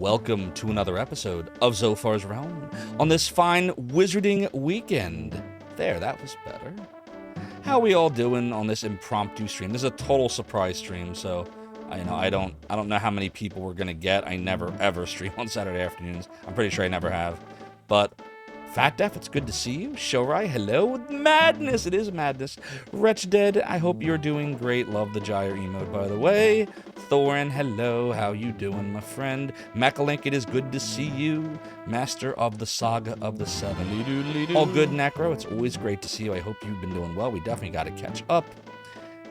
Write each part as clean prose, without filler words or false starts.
Welcome to another episode of Zophar's Realm on this fine wizarding weekend. There, that was better. How are we all doing on this impromptu stream? This is a total surprise stream, so I don't know how many people we're gonna get. I never ever stream on Saturday afternoons. I'm pretty sure I never have. But Fat Def, it's good to see you. Shorai, hello. Madness, it is madness. Wretch Dead, I hope you're doing great. Love the gyre emote, by the way. Thorin, hello. How you doing, my friend? Macalink, it is good to see you. Master of the Saga of the Seven. All good, Necro. It's always great to see you. I hope you've been doing well. We definitely got to catch up.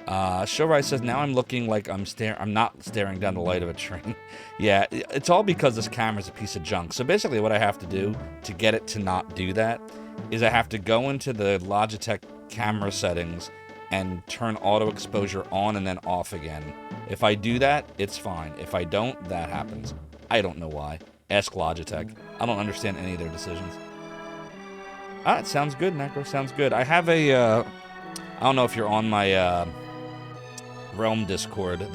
Shorai says, now I'm looking like I'm not staring down the light of a train. Yeah, it's all because this camera's a piece of junk. So basically what I have to do to get it to not do that is I have to go into the Logitech camera settings and turn auto exposure on and then off again. If I do that, it's fine. If I don't, that happens. I don't know why. Ask Logitech. I don't understand any of their decisions. It sounds good, Necro. Sounds good. I have a, I don't know if you're on my, Realm Discord,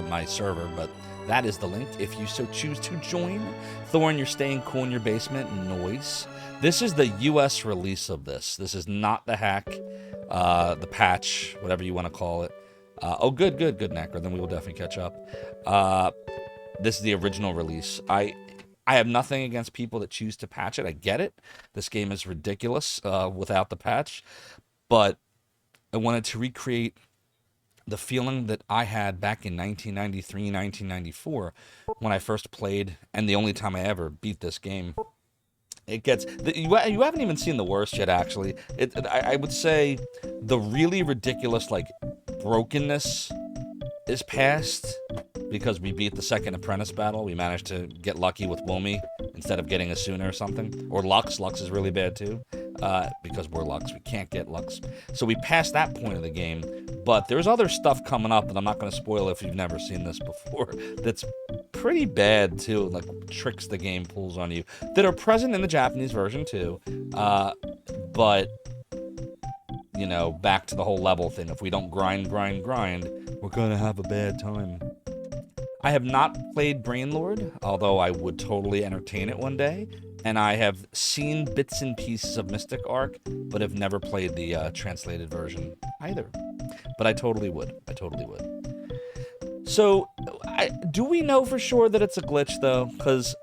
my server, but that is the link if you so choose to join. Thorn, you're staying cool in your basement. Noise. This is the US release of this. This is not the hack, the patch, whatever you want to call it. Oh, good, Necro. Then we will definitely catch up. This is the original release. I have nothing against people that choose to patch it. I get it. This game is ridiculous without the patch, but I wanted to recreate the feeling that I had back in 1993, 1994, when I first played, and the only time I ever beat this game. It gets... You haven't even seen the worst yet, actually. I would say the really ridiculous, like, brokenness is past, because we beat the second apprentice battle. We managed to get lucky with Wilmy instead of getting Asuna or something. Or Lux. Lux is really bad, too. Because we're Lux. We can't get Lux. So we passed that point of the game. But there's other stuff coming up that I'm not going to spoil if you've never seen this before. That's pretty bad, too. Like, tricks the game pulls on you. That are present in the Japanese version, too. But, you know, back to the whole level thing. If we don't grind, we're going to have a bad time. I have not played Brainlord, although I would totally entertain it one day. And I have seen bits and pieces of Mystic Arc, but have never played the translated version either. But I totally would. So, do we know for sure that it's a glitch, though? Because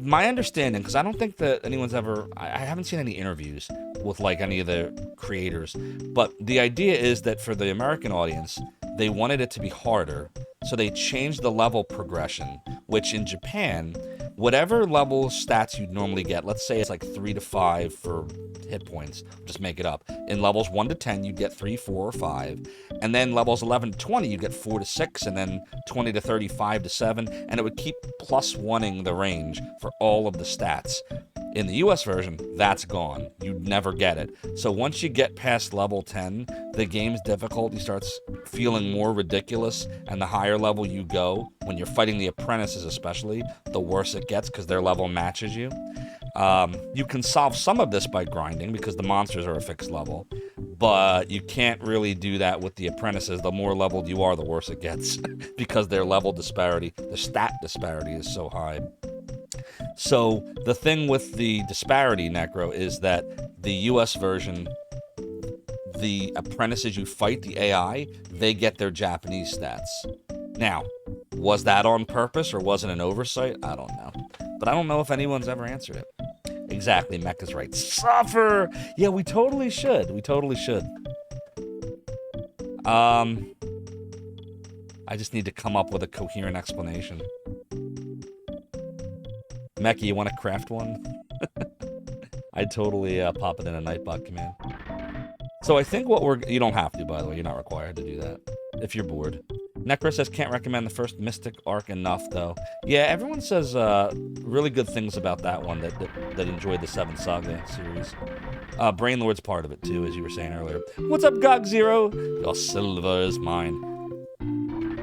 my understanding, because I don't think that anyone's ever... I haven't seen any interviews with, like, any of the creators. But the idea is that for the American audience, they wanted it to be harder. So they changed the level progression, which in Japan, whatever level stats you'd normally get, let's say it's like 3 to 5 for hit points, just make it up. In levels 1 to 10, you'd get 3, 4, or 5. And then levels 11 to 20, you get 4 to 6, and then 20 to 35 to 7. And it would keep plus 1ing the range for all of the stats. In the US version, that's gone. You'd never get it. So once you get past level 10, the game's difficulty starts feeling more ridiculous, and the higher level you go, when you're fighting the apprentices especially, the worse it gets because their level matches you. You can solve some of this by grinding because the monsters are a fixed level, but you can't really do that with the apprentices. The more leveled you are, the worse it gets because their level disparity, the stat disparity is so high. So the thing with the disparity, Necro, is that the US version, the apprentices you fight, the AI, they get their Japanese stats. Now, was that on purpose or was it an oversight? I don't know. But I don't know if anyone's ever answered it. Exactly, Mecca's right. Suffer! Yeah, we totally should. I just need to come up with a coherent explanation. Mecca, you want to craft one? I'd totally pop it in a Nightbot command. So I think you don't have to, by the way. You're not required to do that if you're bored. Necro says, can't recommend the first Mystic Arc enough, though. Yeah, everyone says really good things about that one that enjoyed the 7 Saga series. Brainlord's part of it, too, as you were saying earlier. What's up, Gog Zero? Your silver is mine.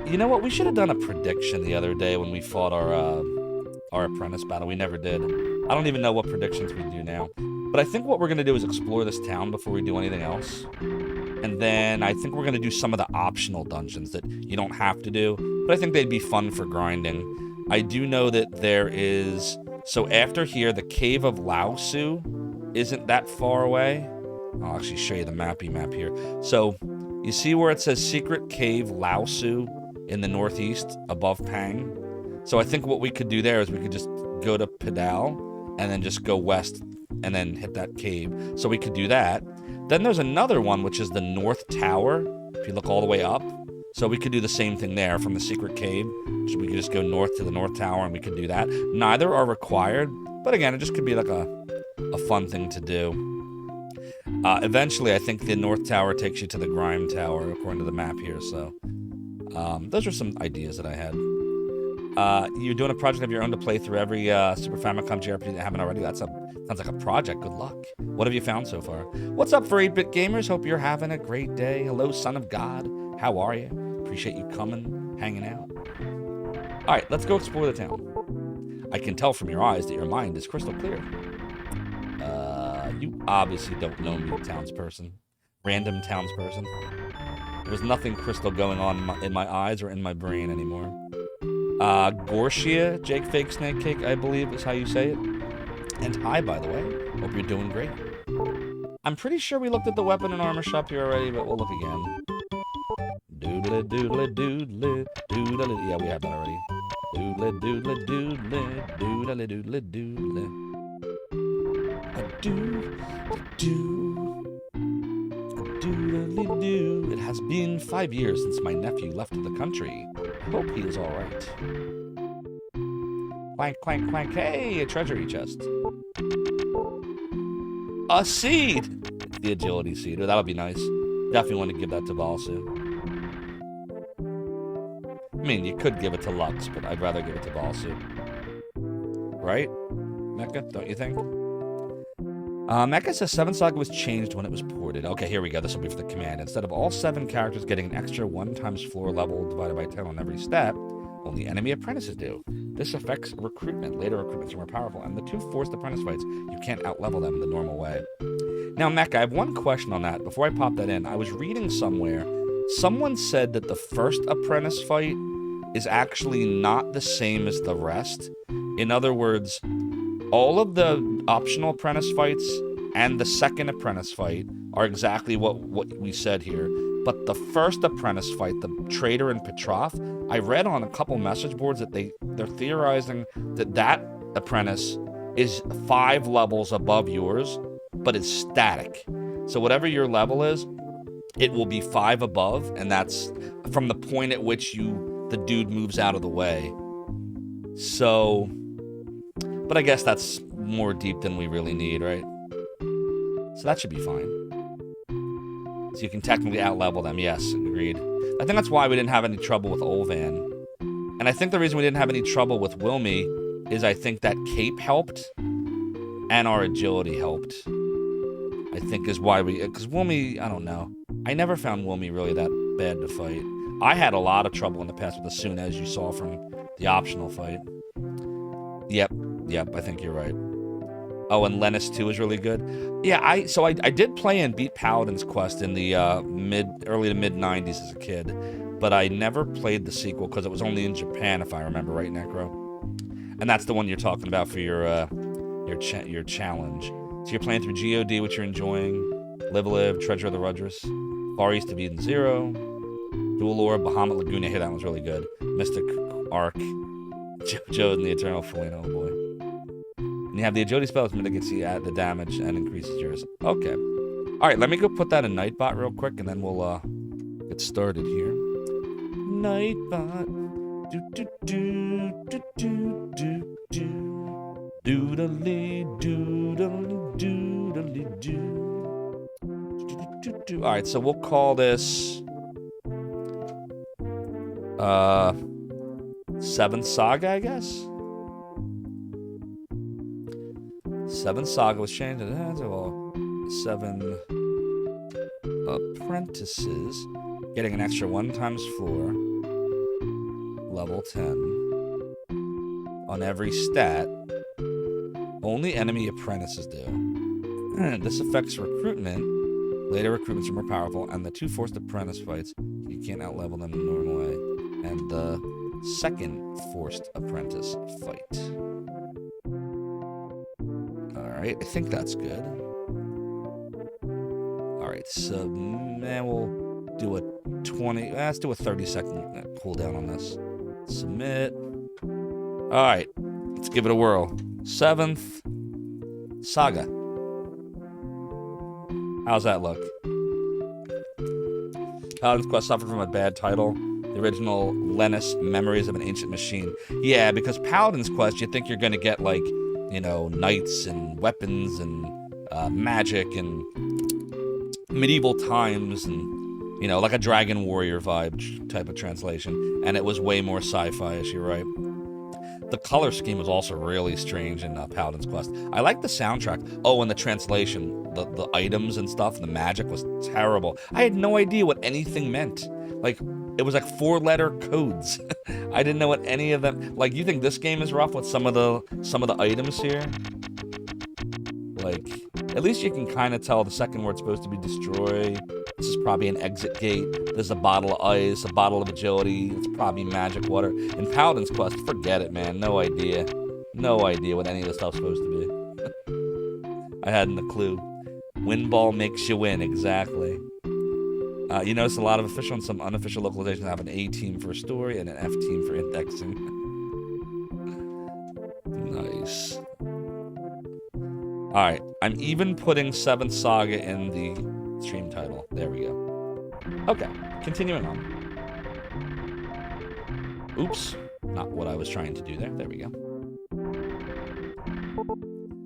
You know what? We should have done a prediction the other day when we fought our apprentice battle. We never did. I don't even know what predictions we do now. But I think what we're going to do is explore this town before we do anything else. And then I think we're going to do some of the optional dungeons that you don't have to do. But I think they'd be fun for grinding. I do know that there is... So after here, the Cave of Lao Su isn't that far away. I'll actually show you the map here. So you see where it says Secret Cave Lao Su in the northeast above Pang? So I think what we could do there is we could just go to Padal and then just go west and then hit that cave. So we could do that. Then there's another one, which is the North Tower, if you look all the way up. So we could do the same thing there from the secret cave. So we could just go north to the North Tower and we could do that. Neither are required, but again, it just could be like a fun thing to do. Eventually, I think the North Tower takes you to the Grime Tower, according to the map here, so... those are some ideas that I had. You're doing a project of your own to play through every Super Famicom JRPG that haven't already. Sounds like a project. Good luck. What have you found so far? What's up for 8-Bit Gamers? Hope you're having a great day. Hello, son of God. How are you? Appreciate you coming, hanging out. All right, let's go explore the town. I can tell from your eyes that your mind is crystal clear. You obviously don't know me, townsperson. Random townsperson. There's nothing crystal going on in my eyes or in my brain anymore. Gorshia, Jake Fake Snake Cake, I believe is how you say it. And hi, by the way. Hope you're doing great. I'm pretty sure we looked at the weapon and armor shop here already, but we'll look again. Doodle doodle doodle doodle. Yeah, we have that already. Doodle doodle doodle doodle doodle doodle. A do do. Doodly-doo. It has been 5 years since my nephew left the country. I hope he is all right. Clank, clank, clank. Hey, a treasury chest. A seed! The agility seed. Oh, that'll be nice. Definitely want to give that to Balsu. I mean, you could give it to Lux, but I'd rather give it to Balsu. Right? Mecha, don't you think? Mecha says 7 Saga was changed when it was ported. Okay, here we go. This will be for the command. Instead of all 7 characters getting an extra 1 times floor level divided by 10 on every step, only enemy apprentices do. This affects recruitment. Later recruitments are more powerful, and the 2 forced apprentice fights, you can't outlevel them the normal way. Now, Mecha, I have one question on that. Before I pop that in, I was reading somewhere, someone said that the first apprentice fight is actually not the same as the rest. In other words, all of the optional apprentice fights and the second apprentice fight are exactly what we said here. But the first apprentice fight, the Trader and Petrov, I read on a couple message boards that they're theorizing that apprentice is 5 levels above yours, but it's static. So whatever your level is, it will be 5 above, and that's from the point at which the dude moves out of the way. So... But I guess that's more deep than we really need, right? So that should be fine. So you can technically outlevel them, yes, agreed. I think that's why we didn't have any trouble with Olvan. And I think the reason we didn't have any trouble with Wilmy is I think that cape helped, and our agility helped. I think is why because Wilmy, I don't know. I never found Wilmy really that bad to fight. I had a lot of trouble in the past with Asuna, as you saw from the optional fight. Yep, I think you're right. Oh, and Lennis 2 is really good. Yeah, I did play and beat Paladin's Quest in the early to mid 90s as a kid, but I never played the sequel because it was only in Japan, if I remember right, Necro. And that's the one you're talking about for your challenge. So you're playing through GOD, which you're enjoying. Live, Treasure of the Rudress, Far East of Eden Zero, Dual Lore, Bahamut Lagoon. I hear that one's really good. Mystic Arc, JoJo and the Eternal Flame. Oh boy. And you have the agility spell, which mitigates the damage and increases yours. Okay. Alright, let me go put that in Nightbot real quick, and then we'll get started here. Nightbot. Do-do-do-do-do-do-do. Doodly-doodly-doodly-doo. Do-do-do-do. Alright, so we'll call this... 7th Saga, I guess? 7th Saga was changed to 7 apprentices getting an extra 1 times floor, level 10, on every stat. Only enemy apprentices do. This affects recruitment. Later recruitments are more powerful, and the 2 forced apprentice fights, you can't outlevel them the normal way. And the second forced apprentice fight. Alright, I think that's good. Alright, so man, we'll do a 20. Let's do a 30-second cooldown on this. Submit. Alright, let's give it a whirl. 7th Saga. How's that look? Paladin's Quest suffered from a bad title. The original Lennis, Memories of an Ancient Machine. Yeah, because Paladin's Quest, you think you're going to get, like, you know, knights and weapons and magic and medieval times and, you know, like a Dragon Warrior vibe type of translation. And it was way more sci-fi-ish, you're right. The color scheme was also really strange in Paladin's Quest. I like the soundtrack. Oh, and the translation, the items and stuff, the magic was terrible. I had no idea what anything meant. Like, it was like 4-letter codes. I didn't know what any of them. Like, you think this game is rough with some of the items here? Like, at least you can kind of tell the second word's supposed to be destroy. This is probably an exit gate. There's a bottle of ice, a bottle of agility. It's probably magic water. In Paladin's Quest, forget it, man. No idea. No idea what any of this stuff's supposed to be. I hadn't a clue. Wind ball makes you win, exactly. You notice a lot of official and some unofficial localizations have an A team for story and an F team for indexing. Nice. Alright, I'm even putting 7th Saga in the stream title. There we go. Okay, continuing on. Oops, not what I was trying to do there. There we go.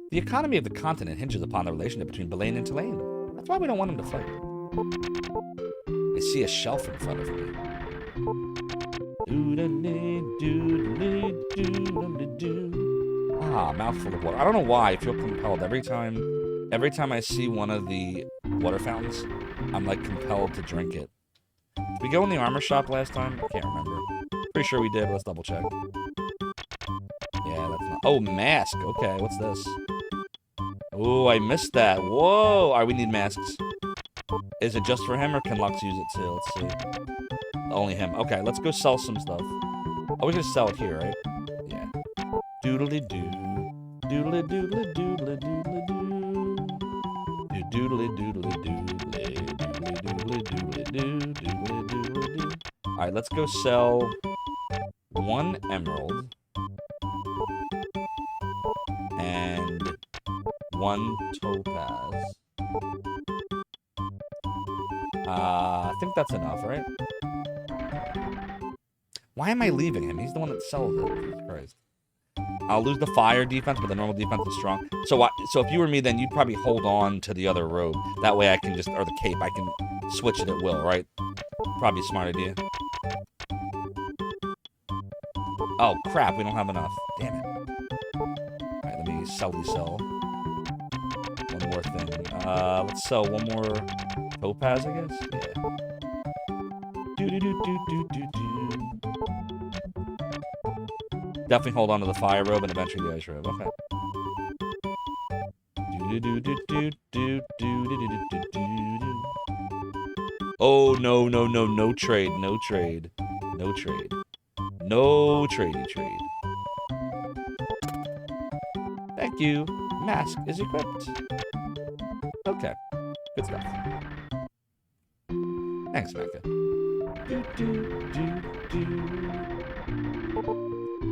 The economy of the continent hinges upon the relationship between Belain and Tulane. That's why we don't want them to fight. I see a shelf in front of me. Ah, mouthful of water. I don't know why I feel compelled every time I see one of the water fountains, I'm like compelled to drink it. Did we go in the armor shop last time? I can't remember. Pretty sure we did, but let's double check. Yeah, that's not. Oh, mask. Okay, what's this? Oh, I missed that. Whoa. All right, we need masks. Is it just for him or can Lux use it too? Let's see. Only him. Okay, let's go sell some stuff. Oh, we're gonna sell it here, right? Yeah. Doodly doo. Doodly doodly doodly doodly doo. Doodly doodly doodly doodly doodly doo. Doodly doodly doo. Alright, let's go sell 1 emerald and 1 topaz. I think that's enough, right? Why am I leaving him? He's the one that sells it. Jesus Christ. I'll lose the fire defense, but the normal defense is strong. So if you were me, then you'd probably hold on to the other robe. That way I can just, or the cape, I can switch it at will, right? Probably a smart idea. Oh, crap, we don't have enough. Damn it. Alright, let me sell. One more thing. Let's sell 1 more topaz, I guess? Yeah. Definitely hold on to the fire robe and eventually the ice robe. Okay. Oh, no trade. No trade. Thank you. Mask is equipped. Okay. Good stuff. Thanks, Mecca.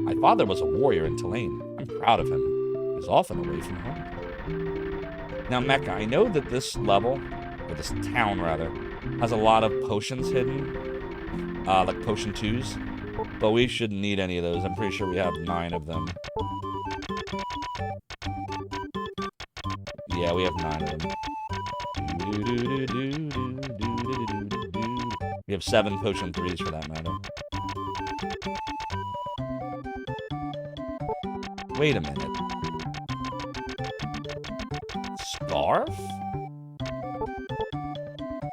My father was a warrior in Tulane. I'm proud of him. He was often away from home. Now, Mecca, I know that this level, or this town rather, has a lot of potions hidden, like potion 2s, but we shouldn't need any of those. I'm pretty sure we have 9 of them. Yeah, we have 9 of them. We have 7 potion 3s for that matter. Wait a minute. Scarf?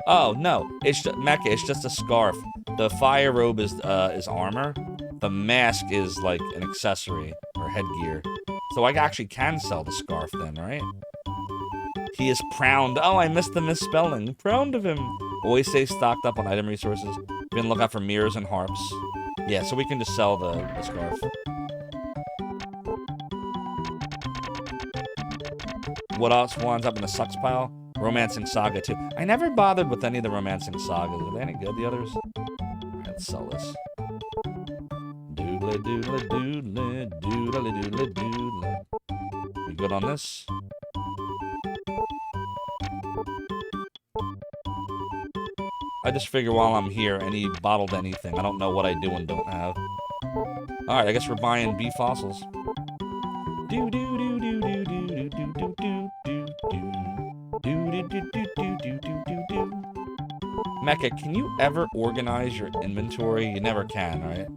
Oh, no. It's just, Mecca, it's just a scarf. The fire robe is armor. The mask is like an accessory or headgear. So I actually can sell the scarf then, right? He is proud. Oh, I missed the misspelling. Proud of him. Always stay stocked up on item resources. Be on the lookout for mirrors and harps. Yeah, so we can just sell the scarf. What else winds up in the sucks pile? Romancing Saga 2. I never bothered with any of the Romancing Sagas. Are they any good, the others? Alright, let's sell this. Doodle doodle doodle doodle doodle doodle. We good on this? I just figure while I'm here, any bottled anything. I don't know what I do and don't have. Alright, I guess we're buying bee fossils. Do do do do do do do do do do do do do do do do do. Mecha, can you ever organize your inventory? You never can, right?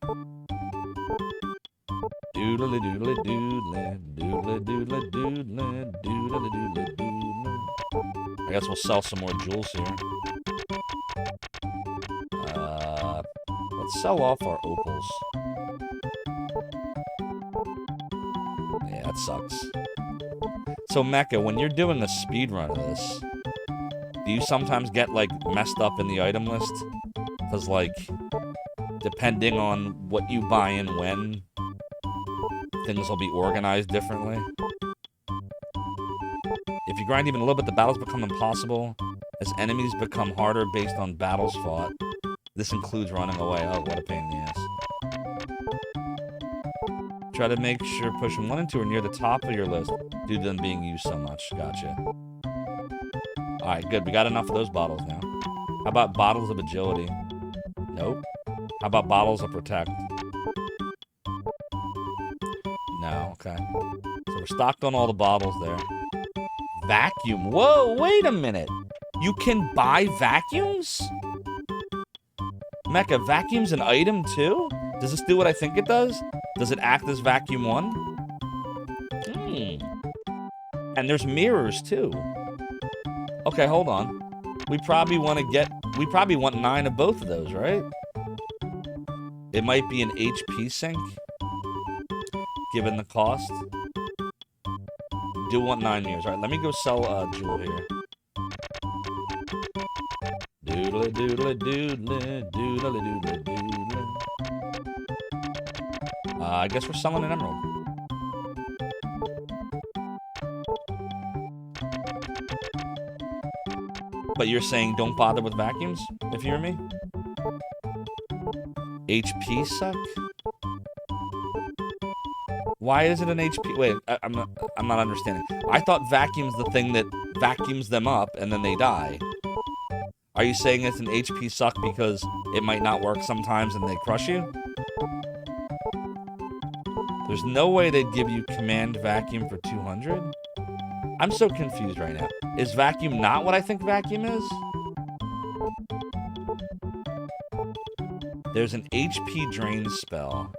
Doodle doodle doodle doodle doodle doodle doodle doodle doodle. I guess we'll sell some more jewels here. Let's sell off our opals. Yeah, that sucks. So Mecha, when you're doing a speed run of this, do you sometimes get like messed up in the item list? Because like, depending on what you buy and when, things will be organized differently. If you grind even a little bit, the battles become impossible, as enemies become harder based on battles fought. This includes running away. Oh, what a pain in the ass. Try to make sure pushing 1 and 2 are near the top of your list due to them being used so much. Gotcha. Alright, good. We got enough of those bottles now. How about bottles of agility? Nope. How about bottles of protect? No, okay. So we're stocked on all the bottles there. Vacuum. Whoa, wait a minute. You can buy vacuums? Mecha, vacuum's an item too? Does this do what I think it does? Does it act as vacuum 1? And there's mirrors too. Okay, hold on. We probably want 9 of both of those, right? It might be an HP sink, given the cost. Do want 9 mirrors. Alright, let me go sell a jewel here. Doodle doodle doodle doodle doodle doodle. I guess we're selling an emerald. But you're saying don't bother with vacuums, if you hear me? HP suck? Why is it an HP? Wait, I'm not understanding. I thought vacuum's the thing that vacuums them up and then they die. Are you saying it's an HP suck because it might not work sometimes and they crush you? There's no way they'd give you command vacuum for 200? I'm so confused right now. Is vacuum not what I think vacuum is? There's an HP drain spell.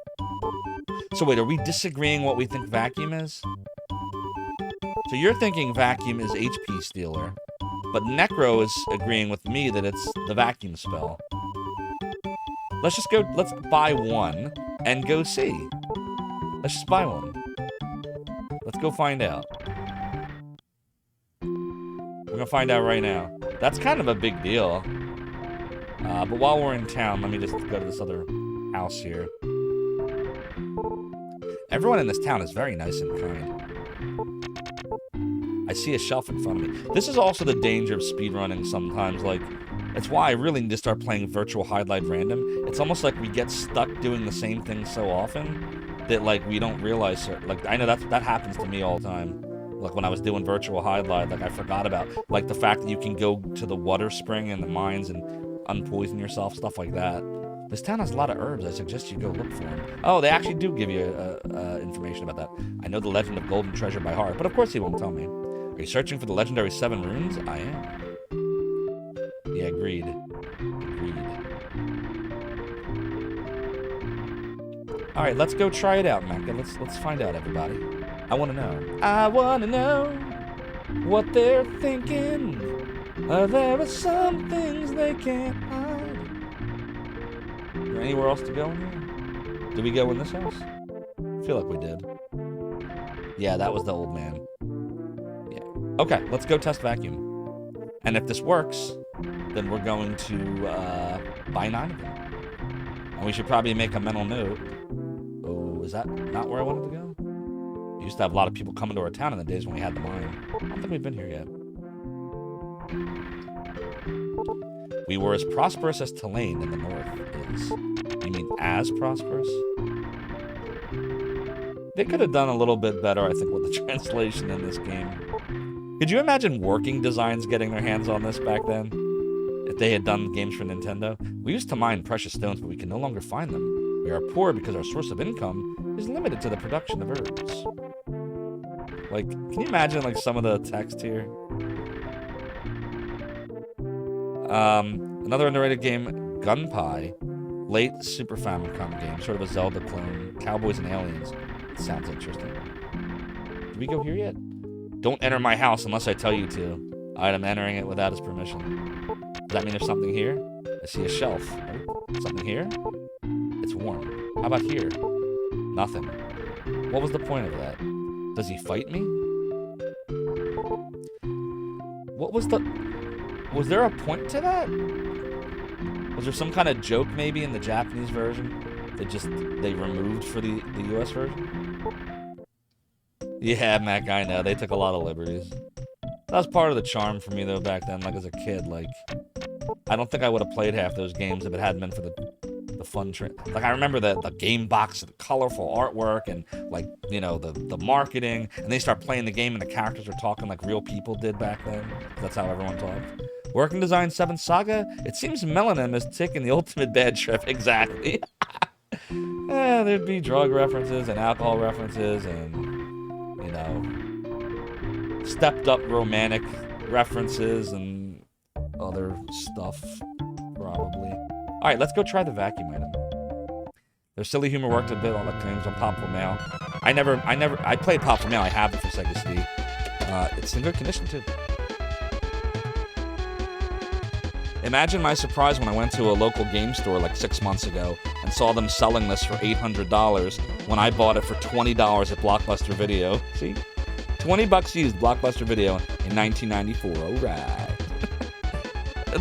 So wait, are we disagreeing what we think vacuum is? So you're thinking vacuum is HP stealer, but Necro is agreeing with me that it's the vacuum spell. Let's buy one and go see. Let's just buy one. Let's go find out. We're gonna find out right now. That's kind of a big deal. But while we're in town, let me just go to this other house here. Everyone in this town is very nice and kind. I see a shelf in front of me. This is also the danger of speedrunning sometimes. Like, it's why I really need to start playing virtual highlight random. It's almost like we get stuck doing the same thing so often that, like, we don't realize. Like, I know that happens to me all the time. Like, when I was doing virtual highlight, like, I forgot about, like, the fact that you can go to the water spring and the mines and unpoison yourself, stuff like that. This town has a lot of herbs. I suggest you go look for them. Oh, they actually do give you information about that. I know the legend of Golden Treasure by heart, but of course he won't tell me. Are you searching for the legendary 7 runes? I am. Yeah, agreed. Alright, let's go try it out, Mecha. Let's find out, everybody. I want to know. I want to know what they're thinking. There are some things they can't hide. Is there anywhere else to go in here? Did we go in this house? I feel like we did. Yeah, that was the old man. Yeah. Okay, let's go test vacuum. And if this works, then we're going to buy 9 of them. And we should probably make a mental note. Oh, is that not where I wanted to go? We used to have a lot of people coming to our town in the days when we had the mine. I don't think we've been here yet. We were as prosperous as Tulane in the north is. You mean as prosperous? They could have done a little bit better, I think, with the translation in this game. Could you imagine Working Designs getting their hands on this back then? If they had done games for Nintendo? We used to mine precious stones, but we can no longer find them. We are poor because our source of income is limited to the production of herbs. Like, can you imagine, like, some of the text here? Another underrated game, Gunpie. Late Super Famicom game, sort of a Zelda clone. Cowboys and aliens. It sounds interesting. Did we go here yet? Don't enter my house unless I tell you to. I'm entering it without his permission. Does that mean there's something here? I see a shelf. Something here? It's warm. How about here? Nothing. What was the point of that? Does he fight me? What was the... Was there a point to that? Was there some kind of joke maybe in the Japanese version that they removed for the US version? Yeah, Mac, I know. They took a lot of liberties. That was part of the charm for me though back then, like as a kid. Like, I don't think I would have played half those games if it hadn't been for the fun trip. Like, I remember the game box and the colorful artwork and, like, you know, the marketing. And they start playing the game and the characters are talking like real people did back then. That's how everyone talked. Working Design 7 Saga? It seems Melanin is taking the ultimate bad trip. Exactly. There'd be drug references and alcohol references and, you know, stepped up romantic references and other stuff, probably. All right, let's go try the vacuum item. Their silly humor worked a bit on the claims on Popful Mail. I played Popful Mail. I have it for Sega CD. It's in good condition too. Imagine my surprise when I went to a local game store like 6 months ago and saw them selling this for $800 when I bought it for $20 at Blockbuster Video. See? 20 bucks used, Blockbuster Video in 1994. All right.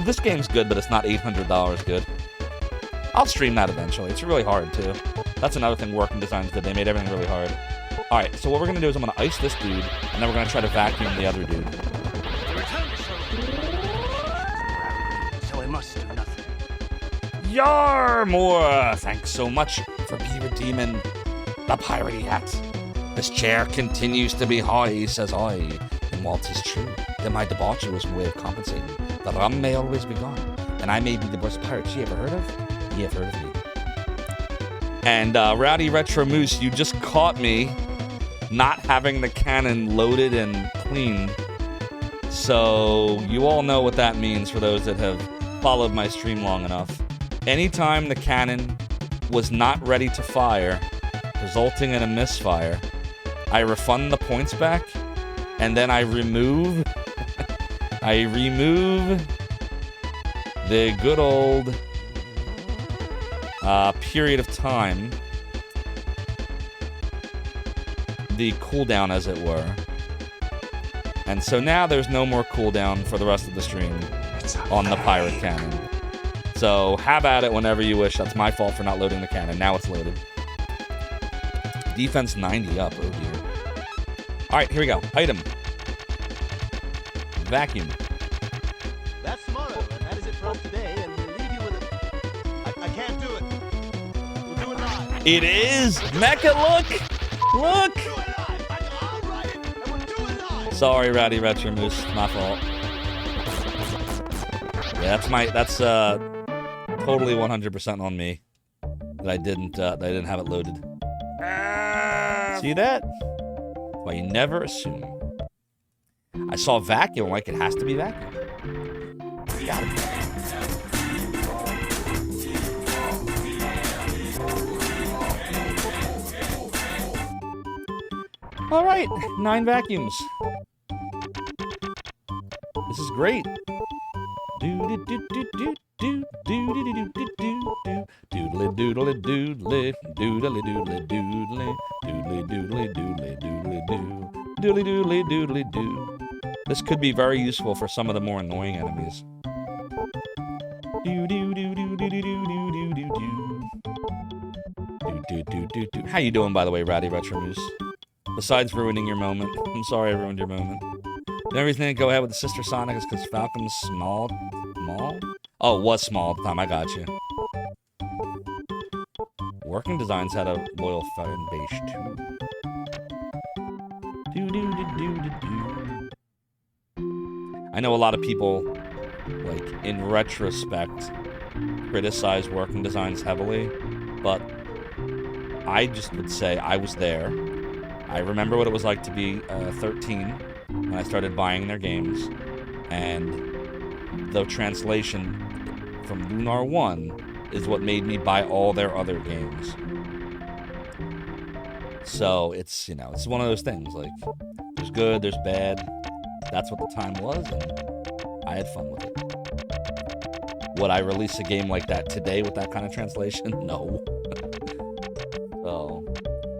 This game's good, but it's not $800 good. I'll stream that eventually. It's really hard, too. That's another thing Working Designs did. They made everything really hard. All right, so what we're going to do is I'm going to ice this dude, and then we're going to try to vacuum the other dude. Yar more! Thanks so much for redeeming the pirate hat. This chair continues to be high, says I. And while 'tis true that my debauchery was my way of compensating, the rum may always be gone, and I may be the worst pirate ye ever heard of. Ye have heard of me. And Rowdy Retro Moose, you just caught me not having the cannon loaded and cleaned. So you all know what that means for those that have followed my stream long enough. Anytime the cannon was not ready to fire, resulting in a misfire, I refund the points back, and then I remove the good old period of time, the cooldown as it were. And so now there's no more cooldown for the rest of the stream on the pirate cannon. So have at it whenever you wish. That's my fault for not loading the cannon. Now it's loaded. Defense 90 up. Oh dear. All right, here we go. Item. Vacuum. That's tomorrow, and that is it for us today, and we'll leave you with it. I can't do it. We'll do it live. It is! Mecha, look! Look! Do it live. I'll write it, and we'll do it live. Sorry, Rowdy Retro Moose. My fault. Yeah, that's totally 100% on me. That I didn't have it loaded. See that? Well, you never assume. I saw vacuum, like it has to be vacuum. Got it. All right, 9 vacuums. This is great. Doodly doodly doodly doodly doodly doodly doodly doodly doodly doodly doodly doodly doodly doodly doo. This could be very useful for some of the more annoying enemies. Do do do do do do do do do do. How you doing, by the way, Rowdy Retro Moose? Besides ruining your moment. I'm sorry I ruined your moment. The only reason I didn't go ahead with the Sister Sonic is because Falcon's small? Oh, it was small at the time. I got you. Working Designs had a loyal fan base, too. I know a lot of people, like, in retrospect, criticize Working Designs heavily, but I just would say I was there. I remember what it was like to be 13 when I started buying their games, and the translation from Lunar 1 is what made me buy all their other games. So it's, you know, it's one of those things, like, there's good, there's bad. That's what the time was, and I had fun with it. Would I release a game like that today with that kind of translation? No. So,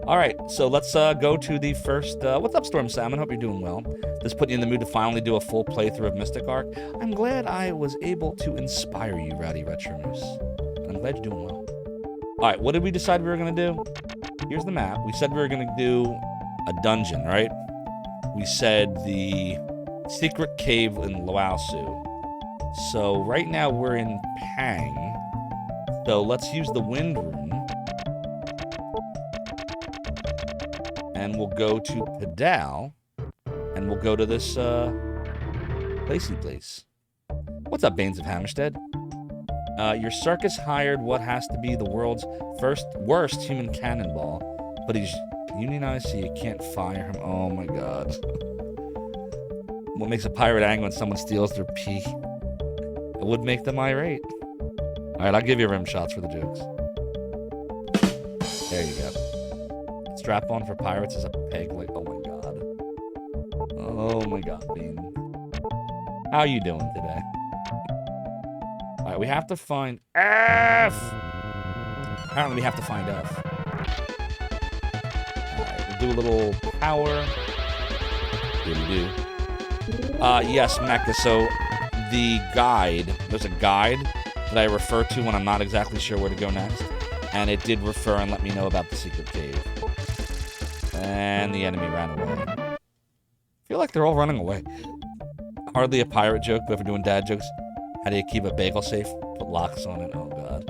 all right, so let's go to the first. What's up, Storm Salmon? Hope you're doing well. This put you in the mood to finally do a full playthrough of Mystic Arc. I'm glad I was able to inspire you, Rowdy Retro Moose. I'm glad you're doing well. All right, what did we decide we were going to do? Here's the map. We said we were going to do a dungeon, right? We said the secret cave in Loaosu. So right now we're in Pang. So let's use the wind room. And we'll go to Padal. And we'll go to this placey place. What's up, Banes of Hammerstead? Your circus hired what has to be the world's worst human cannonball, but he's unionized so you can't fire him. Oh my god. What makes a pirate angry when someone steals their pee? It would make them irate. Alright, I'll give you rim shots for the jokes. There you go. Strap on for pirates is a peg, like, oh my god. Oh my god, Bean. How you doing today? Alright, we have to find F! Apparently we have to find F. Alright, we'll do a little power. Do. Yes, Mecha, so the guide, there's a guide that I refer to when I'm not exactly sure where to go next. And it did refer and let me know about the secret cave. And the enemy ran away. I feel like they're all running away. Hardly a pirate joke, but if we're doing dad jokes, how do you keep a bagel safe? Put locks on it. Oh, God.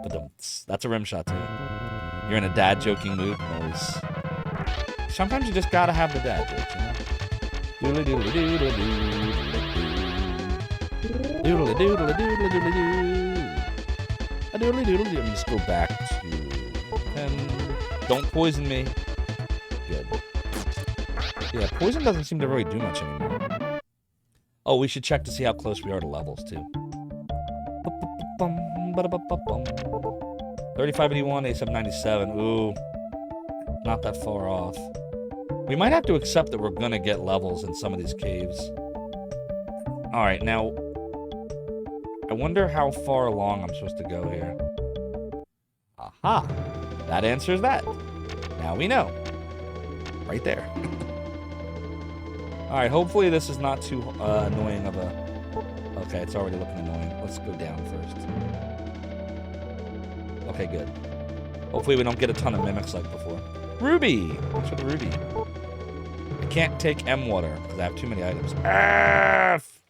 But that's a rim shot, too. You're in a dad joking mood. Always. Sometimes you just gotta have the dad jokes, you know? Doodly doodly doodly doodly doodly doodly doodly doodly doo. Doodly doodly doo. Let me just go back to 10. Don't poison me. Good. Yeah, poison doesn't seem to really do much anymore. Oh, we should check to see how close we are to levels, too. 3581, A797. Ooh. Not that far off. We might have to accept that we're going to get levels in some of these caves. Alright, now... I wonder how far along I'm supposed to go here. Aha! That answers that. Now we know. Right there. Alright, hopefully this is not too annoying of a... Okay, it's already looking annoying. Let's go down first. Okay, good. Hopefully we don't get a ton of mimics like before. Ruby! Thanks for the ruby. I can't take M water because I have too many items. F!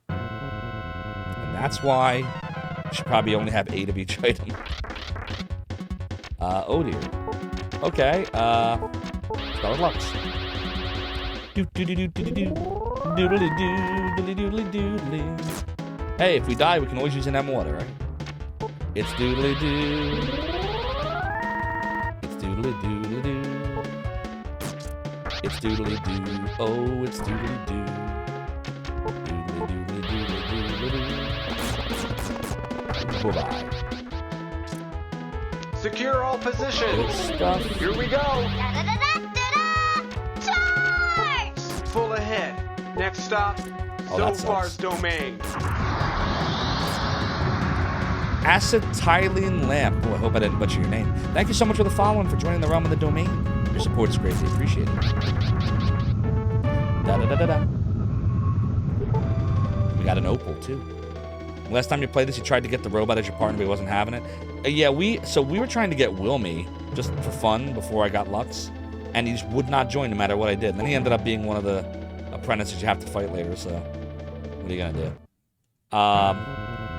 And that's why you should probably only have 8 of each item. Oh dear. Okay, start with Lux. Hey, if we die, we can always use an M water, right? It's doodly doo. It's doodly doodly doo. It's doodly doo. Oh, it's doodly doo. Doodly doodly doodly doodly doo. Bye-bye. Secure all positions. Good stuff. Here we go. Charge! Full ahead. Next stop, Oh, that Zophar's sucks. domain. Acetylene Lamp. Oh, I hope I didn't butcher your name. Thank you so much for the following, for joining the realm of the domain. Your support is greatly appreciated. Da-da-da-da-da. We got an opal, too. Last time you played this, you tried to get the robot as your partner, but he wasn't having it. Yeah, we were trying to get Wilmy just for fun before I got Lux, and he just would not join no matter what I did. And then he ended up being one of the apprentices you have to fight later, so what are you gonna do?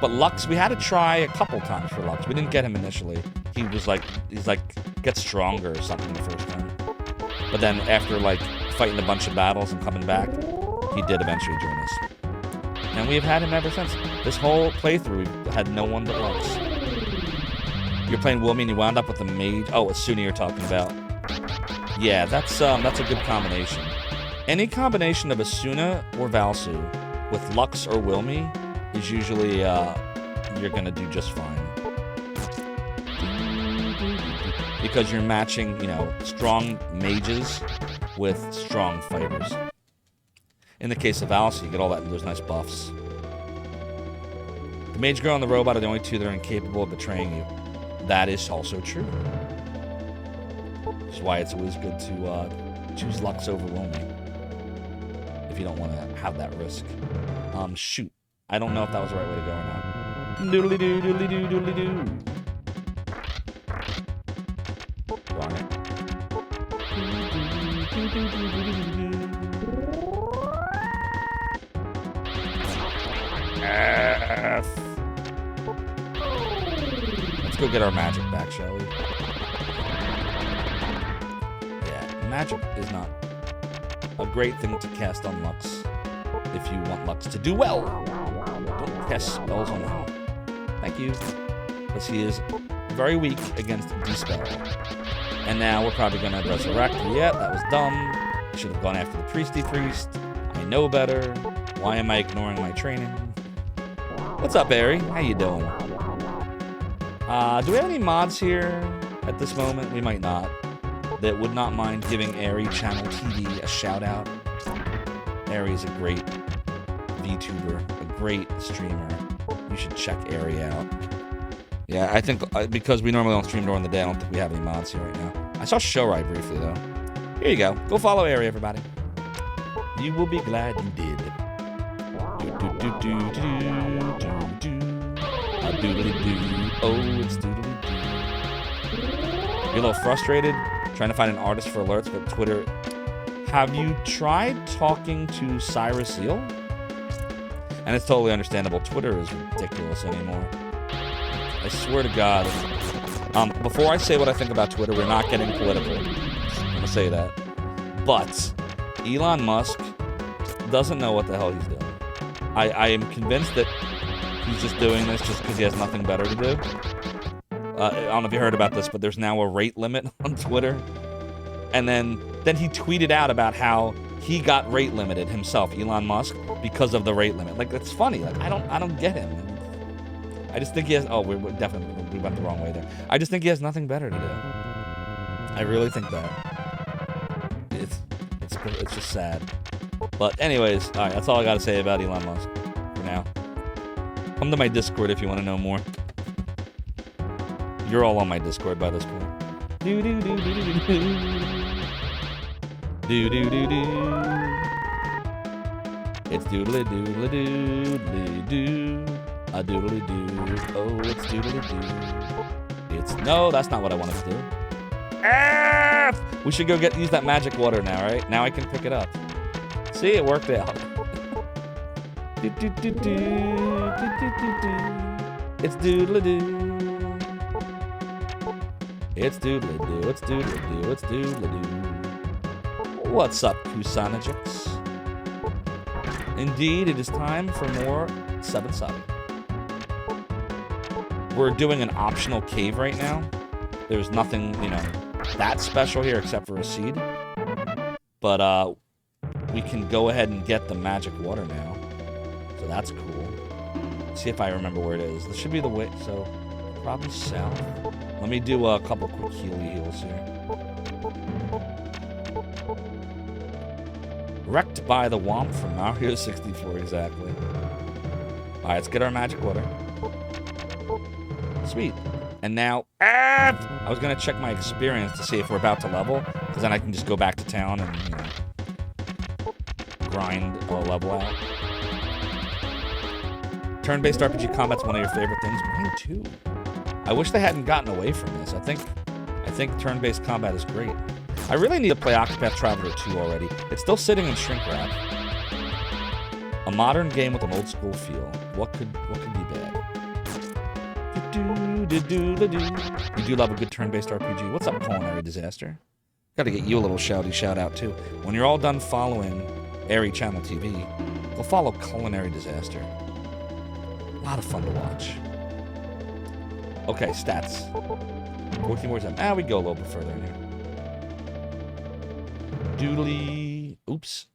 But Lux, we had to try a couple times for Lux. We didn't get him initially. He's like, get stronger or something the first time. But then after, like, fighting a bunch of battles and coming back, he did eventually join us. And we've had him ever since. This whole playthrough, we've had no one but Lux. You're playing Wilmy and you wound up with a mage. Oh, Asuna you're talking about. Yeah, that's a good combination. Any combination of Asuna or Valsu with Lux or Wilmy is usually, you're gonna do just fine. Because you're matching, you know, strong mages with strong fighters. In the case of Valsu, you get all those nice buffs. The mage girl and the robot are the only two that are incapable of betraying you. That is also true. Which is why it's always good to choose Lux over Wilmy. If you don't want to have that risk. Shoot. I don't know if that was the right way to go or not. Doodly-doo, doodly-doo, doodly-doo. Darn it. F. Let's go get our magic back, shall we? Yeah, magic is not a great thing to cast on Lux if you want Lux to do well. Don't cast spells on him. Thank you. Because he is very weak against Dispel. And now we're probably going to resurrect. Yeah, that was dumb. I should have gone after the Priesty Priest. I know better. Why am I ignoring my training? What's up, Barry? How you doing? Do we have any mods here at this moment? We might not. That would not mind giving Airy Channel TV a shout out. Airy is a great VTuber, a great streamer. You should check Airy out. Yeah, I think because we normally don't stream during the day, I don't think we have any mods here right now. I saw Showride briefly though. Here you go. Go follow Airy, everybody. You will be glad you did. A doodly-doo. Oh, it's doodly-doo. You're a little frustrated trying to find an artist for alerts, but Twitter... Have you tried talking to Cyrus Zeal? And it's totally understandable. Twitter is ridiculous anymore. I swear to God. Before I say what I think about Twitter, we're not getting political. I'm going to say that. But Elon Musk doesn't know what the hell he's doing. I am convinced that he's just doing this just because he has nothing better to do. I don't know if you heard about this, but there's now a rate limit on Twitter. And then he tweeted out about how he got rate limited himself, Elon Musk, because of the rate limit. Like, that's funny. Like, I don't get him. I just think he has... Oh, we went the wrong way there. I just think he has nothing better to do. I really think that. It's just sad. But anyways, all right, that's all I got to say about Elon Musk for now. Come to my Discord if you want to know more. You're all on my Discord by this point. It's doodly doodly doodly doo. A doodly doo. Oh, it's doodly doo. It's... No, that's not what I wanted to do. F! We should go use that magic water now, right? Now I can pick it up. See, it worked out. It's doodly doo. It's doodly doo. It's doodly doo. It's doodly doo. What's up, Kusanajix? Indeed, it is time for more 7 Saga. We're doing an optional cave right now. There's nothing, you know, that special here except for a seed. But we can go ahead and get the magic water now. So that's cool. Let's see if I remember where it is. This should be the way, so probably south. Let me do a couple quick heals here. Wrecked by the Womp from Mario 64, exactly. Alright, let's get our magic water. Sweet. And now, I was going to check my experience to see if we're about to level, because then I can just go back to town and, you know, grind a level out. Turn-based RPG combat's one of your favorite things. Mine too. I wish they hadn't gotten away from this. I think turn-based combat is great. I really need to play Octopath Traveler 2 already. It's still sitting in shrink wrap. A modern game with an old school feel. What could be bad? You do love a good turn-based RPG. What's up, Culinary Disaster? Got to get you a little shouty shout out too. When you're all done following Airy Channel TV, go follow Culinary Disaster. A lot of fun to watch. Okay, stats. 14 more times. We go a little bit further in here. Doodly. Oops.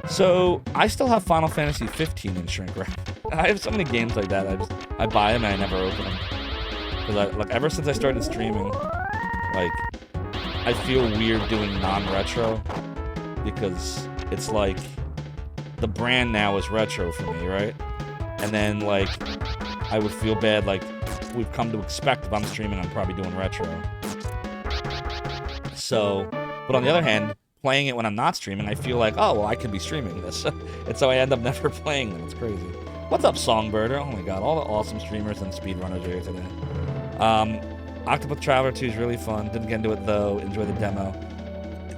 So, I still have Final Fantasy 15 in shrink wrap. I have so many games like that. I buy them and I never open them. Because ever since I started streaming, like, I feel weird doing non-retro. Because it's like, the brand now is retro for me, right? And then, like, I would feel bad, like, we've come to expect if I'm streaming, I'm probably doing retro. So, but on the other hand, playing it when I'm not streaming, I feel like, oh, well, I could be streaming this. And so I end up never playing them. It's crazy. What's up, Songbirder? Oh my god, all the awesome streamers and speedrunners are here today. Octopath Traveler 2 is really fun. Didn't get into it, though. Enjoy the demo.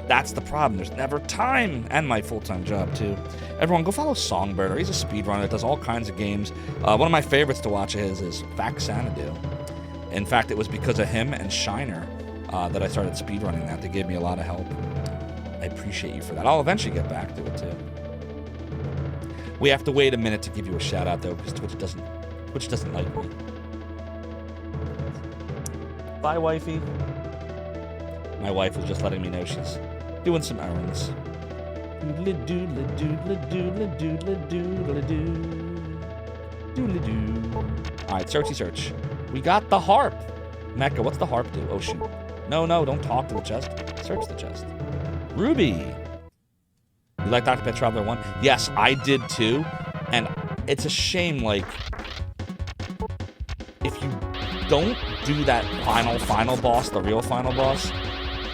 That's the problem. There's never time. And my full-time job, too. Everyone, go follow Songbirder. He's a speedrunner that does all kinds of games. One of my favorites to watch is Fact Xanadu. In fact, it was because of him and Shiner that I started speedrunning that. They gave me a lot of help. I appreciate you for that. I'll eventually get back to it, too. We have to wait a minute to give you a shout-out, though, because Twitch doesn't like me. Bye, wifey. My wife was just letting me know she's doing some errands. Doodly doodly doodly doodly doodly doodly doo. Doodly doo. Alright, searchy search. We got the harp. Mecca, what's the harp do? Oh, shoot. No, don't talk to the chest. Search the chest. Ruby. You liked Octopath Traveler 1? Yes, I did too. And it's a shame, like, if you don't do that final boss, the real final boss,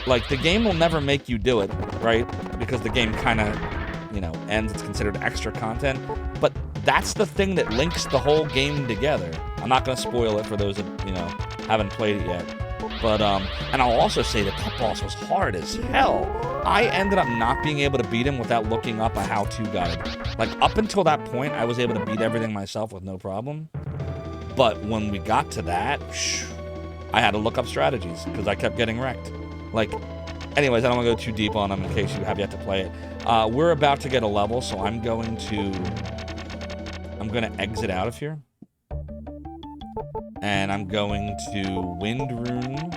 like, the game will never make you do it, right? Because the game kind of, ends. It's considered extra content. But that's the thing that links the whole game together. I'm not going to spoil it for those that, haven't played it yet. But, and I'll also say that boss was hard as hell. I ended up not being able to beat him without looking up a how-to guide. Like, up until that point, I was able to beat everything myself with no problem. But when we got to that, I had to look up strategies, because I kept getting wrecked. Like, anyways, I don't want to go too deep on them in case you have yet to play it. We're about to get a level, so I'm going to exit out of here. And I'm going to Wind Rune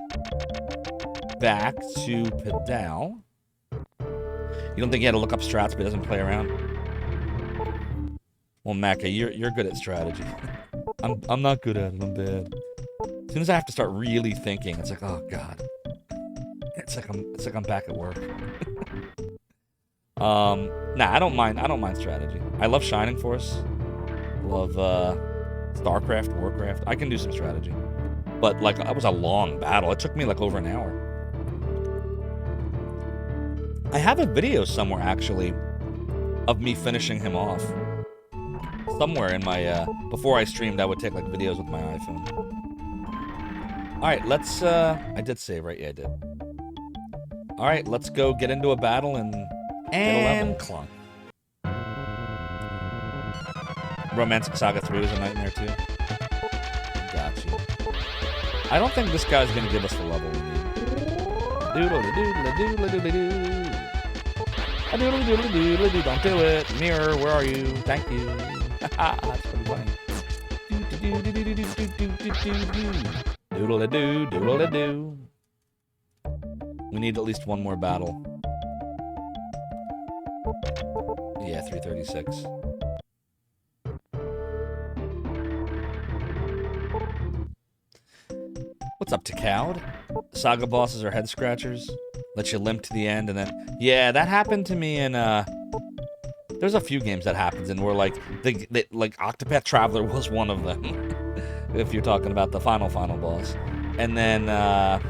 back to Pedal. You don't think you had to look up strats, but it doesn't play around? Well, Mecca, you're good at strategy. I'm not good at it. I'm bad. As soon as I have to start really thinking, it's like, oh god. It's like I'm back at work. Nah, I don't mind strategy. I love Shining Force. Love StarCraft, Warcraft. I can do some strategy. But like, that was a long battle. It took me like over an hour. I have a video somewhere actually of me finishing him off. Somewhere in my before I streamed, I would take like videos with my iPhone. All right, let's I did save, right? Yeah, I did. All right, let's go get into a battle and clunk. Romantic Saga 3 was a nightmare too. Got you. I don't think this guy's gonna give us the level we need. Doodle-doodle-doodle-doodle-doo. Doodle-doodle-doodle-doo. Don't do it. Mirror, where are you? Thank you. That's pretty funny. Doodle-a-doo, doodle-a-doo. We need at least one more battle. Yeah, 336. What's up, Takowd? Saga bosses are head scratchers. Let you limp to the end, and then... Yeah, that happened to me in, There's a few games that happens in where, like, like, Octopath Traveler was one of them. If you're talking about the final boss. And then, oh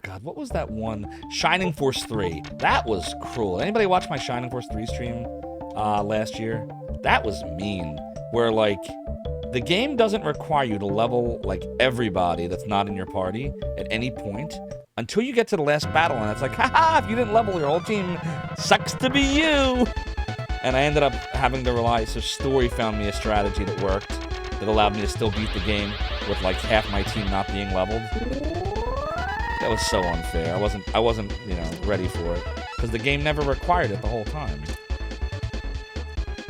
god, what was that one? Shining Force 3. That was cruel. Anybody watch my Shining Force 3 stream? last year. That was mean. Where, like, the game doesn't require you to level, like, everybody that's not in your party at any point until you get to the last battle, and it's like, haha, if you didn't level your whole team, sucks to be you! And I ended up having to rely, so Story found me a strategy that worked, that allowed me to still beat the game with, like, half my team not being leveled. That was so unfair. I wasn't, you know, ready for it. Because the game never required it the whole time.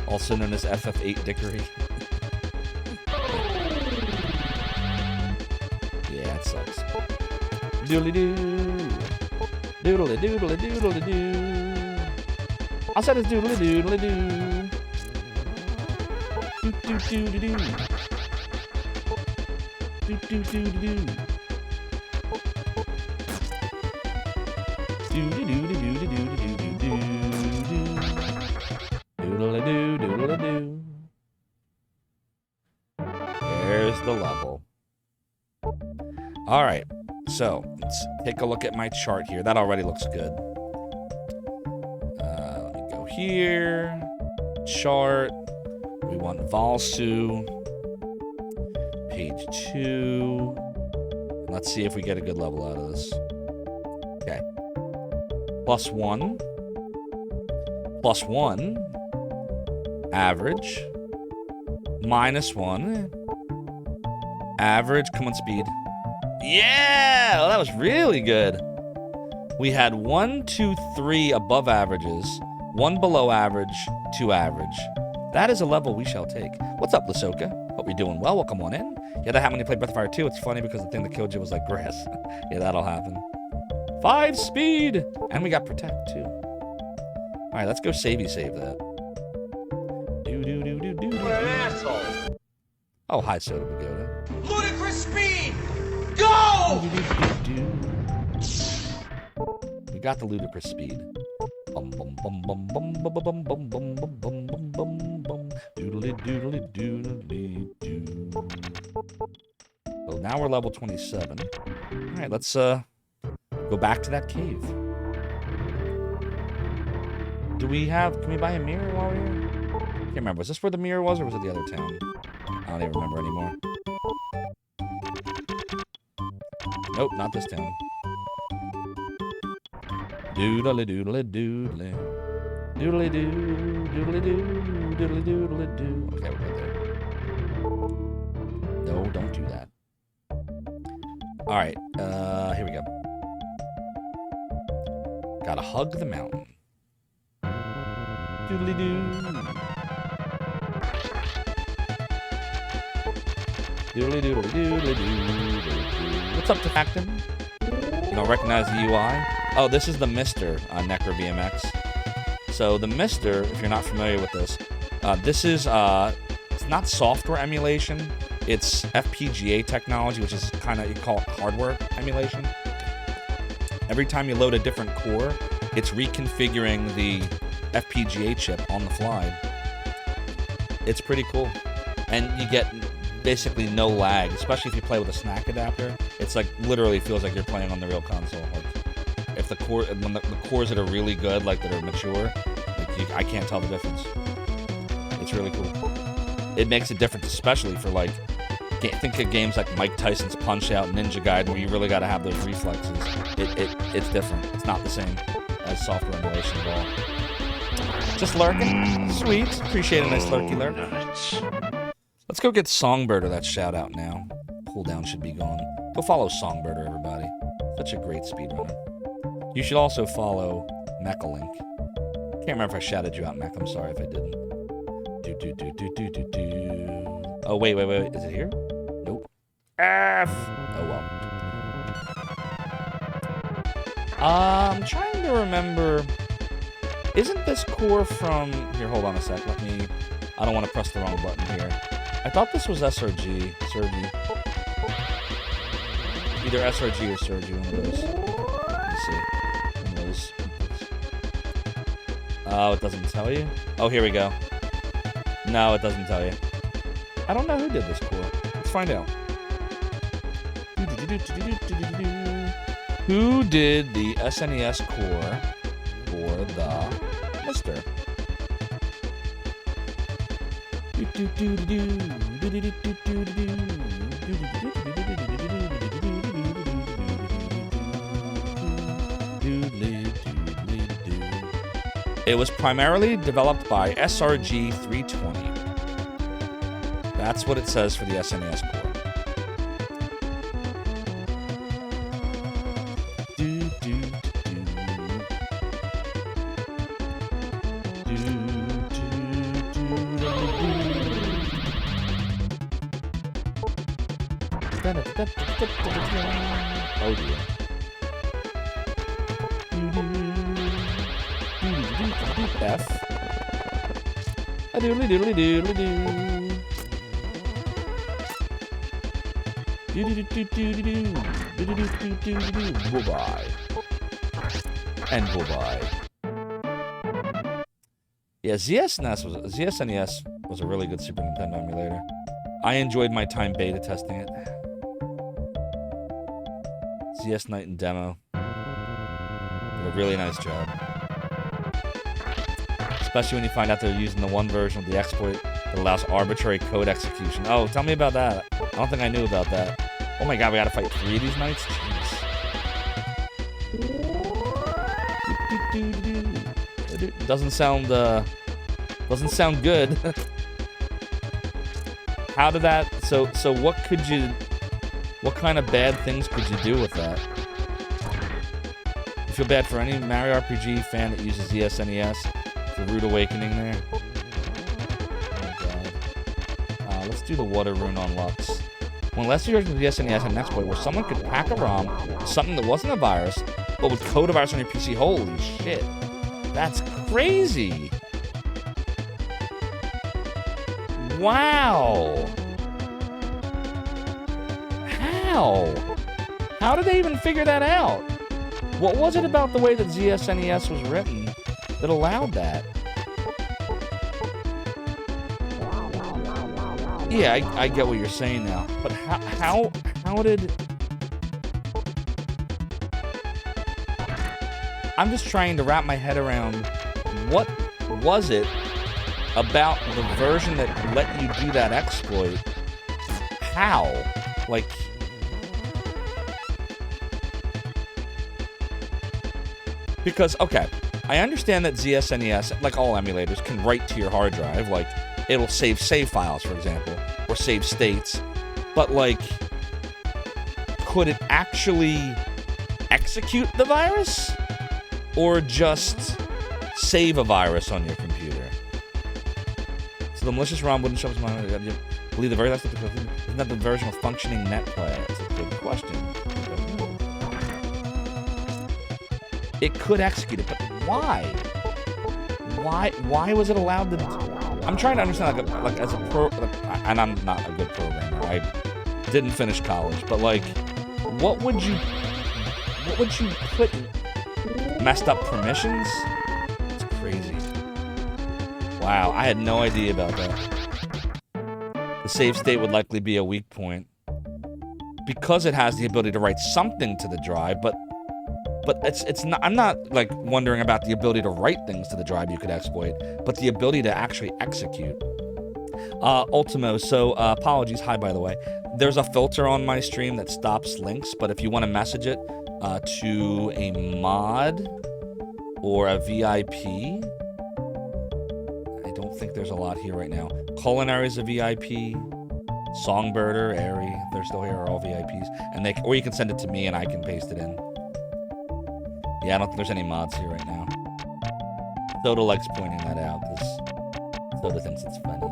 Also known as FF8 Dickery. Yeah, it sucks. Doodly-doo. Doodly-doodly-doodly-doo. I said it's doodly-doodly-doo. Doo-doo-doo-doo-doo. Doo-doo-doo-doo-doo. Doodle-a-doo. There's the level. Alright, so let's take a look at my chart here. That already looks good. Let me go here. Chart. We want Valsu. Page 2. Let's see if we get a good level out of this. Okay. +1. +1. Average. -1. Average. Come on, speed. Yeah! Well, that was really good. We had 1, 2, 3 above averages, 1 below average, 2 average. That is a level we shall take. What's up, Lasoka? Hope you're doing well. Welcome on in. Yeah, that happened when you played Breath of Fire 2. It's funny because the thing that killed you was like grass. Yeah, that'll happen. 5 speed! And we got Protect, too. Alright, let's go save that. What an asshole! Oh, hi, Soda Pagoda. Ludicrous speed! Go! We got the ludicrous speed. Bum bum bum bum bum bum bum bum bum bum bum bum bum bum. Doodly doodly doodly doo. So now we're level 27. All right, let's go back to that cave. Do we have? Can we buy a mirror while we're here? Can't remember. Was this where the mirror was, or was it the other town? I don't even remember anymore. Nope, not this town. Doodly doodly doodly. Doodly doo, doodly doo, doodly doodly doo. Okay, we're good there. No, don't do that. Alright, here we go. Gotta hug the mountain. Doodly doo. Doodly doodly doodly doo. What's up, Defactin? You don't recognize the UI? Oh, this is the Mister on Necro BMX. So the Mister, if you're not familiar with this, this is it's not software emulation. It's FPGA technology, which is kind of, you call it hardware emulation. Every time you load a different core, it's reconfiguring the FPGA chip on the fly. It's pretty cool, and you get basically no lag, especially if you play with a snack adapter. It's like literally feels like you're playing on the real console. Like if the core, when the cores that are really good, like that are mature, like I can't tell the difference. It's really cool. It makes a difference, especially for like, think of games like Mike Tyson's Punch-Out!, Ninja Gaiden, where you really got to have those reflexes. It's different. It's not the same as software emulation at all. Just lurking? Sweet. Appreciate a nice lurky lurk. Let's go get Songbirder that shout out now. Cooldown should be gone. Go follow Songbirder, everybody. Such a great speedrunner. You should also follow Mechalink. Can't remember if I shouted you out, Mech. I'm sorry if I didn't. Oh, wait. Is it here? Nope. F! Oh, well. I'm trying to remember. Isn't this core from... Here, hold on a sec. I don't want to press the wrong button here. I thought this was SRG. Sergi. Either SRG or Sergi, one of those. Let me see. One of those. Oh, it doesn't tell you? Oh, here we go. No, it doesn't tell you. I don't know who did this core. Let's find out. Who did the SNES core for the Mister? It was primarily developed by SRG 320. That's what it says for the SNES port. Oh dear. F. A doodly doodly doodly doo. Doodly doo doo doo doo doo doo doo. Bye. And bye. Yeah, ZSNES was a really good Super Nintendo emulator. I enjoyed my time beta testing it. ZS Night and Demo did a really nice job. Especially when you find out they're using the one version of the exploit that allows arbitrary code execution. Oh, tell me about that. I don't think I knew about that. Oh my god, we gotta fight 3 of these nights? Jeez. Doesn't sound good. How did that... So what kind of bad things could you do with that? I feel bad for any Mario RPG fan that uses the SNES. The Rude Awakening there. Oh god. Let's do the Water Rune on Lux. When last year's of the SNES had an exploit where someone could hack a ROM with something that wasn't a virus, but would code a virus on your PC. Holy shit. That's crazy. Wow. How? How did they even figure that out? What was it about the way that ZSNES was written that allowed that? Yeah, I get what you're saying now. But how did... I'm just trying to wrap my head around what was it about the version that let you do that exploit? How? Like... Because, okay, I understand that ZSNES, like all emulators, can write to your hard drive. Like, it'll save files, for example, or save states. But, like, could it actually execute the virus? Or just save a virus on your computer? So the malicious ROM wouldn't show up as my... I believe the very last... Isn't that the version of functioning netplay? That's a good question. It could execute it, but why? Why was it allowed to? I'm trying to understand, like as a pro, and I'm not a good programmer. I didn't finish college, but like, what would you put? Messed up permissions? It's crazy. Wow, I had no idea about that. The save state would likely be a weak point because it has the ability to write something to the drive, but it's not. I'm not like wondering about the ability to write things to the drive you could exploit, but the ability to actually execute. Ultimo. So apologies. Hi, by the way. There's a filter on my stream that stops links, but if you want to message it to a mod or a VIP, I don't think there's a lot here right now. Culinary is a VIP. Songbirder, Airy, if they're still here, are all VIPs, and or you can send it to me and I can paste it in. Yeah, I don't think there's any mods here right now. Soda likes pointing that out, because Soda thinks it's funny.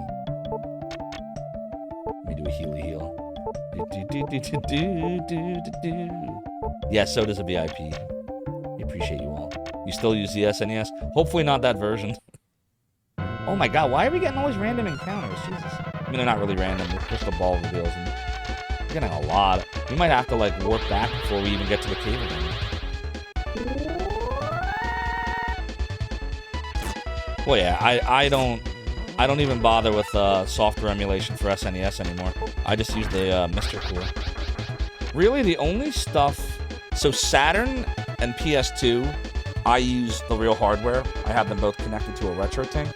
Let me do a healy heal. Yeah, Soda's a VIP. We appreciate you all. You still use the SNES? Hopefully not that version. Oh my god, why are we getting all these random encounters? Jesus. I mean, they're not really random, it's just the ball reveals. And we're getting a lot. We might have to, like, warp back before we even get to the cave again. Well, yeah, I don't even bother with software emulation for SNES anymore. I just use the Mr. Core. Really, the only stuff... So Saturn and PS2, I use the real hardware. I have them both connected to a RetroTink.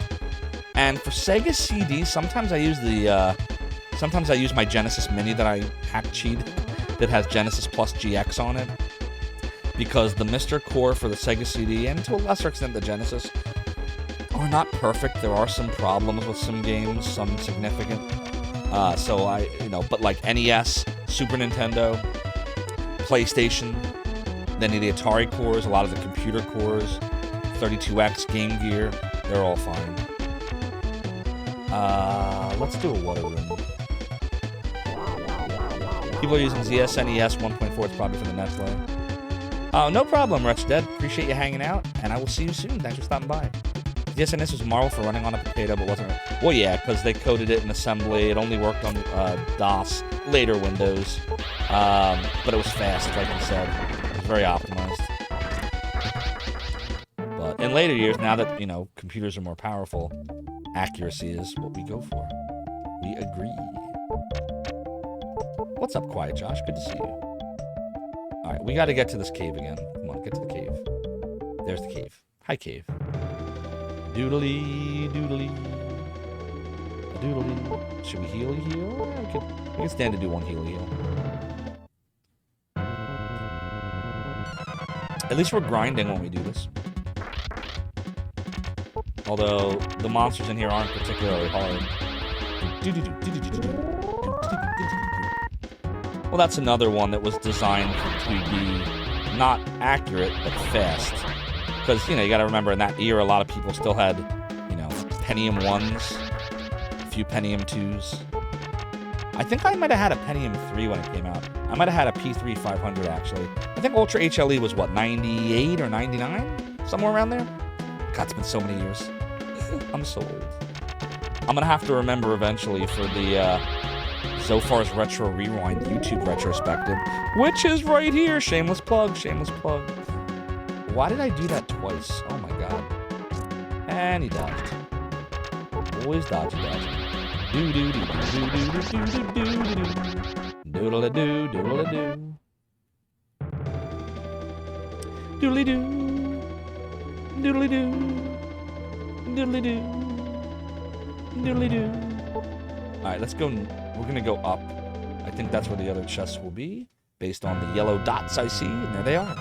And for Sega CD, sometimes I use my Genesis Mini that I hack cheat that has Genesis Plus GX on it. Because the Mr. Core for the Sega CD, and to a lesser extent the Genesis, are not perfect. There are some problems with some games, some significant. But like NES, Super Nintendo, PlayStation, then the Atari cores, a lot of the computer cores, 32X, Game Gear, they're all fine. Let's do a water room. People are using ZSNES 1.4, it's probably for the Netplay. No problem, Wretched Dead. Appreciate you hanging out, and I will see you soon. Thanks for stopping by. ZSNES was Marvel for running on a potato, but wasn't... Well, yeah, because they coded it in assembly. It only worked on DOS, later Windows. But it was fast, like you said. It was very optimized. But in later years, now that, computers are more powerful, accuracy is what we go for. We agree. What's up, Quiet Josh? Good to see you. Alright, we gotta get to this cave again. Come on, get to the cave. There's the cave. Hi, cave. Doodly, doodly. Doodly. Should we heal? We can stand to do one heal. At least we're grinding when we do this. Although, the monsters in here aren't particularly hard. Well, that's another one that was designed to be not accurate, but fast. Because, you gotta remember, in that era, a lot of people still had, Pentium 1s, a few Pentium 2s. I think I might have had a Pentium 3 when it came out. I might have had a P3 500, actually. I think Ultra HLE was, 98 or 99? Somewhere around there? God, it's been so many years. I'm so old. I'm gonna have to remember eventually for the, Zophar's Retro Rewind YouTube retrospective, which is right here. Shameless plug, shameless plug. Why did I do that twice? Oh my god. And he dodged. Always dodging. Do do do do do do do do do do. Doodle doo, doodle doo. Doodly doo. Doodly doo. Doodly doo. Doodly doo. Alright, let's go. We're gonna go up. I think that's where the other chests will be, based on the yellow dots I see, and there they are.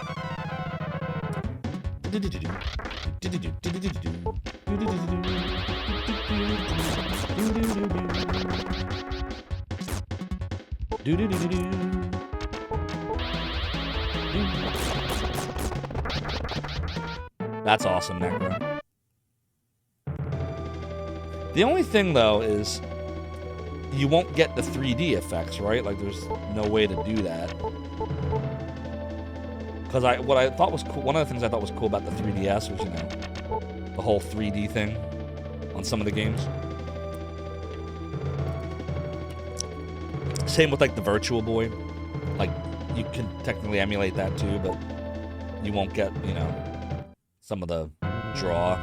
That's awesome, Necro. The only thing, though, is you won't get the 3D effects, right? Like, there's no way to do that. Because what I thought was cool, one of the things I thought was cool about the 3DS was, the whole 3D thing on some of the games. Same with, like, the Virtual Boy. Like, you can technically emulate that, too, but you won't get, some of the draw.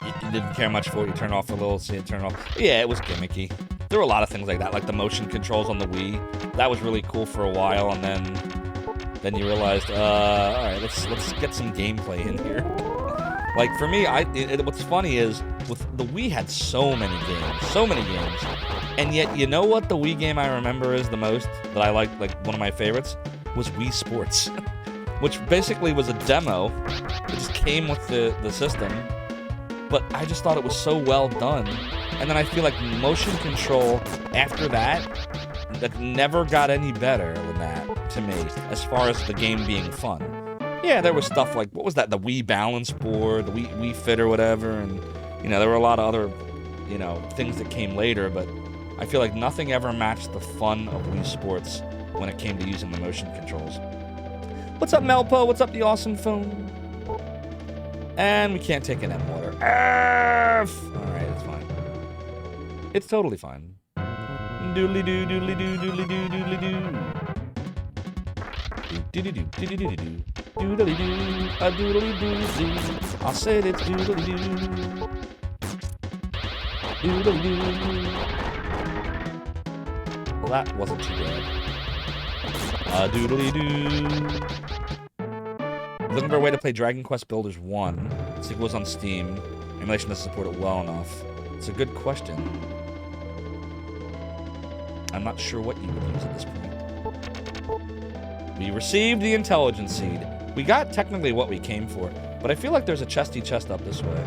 You didn't care much for it. You turn off for a little, see it turn off. But yeah, it was gimmicky. There were a lot of things like that, like the motion controls on the Wii. That was really cool for a while, and then you realized, all right, let's get some gameplay in here. Like for me, what's funny is with the Wii had so many games, and yet you know what the Wii game I remember is the most that I liked, like one of my favorites, was Wii Sports, which basically was a demo. It just came with the system. But I just thought it was so well done. And then I feel like motion control after that never got any better than that to me, as far as the game being fun. Yeah, there was stuff like, what was that, the Wii Balance Board, the Wii Fit or whatever, and, there were a lot of other, things that came later, but I feel like nothing ever matched the fun of Wii Sports when it came to using the motion controls. What's up, Melpo? What's up, the awesome phone? And we can't take an M water. Alright, it's fine. It's totally fine. Doodly doo, doodly doo, doodly doo, doodly doo. Doodly doo, doodly doo, doodly doo, a doodly doo doo. I said it's doodly doo. Doodly doo. Well, that wasn't too bad. A doodly doo. Looking for a way to play Dragon Quest Builders 1. See if it was on Steam. Emulation doesn't support it well enough. It's a good question. I'm not sure what you would use at this point. We received the intelligence seed. We got technically what we came for, but I feel like there's a chesty chest up this way.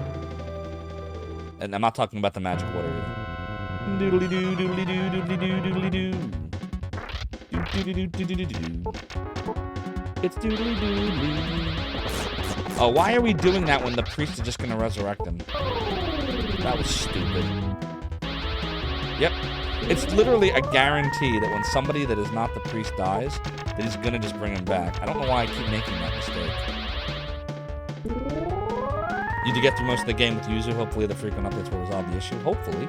And I'm not talking about the magic water either. Doodly-doo, doodly-doo, doodly-doo, doodly-doo. Doo-doo-doo-doo-doo-doo-doo. It's doodly-doodly. Oh, why are we doing that when the priest is just gonna resurrect him? That was stupid. Yep. It's literally a guarantee that when somebody that is not the priest dies, that he's gonna just bring him back. I don't know why I keep making that mistake. You to get through most of the game with Yuzu. Hopefully the frequent updates will resolve the issue. Hopefully.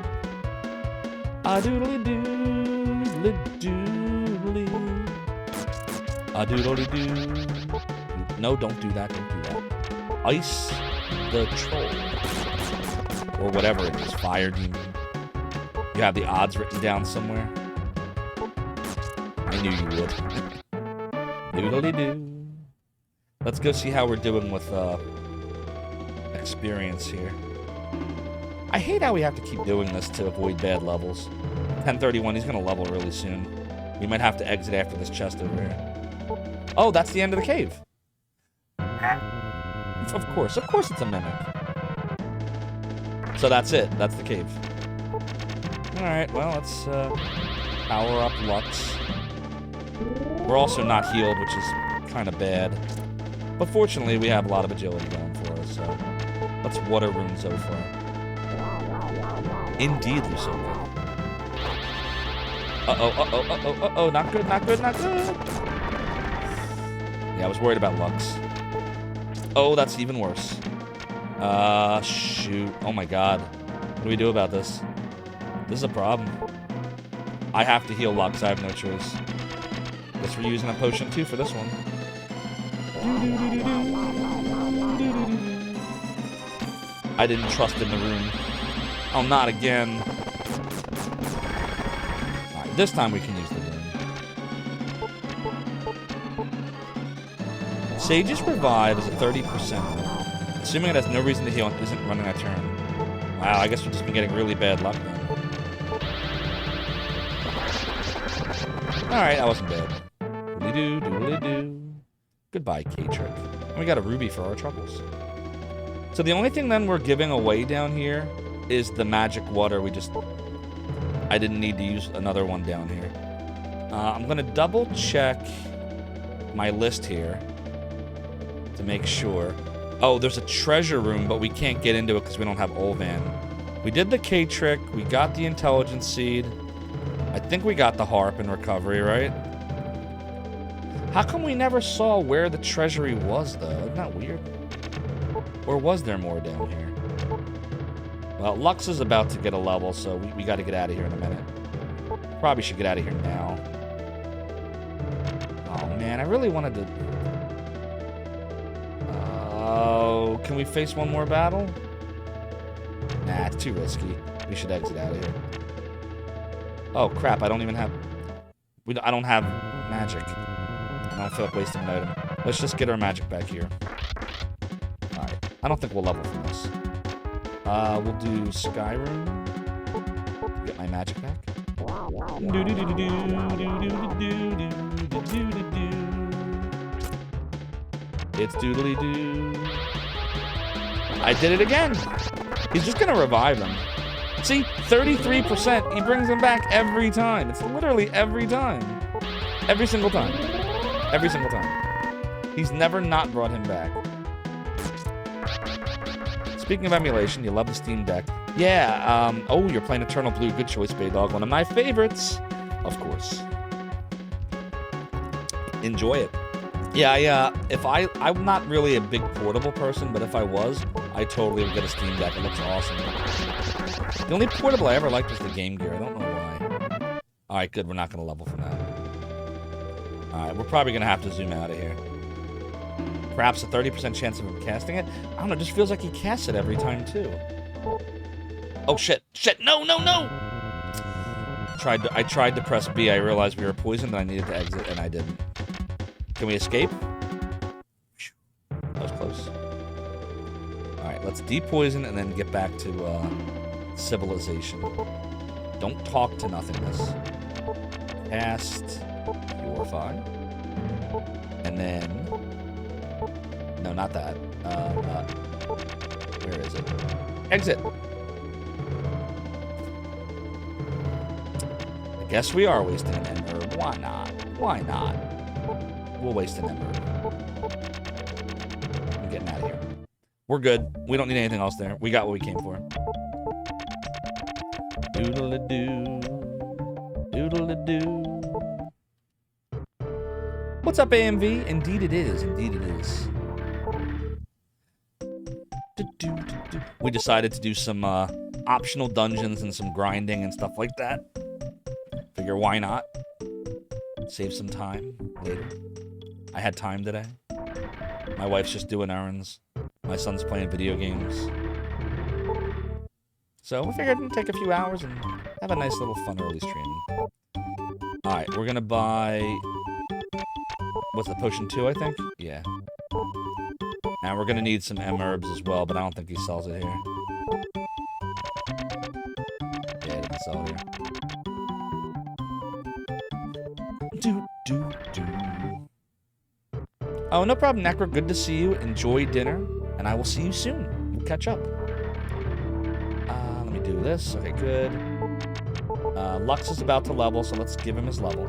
A doodly doodly doodly. A doodly doo. No, don't do that. Don't do that. Ice the troll. Or whatever it is. Fire demon. You have the odds written down somewhere. I knew you would. Doodly doo. Let's go see how we're doing with experience here. I hate how we have to keep doing this to avoid bad levels. 1031, he's gonna level really soon. We might have to exit after this chest over here. Oh, that's the end of the cave. Of course it's a mimic. So that's it. That's the cave. Alright, well, let's power up Lux. We're also not healed, which is kind of bad. But fortunately, we have a lot of agility going for us, so let's water rune Zophar. Indeed, Lusoka. Uh-oh, not good. Yeah, I was worried about Lux. Oh, that's even worse. Shoot. Oh my god. What do we do about this? This is a problem. I have to heal Lux. I have no choice. Guess we're using a potion too for this one. I didn't trust in the rune. Oh, not again. Alright, this time we can use the rune. Sage's Revive is a 30%. Assuming it has no reason to heal and isn't running a turn. Wow, I guess we've just been getting really bad luck then. Alright, that wasn't bad. Doodly-doo, doodly-doo. Goodbye, K-Trick. And we got a ruby for our troubles. So the only thing then we're giving away down here is the magic water. I didn't need to use another one down here. I'm going to double check my list here to make sure. Oh, there's a treasure room, but we can't get into it because we don't have Olvan. We did the K-Trick. We got the intelligence seed. I think we got the harp in recovery, right? How come we never saw where the treasury was, though? Isn't that weird? Or was there more down here? Well, Lux is about to get a level, so we got to get out of here in a minute. Probably should get out of here now. Oh, man, I really wanted to... Oh, can we face one more battle? Nah, it's too risky. We should exit out of here. Oh, crap, I don't even have... I don't have magic. I don't feel like wasting an item. Let's just get our magic back here. Alright. I don't think we'll level from this. We'll do Skyrim. Get my magic back. It's doodly-doo. I did it again. He's just gonna revive him. See? 33%. He brings him back every time. It's literally every time. Every single time. Every single time. He's never not brought him back. Speaking of emulation, you love the Steam Deck. Yeah, oh, you're playing Eternal Blue. Good choice, Baydog. One of my favorites. Of course. Enjoy it. Yeah, I'm not really a big portable person, but if I was, I totally would get a Steam Deck. It looks awesome. The only portable I ever liked was the Game Gear. I don't know why. Alright, good. We're not going to level from that. Alright, we're probably going to have to zoom out of here. Perhaps a 30% chance of him casting it? I don't know, it just feels like he casts it every time, too. Oh, shit. Shit! No! I tried to press B. I realized we were poisoned and I needed to exit, and I didn't. Can we escape? That was close. Alright, let's depoison and then get back to civilization. Don't talk to nothingness. Cast Purify. And then... No, not that. Where is it? Exit! I guess we are wasting an ember. Why not? Why not? We'll waste an ember. I'm getting out of here. We're good. We don't need anything else there. We got what we came for. Doodle-a-doo. Doodle-a-doo. What's up, AMV? Indeed it is. Indeed it is. We decided to do some optional dungeons and some grinding and stuff like that. Figure why not? Save some time later. I had time today. My wife's just doing errands. My son's playing video games. So we figured it'd take a few hours and have a nice little fun early stream. Alright, we're gonna buy... What's the potion 2, I think? Yeah. Now we're gonna need some M-herbs as well, but I don't think he sells it here. Yeah, he doesn't sell it here. Oh, no problem, Necro. Good to see you. Enjoy dinner, and I will see you soon. We'll catch up. Let me do this. Okay, good. Lux is about to level, so let's give him his level.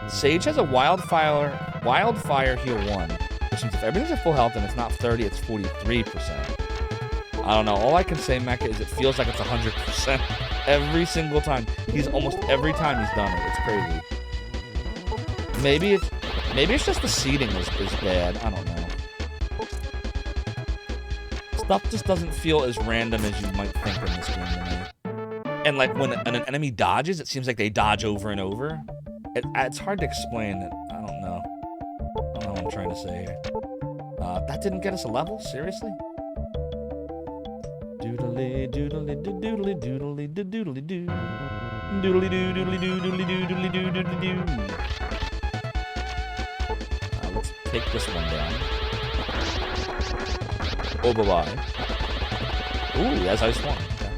Sage has a wildfire heal 1, which means if everything's at full health and it's not 30, it's 43%. I don't know. All I can say, Mecha, is it feels like it's 100% every single time. Almost every time he's done it. It's crazy. Maybe it's just the seeding is bad. I don't know. Stuff just doesn't feel as random as you might think in this game to me. And like when an enemy dodges, it seems like they dodge over and over. It's hard to explain. I don't know. I don't know what I'm trying to say here. That didn't get us a level? Seriously? Doodly doodly doodly doodly doodly doo. Doodly doo doodly doo doodly doo doodly doo doodly doo. Let's take this one down. Oh, bye-bye. Ooh, that's ice one. Okay.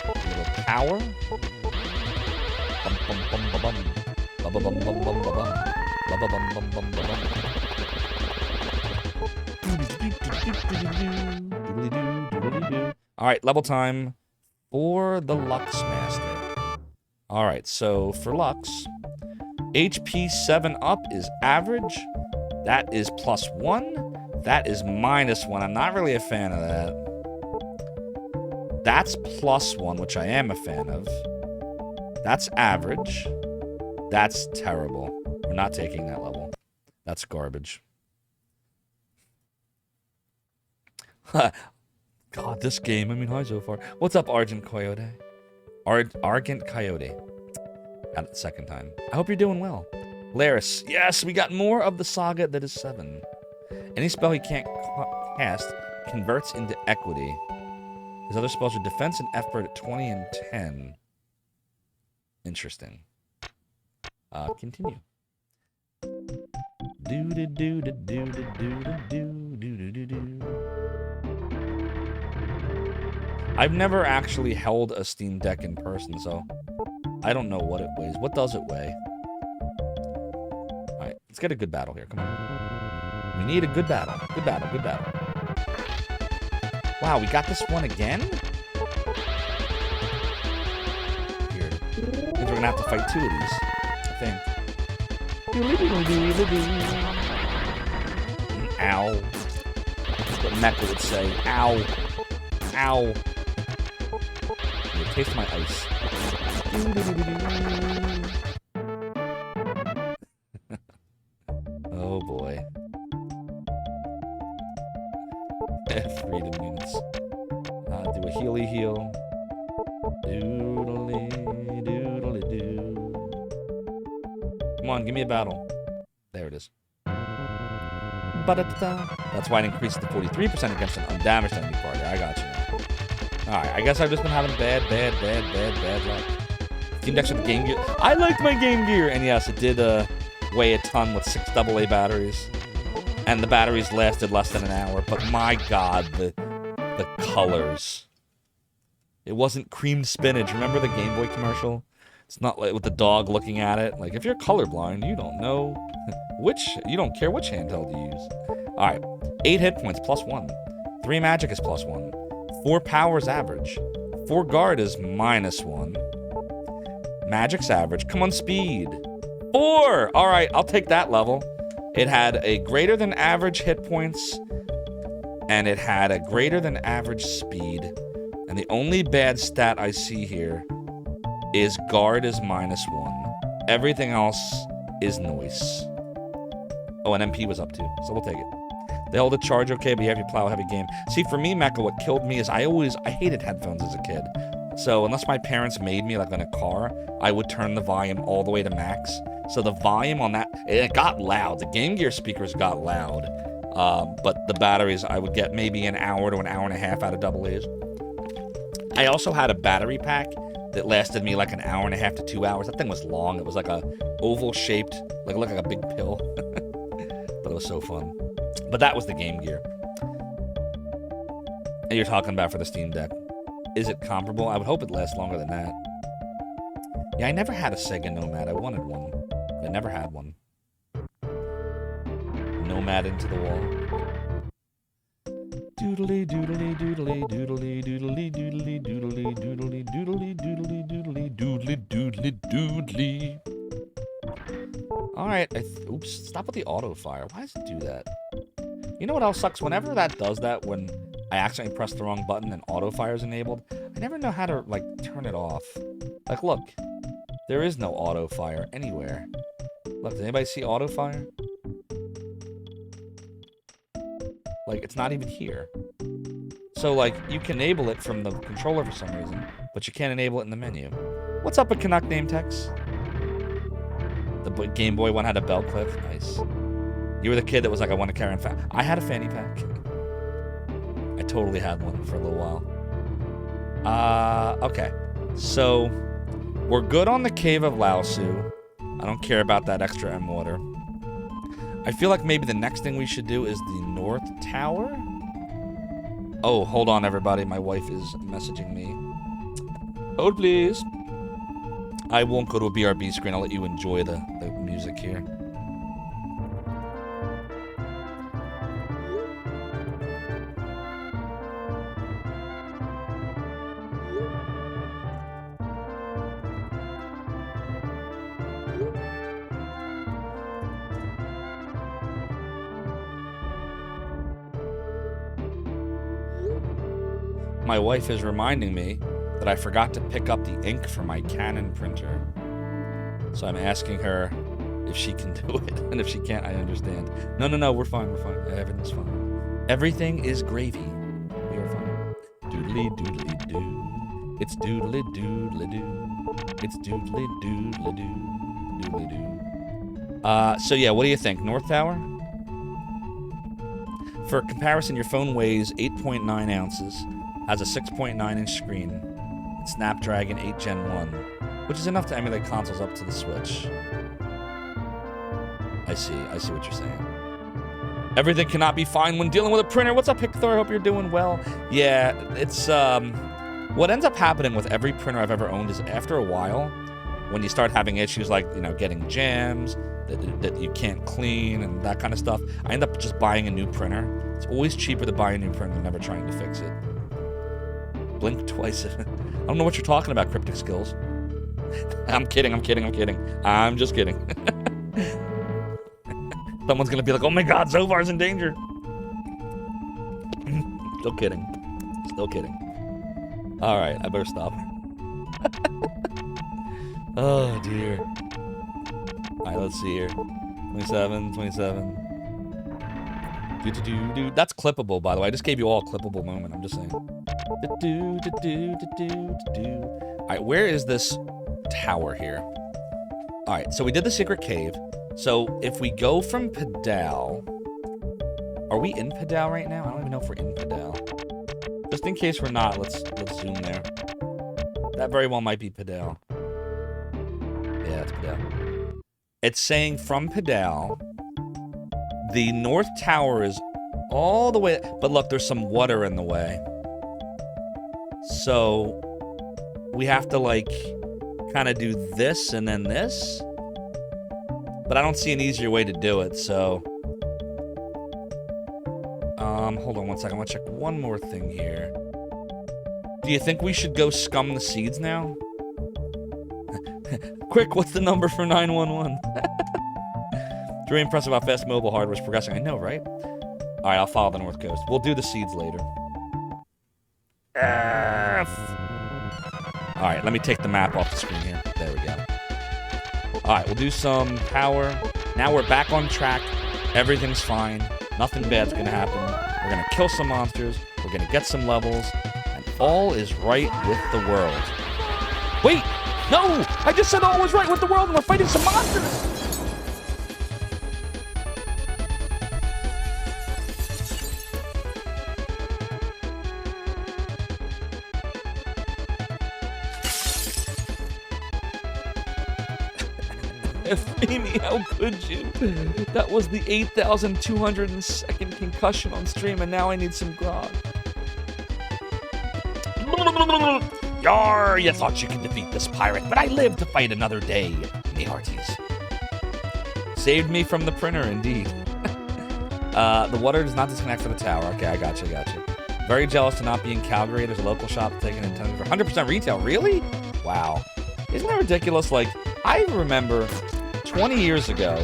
A little power. Bum bum bum bum bum. Bum bum bum bum bum bum. Bum bum bum bum bum bum. Alright, level time for the Lux Master. Alright, so for Lux, HP 7 up is average. That is +1. That is -1. I'm not really a fan of that. That's +1, which I am a fan of. That's average. That's terrible. We're not taking that level. That's garbage. God, this game. I mean, hi, Zophar. What's up, Argent Coyote? Argent Coyote. Got it the second time. I hope you're doing well. Laris. Yes, we got more of the Saga that is 7. Any spell he can't cast converts into equity. His other spells are defense and effort at 20 and 10. Interesting. Continue. I've never actually held a Steam Deck in person, so I don't know what it weighs. What does it weigh? Alright, let's get a good battle here. Come on. We need a good battle. Good battle, good battle. Wow, we got this one again? Weird. Means we're gonna have to fight 2 of these, I think. Ow. That's what Mecha would say. Ow. Ow. Taste my ice. Oh boy. Freedom units. Do a healy heal. Doodly doodly doo. Come on, give me a battle. There it is. That's why it increases to 43% against an undamaged enemy party. I got you now. Alright, I guess I've just been having bad luck. Steam Deck's with the Game Gear. I liked my Game Gear! And yes, it did weigh a ton with 6 AA batteries. And the batteries lasted less than an hour. But my God, the colors. It wasn't creamed spinach. Remember the Game Boy commercial? It's not like with the dog looking at it. Like, if you're colorblind, you don't know you don't care which handheld you use. All right, 8 hit points, +1. 3 magic is +1. 4 power is average. 4 guard is -1. Magic's average. Come on, speed. 4! All right, I'll take that level. It had a greater than average hit points, and it had a greater than average speed. And the only bad stat I see here is guard is -1. Everything else is noise. Oh, and MP was up too, so we'll take it. They hold a charge okay, but you have your plow heavy game. See, for me, Mecha, what killed me is I hated headphones as a kid. So unless my parents made me, like in a car, I would turn the volume all the way to max. So the volume on that, it got loud. The Game Gear speakers got loud. But the batteries, I would get maybe an hour to an hour and a half out of AA's. I also had a battery pack that lasted me like an hour and a half to 2 hours. That thing was long. It was like a oval shaped, like it looked like a big pill. But it was so fun. But that was the Game Gear. And you're talking about for the Steam Deck. Is it comparable? I would hope it lasts longer than that. Yeah, I never had a Sega Nomad. I wanted one. I never had one. Nomad into the wall. Doodly doodly doodly doodly doodly doodly doodly doodly doodly doodly doodly doodly doodly doodly. Alright, oops, stop with the auto fire. Why does it do that? You know what else sucks? Whenever that does that, when I accidentally press the wrong button and auto fire is enabled, I never know how to, like, turn it off. Like, look. There is no auto fire anywhere. Look, does anybody see auto fire? Like, it's not even here. So, like, you can enable it from the controller for some reason, but you can't enable it in the menu. What's up, a Canuck name text? The Game Boy one had a belt clip. Nice. You were the kid that was like, I want to carry on fan. I had a fanny pack. I totally had one for a little while. Okay. So, we're good on the Cave of Laosu. I don't care about that extra M water. I feel like maybe the next thing we should do is the North Tower? Oh, hold on, everybody. My wife is messaging me. Hold, please. I won't go to a BRB screen. I'll let you enjoy the music here. My wife is reminding me that I forgot to pick up the ink for my Canon printer. So I'm asking her if she can do it. And if she can't, I understand. No, we're fine, Everything's fine. Everything is gravy. We are fine. Doodly doodly doo. It's doodly doodly doo. It's doodly doodly doo. Doodly doo. So yeah, what do you think? North Tower? For comparison, your phone weighs 8.9 ounces. Has a 6.9-inch screen, Snapdragon 8 Gen 1, which is enough to emulate consoles up to the Switch. I see what you're saying. Everything cannot be fine when dealing with a printer. What's up, Hictor? I hope you're doing well. Yeah, it's, what ends up happening with every printer I've ever owned is after a while, when you start having issues like, you know, getting jams, that you can't clean and that kind of stuff, I end up just buying a new printer. It's always cheaper to buy a new printer than never trying to fix it. Blink twice. I don't know what you're talking about, Cryptic Skills. I'm kidding. I'm just kidding. Someone's gonna be like, oh my god, Zophar's in danger. Still kidding. Alright, I better stop. Oh dear. Alright, let's see here. 27. That's clippable, by the way. I just gave you all a clippable moment. I'm just saying. Alright, where is this tower here? Alright, so we did the secret cave. So if we go from Padal... Are we in Padal right now? I don't even know if we're in Padal. Just in case we're not, let's zoom there. That very well might be Padal. Yeah, it's Padal. It's saying from Padal, the North Tower is all the way... But look, there's some water in the way. So, we have to, like, kind of do this and then this. But I don't see an easier way to do it, so... hold on one second. I want to check one more thing here. Do you think we should go scum the seeds now? Quick, what's the number for 911? It's really impressive how fast mobile hardware is progressing. I know, right? All right, I'll follow the North Coast. We'll do the seeds later. All right, let me take the map off the screen here. There we go. All right, we'll do some power. Now we're back on track. Everything's fine. Nothing bad's gonna happen. We're gonna kill some monsters. We're gonna get some levels. And all is right with the world. Wait! No! I just said all was right with the world and we're fighting some monsters! Amy, how could you? That was the 8,202nd concussion on stream, and now I need some grog. Yar, you thought you could defeat this pirate, but I live to fight another day, me hearties. Saved me from the printer, indeed. The water does not disconnect for the tower. Okay, I got you. Very jealous to not be in Calgary. There's a local shop taking Nintendo for 100% retail. Really? Wow. Isn't that ridiculous? Like, I remember 20 years ago,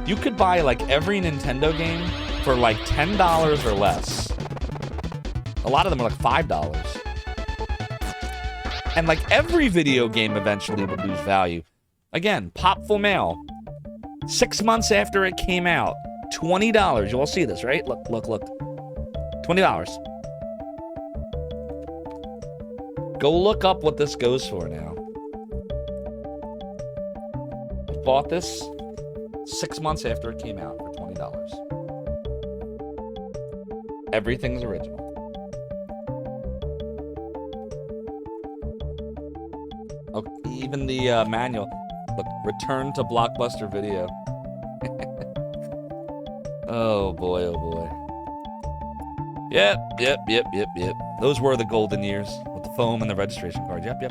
you could buy like every Nintendo game for like $10 or less. A lot of them are like $5. And like every video game eventually would lose value. Again, Popful Mail. 6 months after it came out, $20. You all see this, right? Look. $20. Go look up what this goes for now. Bought this 6 months after it came out for $20. Everything's original. Oh, even the manual. Look, return to Blockbuster Video. Oh boy. Yep. Those were the golden years with the foam and the registration card. Yep.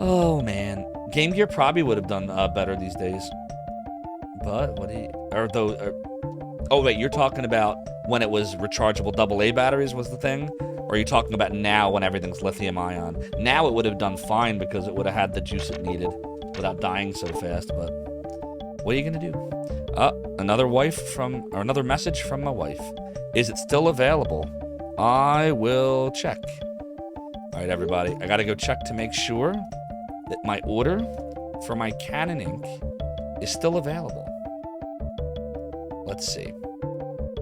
Oh man. Game Gear probably would have done better these days. But what do you... oh, wait, you're talking about when it was rechargeable AA batteries was the thing? Or are you talking about now when everything's lithium ion? Now it would have done fine because it would have had the juice it needed without dying so fast, but what are you going to do? Another message from my wife. Is it still available? I will check. All right, everybody. I got to go check to make sure that my order for my Canon ink is still available. Let's see.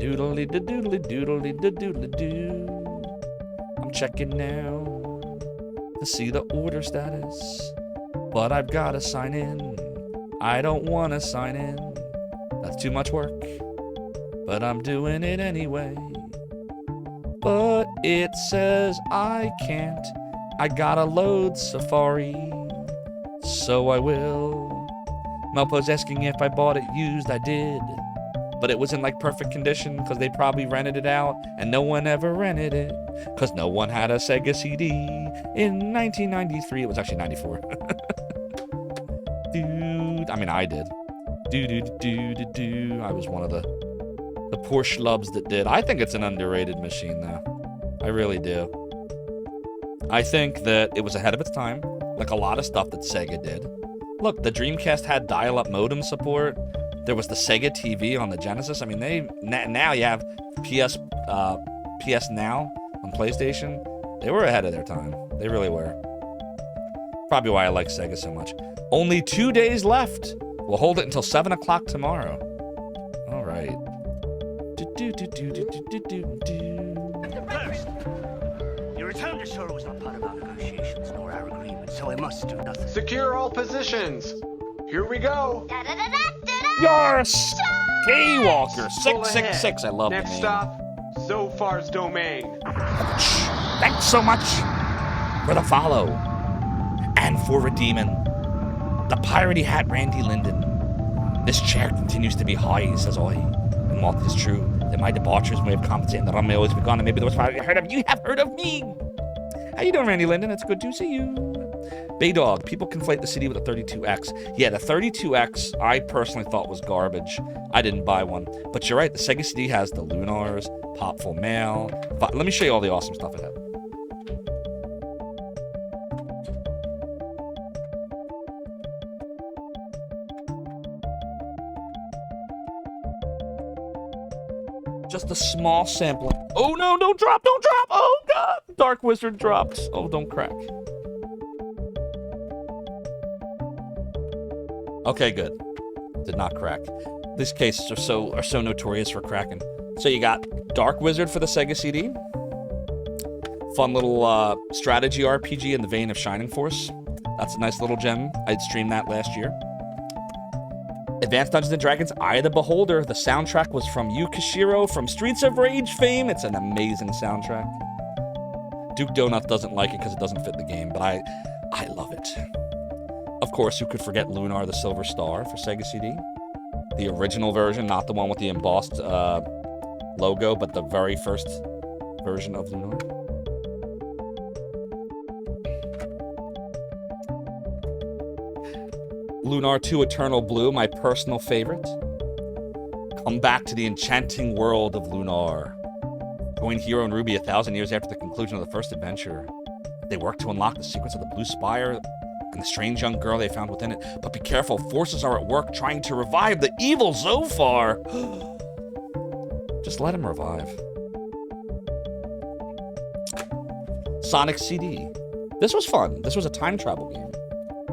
Doodly-doodly-doodly-doodly-doodly-doo. I'm checking now to see the order status. But I've got to sign in. I don't want to sign in. That's too much work. But I'm doing it anyway. But it says I can't. I gotta load Safari. So I will. Melpo's asking if I bought it used. I did. But it was in like perfect condition because they probably rented it out and no one ever rented it because no one had a Sega CD in 1993. It was actually 94. Dude, I mean, I did. I was one of the poor schlubs that did. I think it's an underrated machine though. I really do. I think that it was ahead of its time, like a lot of stuff that Sega did. Look, the Dreamcast had dial-up modem support. There was the Sega TV on the Genesis. I mean, now you have PS Now on PlayStation. They were ahead of their time. They really were. Probably why I like Sega so much. Only 2 days left. We'll hold it until 7 o'clock tomorrow. All right. First, your return to shore was not part of our negotiations nor our agreement, so I must do nothing. Secure all positions. Here we go. Yours! Daywalker 666. I love the name. Next stop, Zophar's domain. Thanks so much for the follow and for redeeming The piratey hat Randy Linden. This chair continues to be high, says I. And while it is true that my debaucheries may have compensated, the rum may always be gone, and maybe the worst pirate you heard of, you have heard of me. How you doing, Randy Linden? It's good to see you. Baydog, people conflate the CD with the 32X. Yeah, the 32X I personally thought was garbage. I didn't buy one. But you're right, the Sega CD has the Lunars, Popful Mail. Let me show you all the awesome stuff it had. Just a small sampling. Oh no, don't drop, don't drop! Oh god! Dark Wizard dropped. Oh, don't crack. Okay, good. Did not crack. These cases are so notorious for cracking. So you got Dark Wizard for the Sega CD. Fun little strategy RPG in the vein of Shining Force. That's a nice little gem. I'd streamed that last year. Advanced Dungeons & Dragons, Eye of the Beholder. The soundtrack was from Yu Kishiro from Streets of Rage fame. It's an amazing soundtrack. Duke Donut doesn't like it because it doesn't fit the game, but I love it. Of course, who could forget Lunar the Silver Star for Sega CD? The original version, not the one with the embossed logo, but the very first version of Lunar. Lunar 2 Eternal Blue, my personal favorite. Come back to the enchanting world of Lunar. Join Hero and Ruby 1,000 years after the conclusion of the first adventure. They work to unlock the secrets of the Blue Spire and the strange young girl they found within it. But be careful, forces are at work trying to revive the evil Zophar. Just let him revive. Sonic CD. This was fun. This was a time travel game.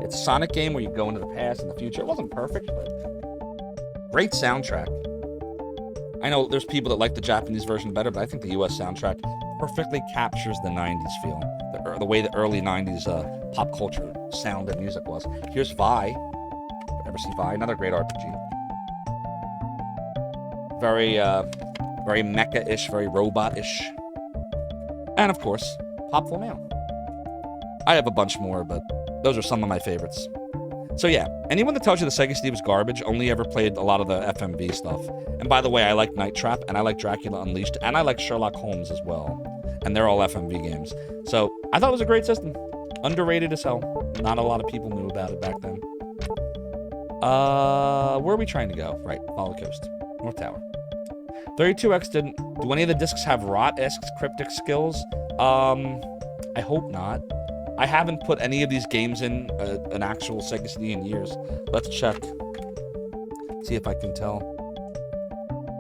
It's a Sonic game where you go into the past and the future. It wasn't perfect, but great soundtrack. I know there's people that like the Japanese version better, but I think the US soundtrack perfectly captures the 90s feel. The way the early 90s pop culture sound and music was. Here's Vi. Ever see Vi? Another great RPG. Very mecha-ish, very robot-ish. And of course, Popful Mail. I have a bunch more, but those are some of my favorites. So yeah, anyone that tells you the Sega CD was garbage only ever played a lot of the FMV stuff. And by the way, I like Night Trap, and I like Dracula Unleashed, and I like Sherlock Holmes as well. And they're all FMV games. So I thought it was a great system. Underrated as hell. Not a lot of people knew about it back then. Where are we trying to go? Right, follow the coast. North Tower. 32X didn't... Do any of the discs have rot-esque cryptic skills? I hope not. I haven't put any of these games in an actual Sega CD in years. Let's check. See if I can tell.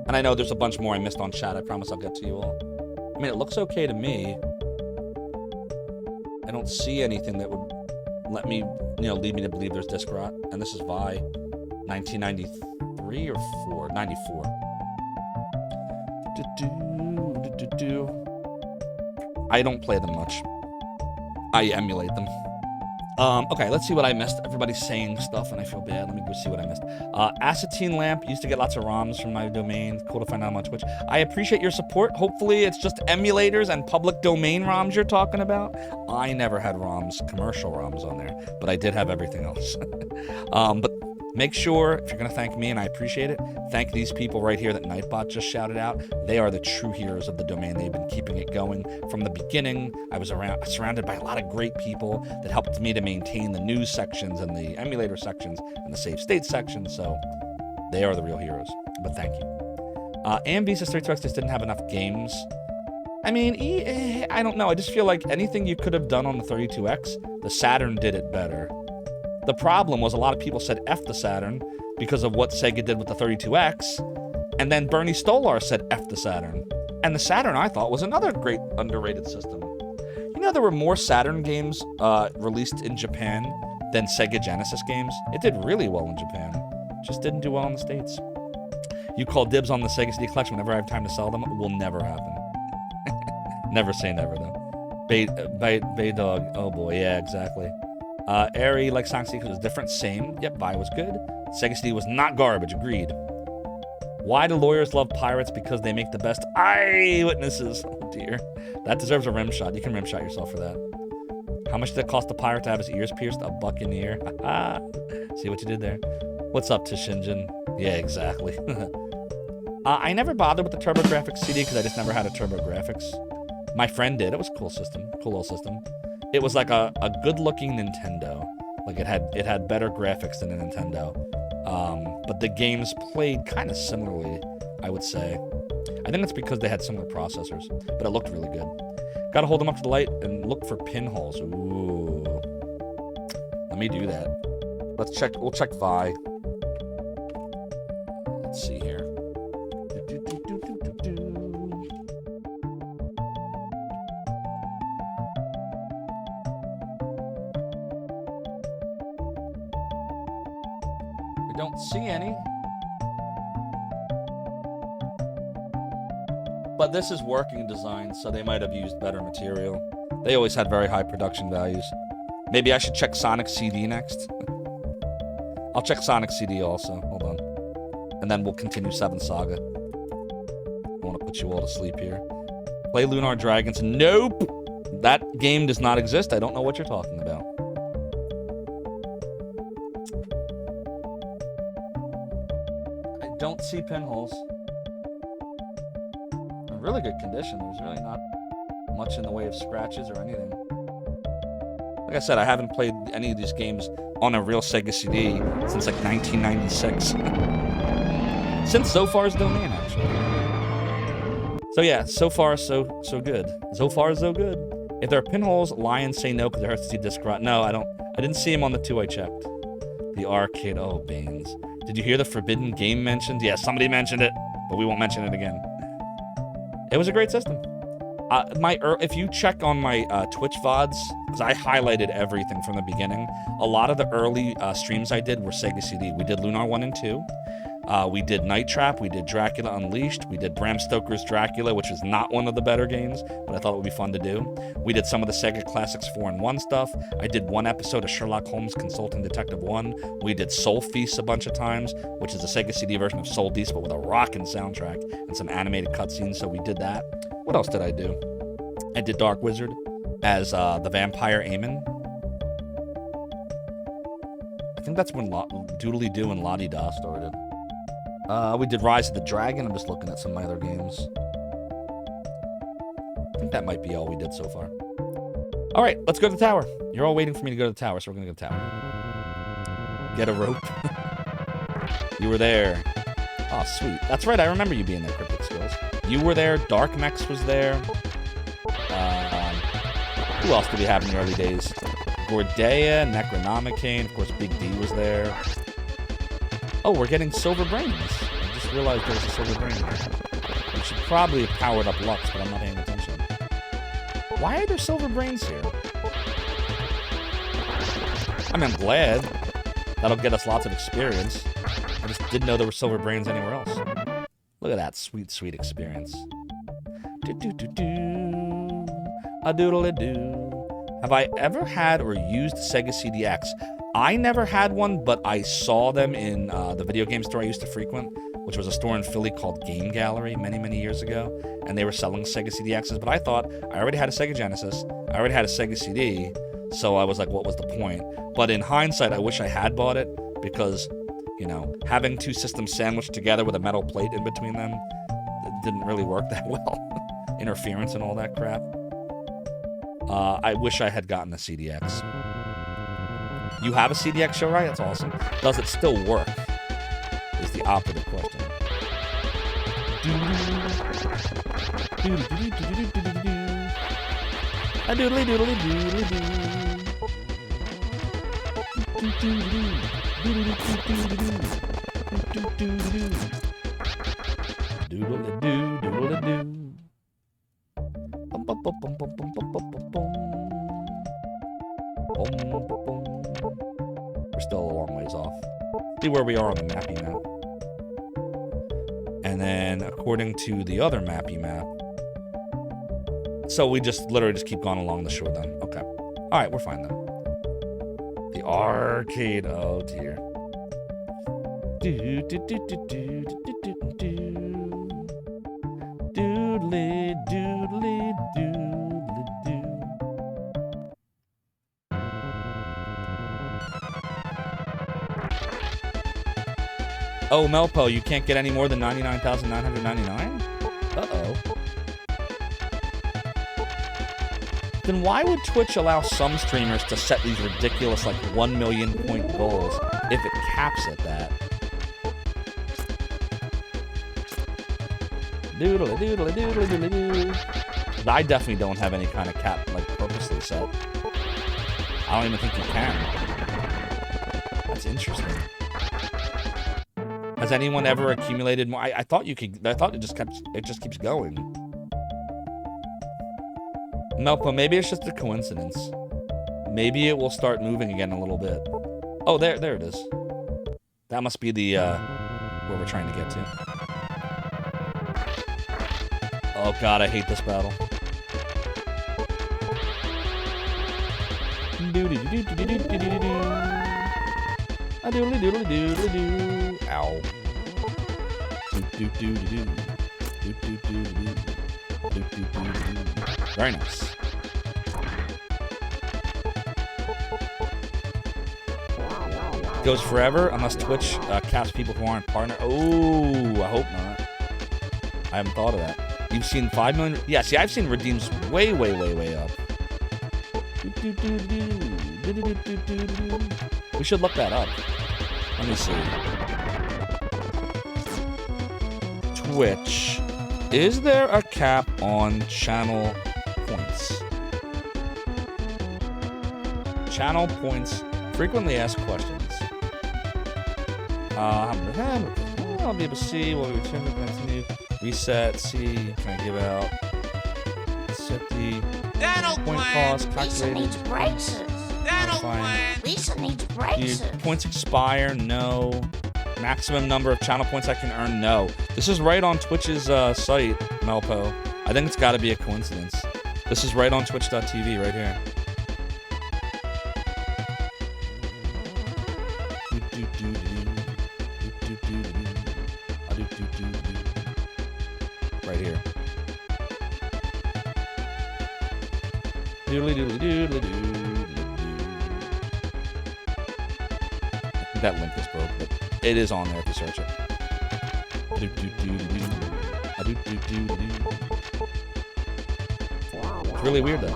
And I know there's a bunch more I missed on chat. I promise I'll get to you all. I mean, it looks okay to me. I don't see anything that would let me, lead me to believe there's disc rot. And this is Vi, 1993 or 4? 94. I don't play them much. I emulate them. Okay, let's see what I missed. Everybody's saying stuff and I feel bad. Let me go see what I missed. Acetine Lamp used to get lots of ROMs from my domain. Cool to find out on Twitch. I appreciate your support. Hopefully it's just emulators and public domain ROMs you're talking about. I never had ROMs, commercial ROMs on there, but I did have everything else. But make sure, if you're going to thank me, and I appreciate it, thank these people right here that Nightbot just shouted out. They are the true heroes of the domain. They've been keeping it going from the beginning. I was surrounded by a lot of great people that helped me to maintain the news sections and the emulator sections and the save state sections. So they are the real heroes. But thank you. AMV says 32X just didn't have enough games. I mean, I don't know. I just feel like anything you could have done on the 32X, the Saturn did it better. The problem was a lot of people said F the Saturn because of what Sega did with the 32X, and then Bernie Stolar said F the Saturn. And the Saturn, I thought, was another great underrated system. There were more Saturn games released in Japan than Sega Genesis games. It did really well in Japan. Just didn't do well in the States. You call dibs on the Sega CD collection whenever I have time to sell them. It will never happen. Never say never, though. Bay Dog. Oh, boy. Yeah, exactly. Airy, like Sonic CD, was different. Same. Yep, Vi was good. Sega CD was not garbage. Agreed. Why do lawyers love pirates? Because they make the best eyewitnesses. Oh, dear. That deserves a rim shot. You can rim shot yourself for that. How much did it cost the pirate to have his ears pierced? A buccaneer. See what you did there? What's up, Tishinjin? Yeah, exactly. I never bothered with the TurboGrafx CD because I just never had a TurboGrafx. My friend did. It was a cool system. Cool little system. It was like a good-looking Nintendo. Like it had better graphics than a Nintendo. But the games played kind of similarly, I would say. I think it's because they had similar processors, but it looked really good. Gotta hold them up to the light and look for pinholes. Ooh. Let me do that. Let's check. We'll check Vi. Let's see here. We don't see any. But this is working design, so they might have used better material. They always had very high production values. Maybe I should check Sonic CD next. I'll check Sonic CD also. Hold on. And then we'll continue 7 Saga. I want to put you all to sleep here. Play Lunar Dragons. Nope! That game does not exist. I don't know what you're talking about. I don't see pinholes. Really good condition. There's really not much in the way of scratches or anything. Like I said, I haven't played any of these games on a real Sega CD since like 1996. Since Zophar's Domain, actually. So yeah, so far so good. Zophar so good. If there are pinholes, lions say no because it hurts to see disc rot. No, I didn't see him on the 2 I checked. The arcade. Oh, Baines. Did you hear the forbidden game mentioned? Yeah, somebody mentioned it, but we won't mention it again. It was a great system. If you check on my Twitch VODs, because I highlighted everything from the beginning, a lot of the early streams I did were Sega CD. We did Lunar 1 and 2. We did Night Trap. We did Dracula Unleashed. We did Bram Stoker's Dracula, which was not one of the better games, but I thought it would be fun to do. We did some of the Sega Classics 4 and 1 stuff. I did one episode of Sherlock Holmes Consulting Detective 1. We did Soul Feast a bunch of times, which is a Sega CD version of Soul Feast, but with a rockin' soundtrack and some animated cutscenes, so we did that. What else did I do? I did Dark Wizard as the vampire Eamon. I think that's when Doodly Doo and Lottie Da started. We did Rise of the Dragon. I'm just looking at some of my other games. I think that might be all we did so far. All right, let's go to the tower. You're all waiting for me to go to the tower, so we're going to go to the tower. Get a rope. You were there. Oh, sweet. That's right. I remember you being there, Cryptic Skills. You were there. Dark Mex was there. Who else did we have in the early days? Gordea, Necronomicane. Of course, Big D was there. Oh, we're getting silver brains. I just realized there was a silver brain there. We should probably have powered up Lux, but I'm not paying attention. Why are there silver brains here? I mean, I'm glad. That'll get us lots of experience. I just didn't know there were silver brains anywhere else. Look at that sweet, sweet experience. Do-do-do-do. A doodle-a-doo. Have I ever had or used Sega CDX? I never had one, but I saw them in the video game store I used to frequent, which was a store in Philly called Game Gallery many, many years ago, and they were selling Sega CDXs, but I thought I already had a Sega Genesis, I already had a Sega CD, so I was like, what was the point? But in hindsight, I wish I had bought it, because, you know, having two systems sandwiched together with a metal plate in between them didn't really work that well. Interference and all that crap. I wish I had gotten a CDX. You have a CDX show, right? That's awesome. Does it still work? Is the operative question. A doodly doodly doodly doo. Doodly doo, doodly doo. Bum bum bum bum bum bum bum bum bum. We're still a long ways off. See where we are on the mappy map. And then, according to the other mappy map, so we just literally just keep going along the shore then. Okay. All right, we're fine then. The arcade. Oh dear. Do do do do do do do do. Doodly doodly doodly doo. Oh, Melpo, you can't get any more than 99,999? Uh-oh. Then why would Twitch allow some streamers to set these ridiculous, like, 1 million point goals if it caps at that? Doodly doodly doodly doodly doo. I definitely don't have any kind of cap, like, purposely set. I don't even think you can. That's interesting. Has anyone ever accumulated more? I thought you could. I thought it just keeps going. Melpo, maybe it's just a coincidence. Maybe it will start moving again a little bit. Oh, there it is. That must be the where we're trying to get to. Oh God, I hate this battle. Ow. Very nice. Goes forever unless Twitch caps people who aren't partner. Oh, I hope not. I haven't thought of that. You've seen 5 million? Yeah, see, I've seen redeems way up. We should look that up. Let me see. Twitch. Is there a cap on channel points? Channel points. Frequently asked questions. I'll be able to see what we return to continue. Reset. See. Can I give out? Set the point cost calculated. Lisa needs braces. Lisa needs braces. Points expire? No. Maximum number of channel points I can earn? No. This is right on Twitch's site, Melpo. I think it's got to be a coincidence. This is right on twitch.tv right here. Right here. Doodly doodly doodly doodly doo. I think that link is broke, but it is on there if you search it. It's really weird though.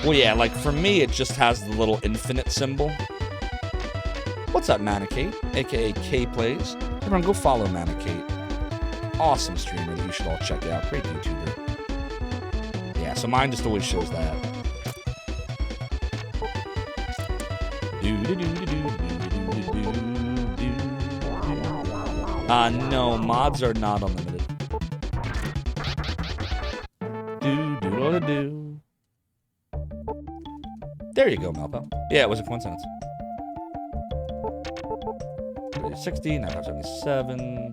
Well, yeah, like for me, it just has the little infinite symbol. What's up, Manacate? AKA K Plays. Everyone go follow Manacate. Awesome streamer that you should all check out. Great YouTuber. Yeah, so mine just always shows that. No, mods are not unlimited. There you go, Malpo. Yeah, it was a coincidence. 60, 977.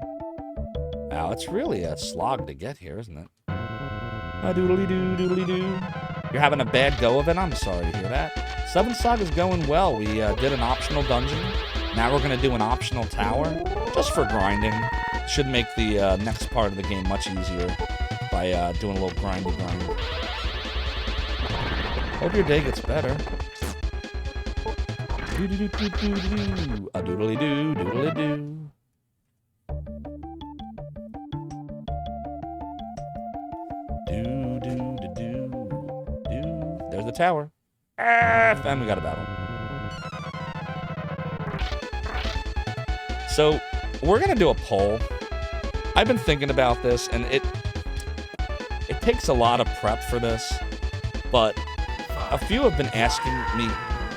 Wow, it's really a slog to get here, isn't it? Doodly-doo, doodly-doo. You're having a bad go of it? I'm sorry to hear that. 7 Saga's going well. We did an optional dungeon. Now we're going to do an optional tower. Just for grinding. Should make the next part of the game much easier by doing a little grind. Hope your day gets better. Do-do-do-do-do-do. A doodly-doo, doodly-doo. Do-do-do-do-do. There's the tower. And we got a battle. So, we're gonna do a poll. I've been thinking about this, and it takes a lot of prep for this, but a few have been asking me,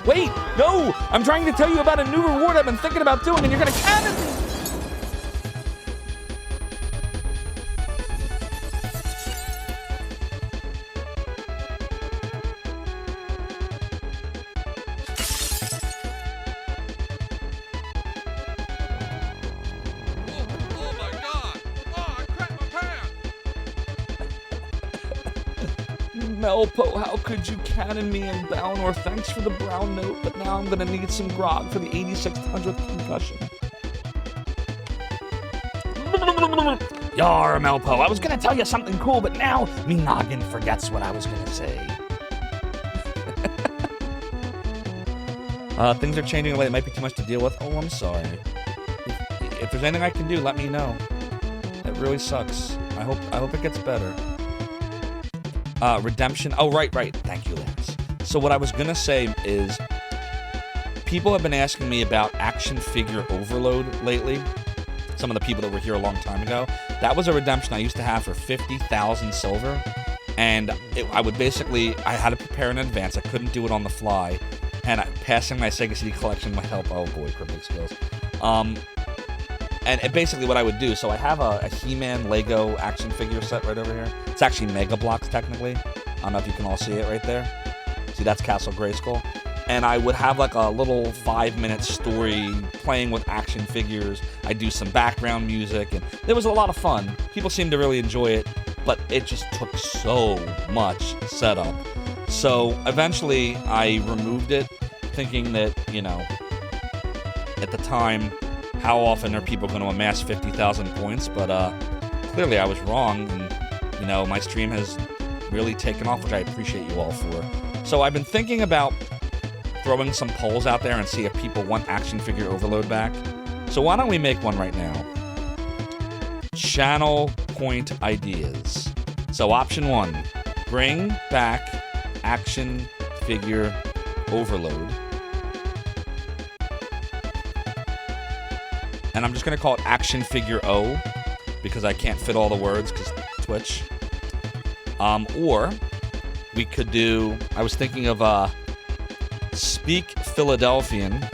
wait, no, I'm trying to tell you about a new reward I've been thinking about doing, and you're gonna cannon me. Melpo, how could you cannon me in Balnor? Thanks for the brown note, but now I'm gonna need some grog for the 8600th concussion. Yar, Melpo, I was gonna tell you something cool, but now me noggin forgets what I was gonna say. Things are changing lately. It might be too much to deal with. Oh, I'm sorry. If there's anything I can do, let me know. It really sucks. I hope it gets better. Redemption. Oh, right. Thank you, Lance. So what I was gonna say is, people have been asking me about action figure overload lately. Some of the people that were here a long time ago. That was a redemption I used to have for 50,000 silver. And I had to prepare in advance. I couldn't do it on the fly. And passing my Sega CD collection might help. Oh boy, crippling skills. And basically what I would do, so I have a He-Man Lego action figure set right over here. It's actually Mega Blocks, technically. I don't know if you can all see it right there. See, that's Castle Grayskull. And I would have like a little 5-minute story playing with action figures. I'd do some background music, and it was a lot of fun. People seemed to really enjoy it, but it just took so much setup. So eventually I removed it, thinking that, you know, at the time, how often are people going to amass 50,000 points? But clearly I was wrong, and, you know, my stream has really taken off, which I appreciate you all for. So I've been thinking about throwing some polls out there and see if people want action figure overload back. So why don't we make one right now? Channel point ideas. So option 1, bring back action figure overload. And I'm just going to call it action figure O, because I can't fit all the words because Twitch. Or we could do, I was thinking of Speak Philadelphian,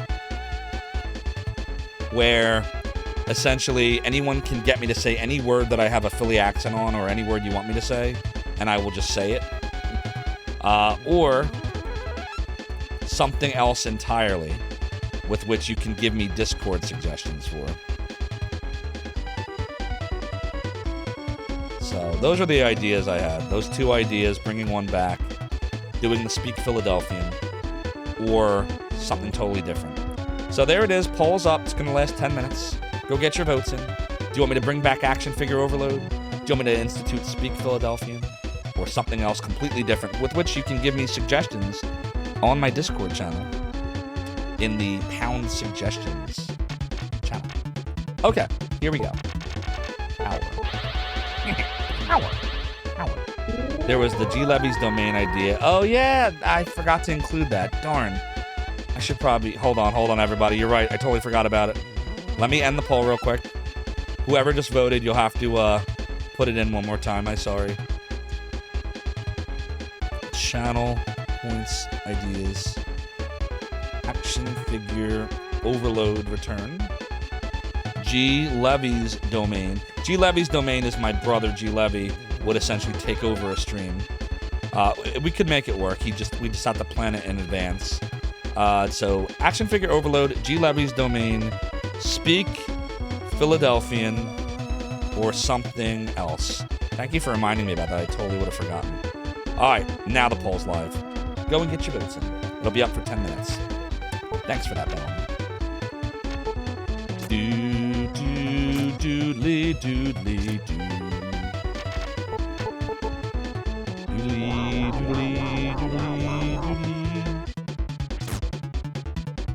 where essentially anyone can get me to say any word that I have a Philly accent on, or any word you want me to say, and I will just say it. Or something else entirely, with which you can give me Discord suggestions for. So those are the ideas I had. Those 2 ideas, bringing one back, doing the Speak Philadelphian, or something totally different. So there it is, polls up. It's going to last 10 minutes. Go get your votes in. Do you want me to bring back action figure overload? Do you want me to institute Speak Philadelphian? Or something else completely different, with which you can give me suggestions on my Discord channel in the Pound Suggestions channel. Okay, here we go. Hour. There was the G Levy's domain idea. Oh yeah, I forgot to include that. Darn. I should probably... Hold on, everybody. You're right. I totally forgot about it. Let me end the poll real quick. Whoever just voted, you'll have to put it in one more time. I'm sorry. Channel points ideas. Action figure overload return. G Levy's domain. G Levy's domain is my brother G Levy would essentially take over a stream. We could make it work. We just have to plan it in advance. So action figure overload, G Levy's domain, Speak Philadelphian, or something else. Thank you for reminding me about that. I totally would have forgotten. All right, now the poll's live. Go and get your votes in. It'll be up for 10 minutes. Thanks for that, Bellum. Doodly doodly doo. Doodly doodly doodly doodly.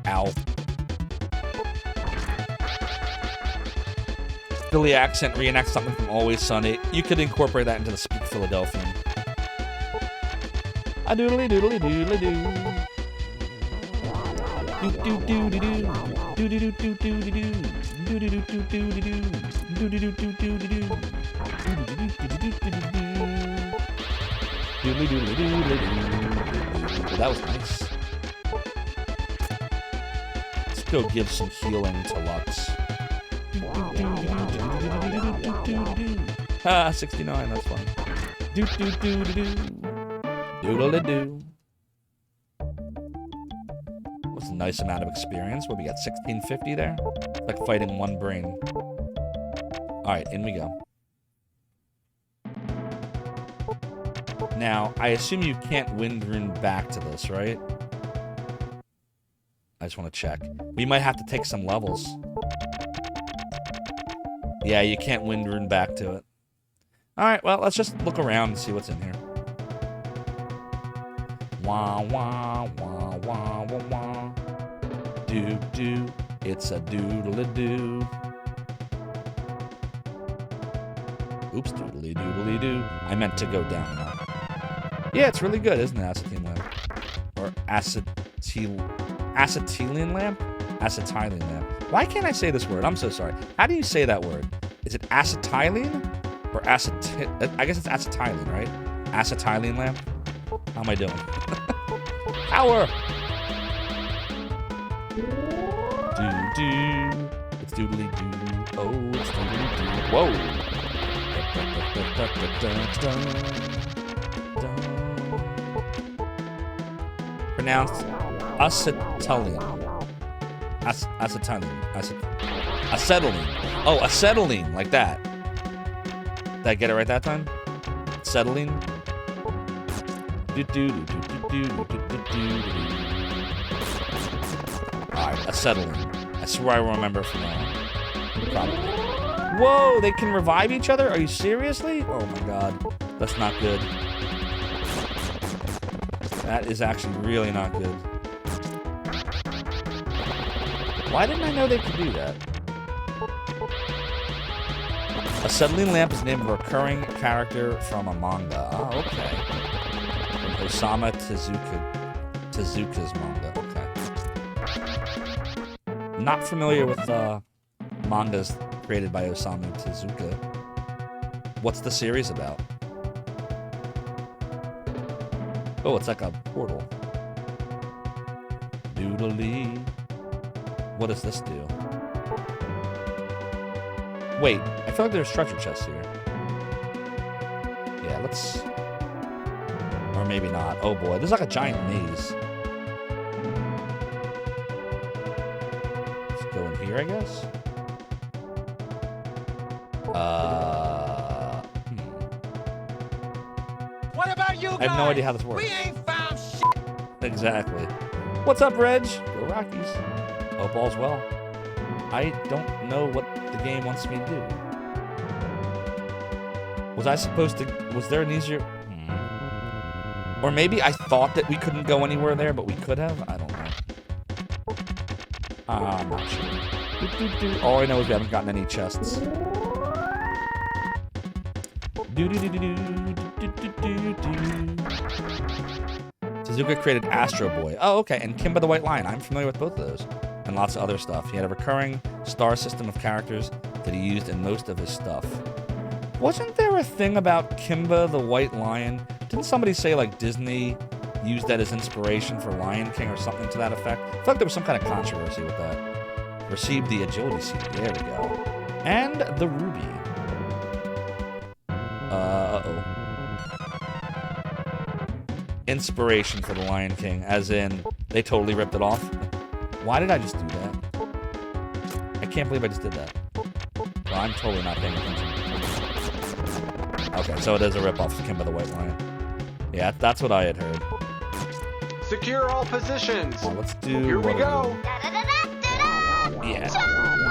Ow. Philly accent reenact something from Always Sunny. You could incorporate that into the Speak Philadelphian. A doodly doodly doodly doo. Do do do do do. Do do do do do do do. Do do do do do do do. Do do do do do do do. Doodly doodly doodly doo. That was nice. Let's go give some healing to Lux. Ah, 69, that's fun. Do do do do do. Doodle do. What's a nice amount of experience? What we got, 1650 there? It's like fighting one brain. Alright, in we go. Now, I assume you can't wind rune back to this, right? I just want to check. We might have to take some levels. Yeah, you can't wind rune back to it. Alright, well, let's just look around and see what's in here. Wah, wah, wah, wah, wah, wah. do. It's a doodle-a-doo. Oops, doodly-doodly-doo. I meant to go down now. Yeah, it's really good, isn't it, acetylene lamp? Or acetylene lamp? Acetylene lamp. Why can't I say this word? I'm so sorry. How do you say that word? Is it acetylene? Or I guess it's acetylene, right? Acetylene lamp? How am I doing? Power! Do-do. It's doodly-doo. Oh, it's doodly-doo. Whoa! Pronounced acetylene. Acetylene. Acetylene. Oh, acetylene, like that. Did I get it right that time? Acetylene. Alright, acetylene. I swear I will remember from now on. Probably. Whoa, they can revive each other? Are you seriously? Oh my god. That's not good. That is actually really not good. Why didn't I know they could do that? Acetylene lamp is the name of a recurring character from a manga. Oh, okay. From Osamu Tezuka's manga. Okay. Not familiar with mangas created by Osamu Tezuka. What's the series about? Oh, it's like a portal. Doodly. What does this do? Wait, I feel like there's treasure chests here. Yeah, let's... Or maybe not. Oh boy, there's like a giant maze. Let's go in here, I guess. What about you guys? I have no idea how this works. We ain't found shit. Exactly. What's up, Reg? Go Rockies. Hope all's well. I don't know what the game wants me to do. Was I supposed to... Was there an easier... Or maybe I thought that we couldn't go anywhere there, but we could have? I don't know. I'm not sure. All I know is we haven't gotten any chests. Tezuka created Astro Boy. Oh, okay. And Kimba the White Lion. I'm familiar with both of those. And lots of other stuff. He had a recurring star system of characters that he used in most of his stuff. Wasn't there a thing about Kimba the White Lion? Didn't somebody say, like, Disney used that as inspiration for Lion King or something to that effect? I feel like there was some kind of controversy with that. Received the agility seed. There we go. And the ruby. Uh-oh. Inspiration for the Lion King, as in, they totally ripped it off. Why did I just do that? I can't believe I just did that. Well, I'm totally not paying attention. Okay, so it is a ripoff of Kimba the White Lion. Yeah, that's what I had heard. Secure all positions. Well, let's do... Here we go. Yeah.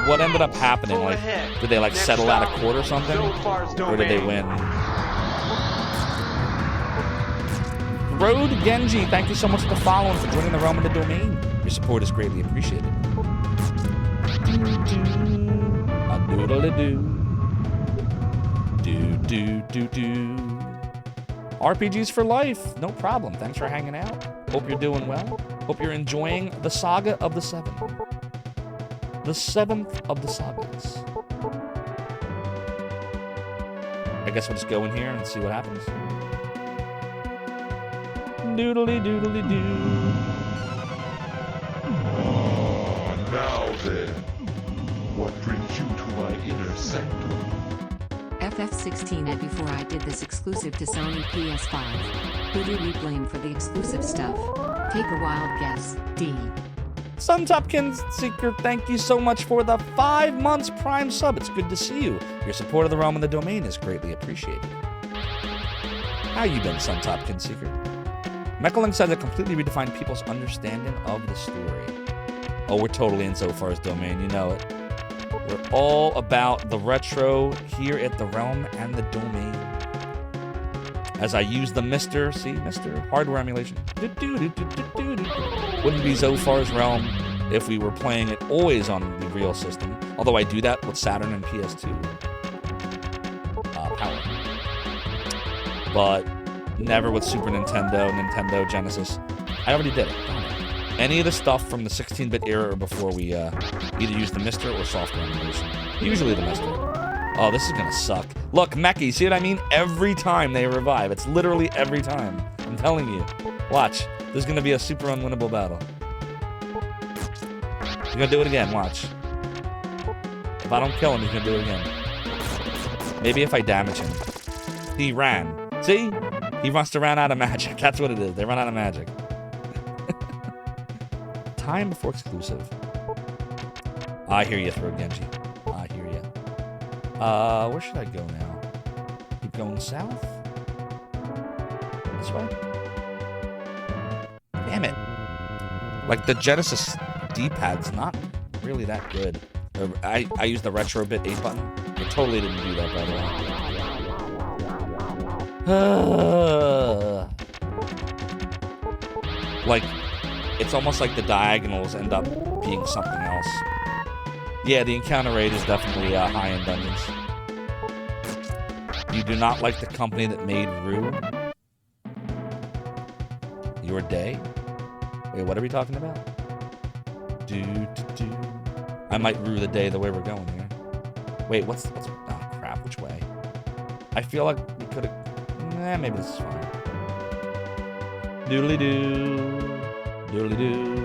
What ended up happening? Like, did they, like, settle out of court or something? Or did they win? Road Genji, thank you so much for the follow and for joining the realm of the domain. Your support is greatly appreciated. A doodle-a-doo. Do-do-do-do. RPGs for life. No problem. Thanks for hanging out. Hope you're doing well. Hope you're enjoying the Saga of the Seven. The seventh of the sagas. I guess we'll just go in here and see what happens. Doodly doodly doo. Now then, what brings you to my inner sanctum? FF16 and before I did this exclusive to Sony PS5. Who do we blame for the exclusive stuff? Take a wild guess. D. Suntopkins Seeker, thank you so much for the 5 months Prime sub. It's good to see you. Your support of the realm and the domain is greatly appreciated. How you been, Suntopkins Seeker? Meckling says it completely redefined people's understanding of the story. Oh, we're totally in Zophar's domain, you know it. We're all about the retro here at the realm and the domain. As I use the Mr. hardware emulation. Wouldn't be Zophar's realm if we were playing it always on the real system. Although I do that with Saturn and PS2 power. But never with Super Nintendo, Nintendo Genesis. I already did it. Any of the stuff from the 16-bit era or before, we either use the Mister or software emulation. Usually the Mister. Oh, this is gonna suck. Look, Meki, see what I mean? Every time they revive. It's literally every time. I'm telling you. Watch. There's gonna be a super unwinnable battle. He's gonna do it again, watch. If I don't kill him, he's gonna do it again. Maybe if I damage him. He ran. See? He must have ran out of magic. That's what it is. They run out of magic. Time before exclusive. I hear you, throw Genji. I hear you. Where should I go now? Keep going south? This way? Damn it. Like, the Genesis D-pad's not really that good. I used the retro bit 8 button. It totally didn't do that, by the way. Like, it's almost like the diagonals end up being something else. Yeah, the encounter rate is definitely high in dungeons. You do not like the company that made Rue? Your day? Wait, what are we talking about? I might rue the day the way we're going here. Wait, what's oh crap, which way? I feel like we could have maybe this is fine. Doodly-doo. Doodly-doo.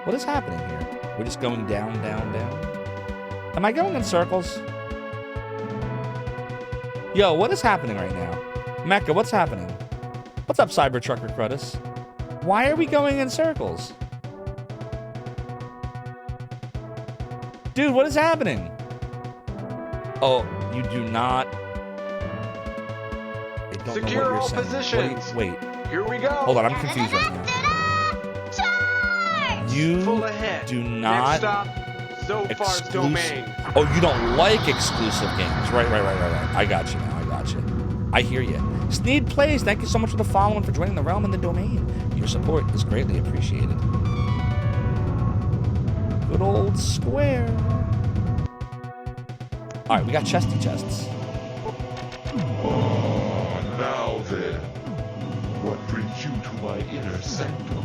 What is happening here? We're just going down, down, down. Am I going in circles? Yo, what is happening right now? Mecha, what's happening? What's up, Cybertrucker Crudus? Why are we going in circles? Dude, what is happening? Oh, you do not... I don't Secure know what all you're saying. positions. Wait. Here we go. Hold on, I'm confused right now. You Full ahead. do not... Next stop, Zophar's domain. Oh, you don't like exclusive games. Right. I got you now. I got you. I hear you. Sneed Plays, thank you so much for the follow and for joining the realm and the domain. Your support is greatly appreciated. Good old Square. All right, we got chesty chests. Now then, what brings you to my inner sanctum?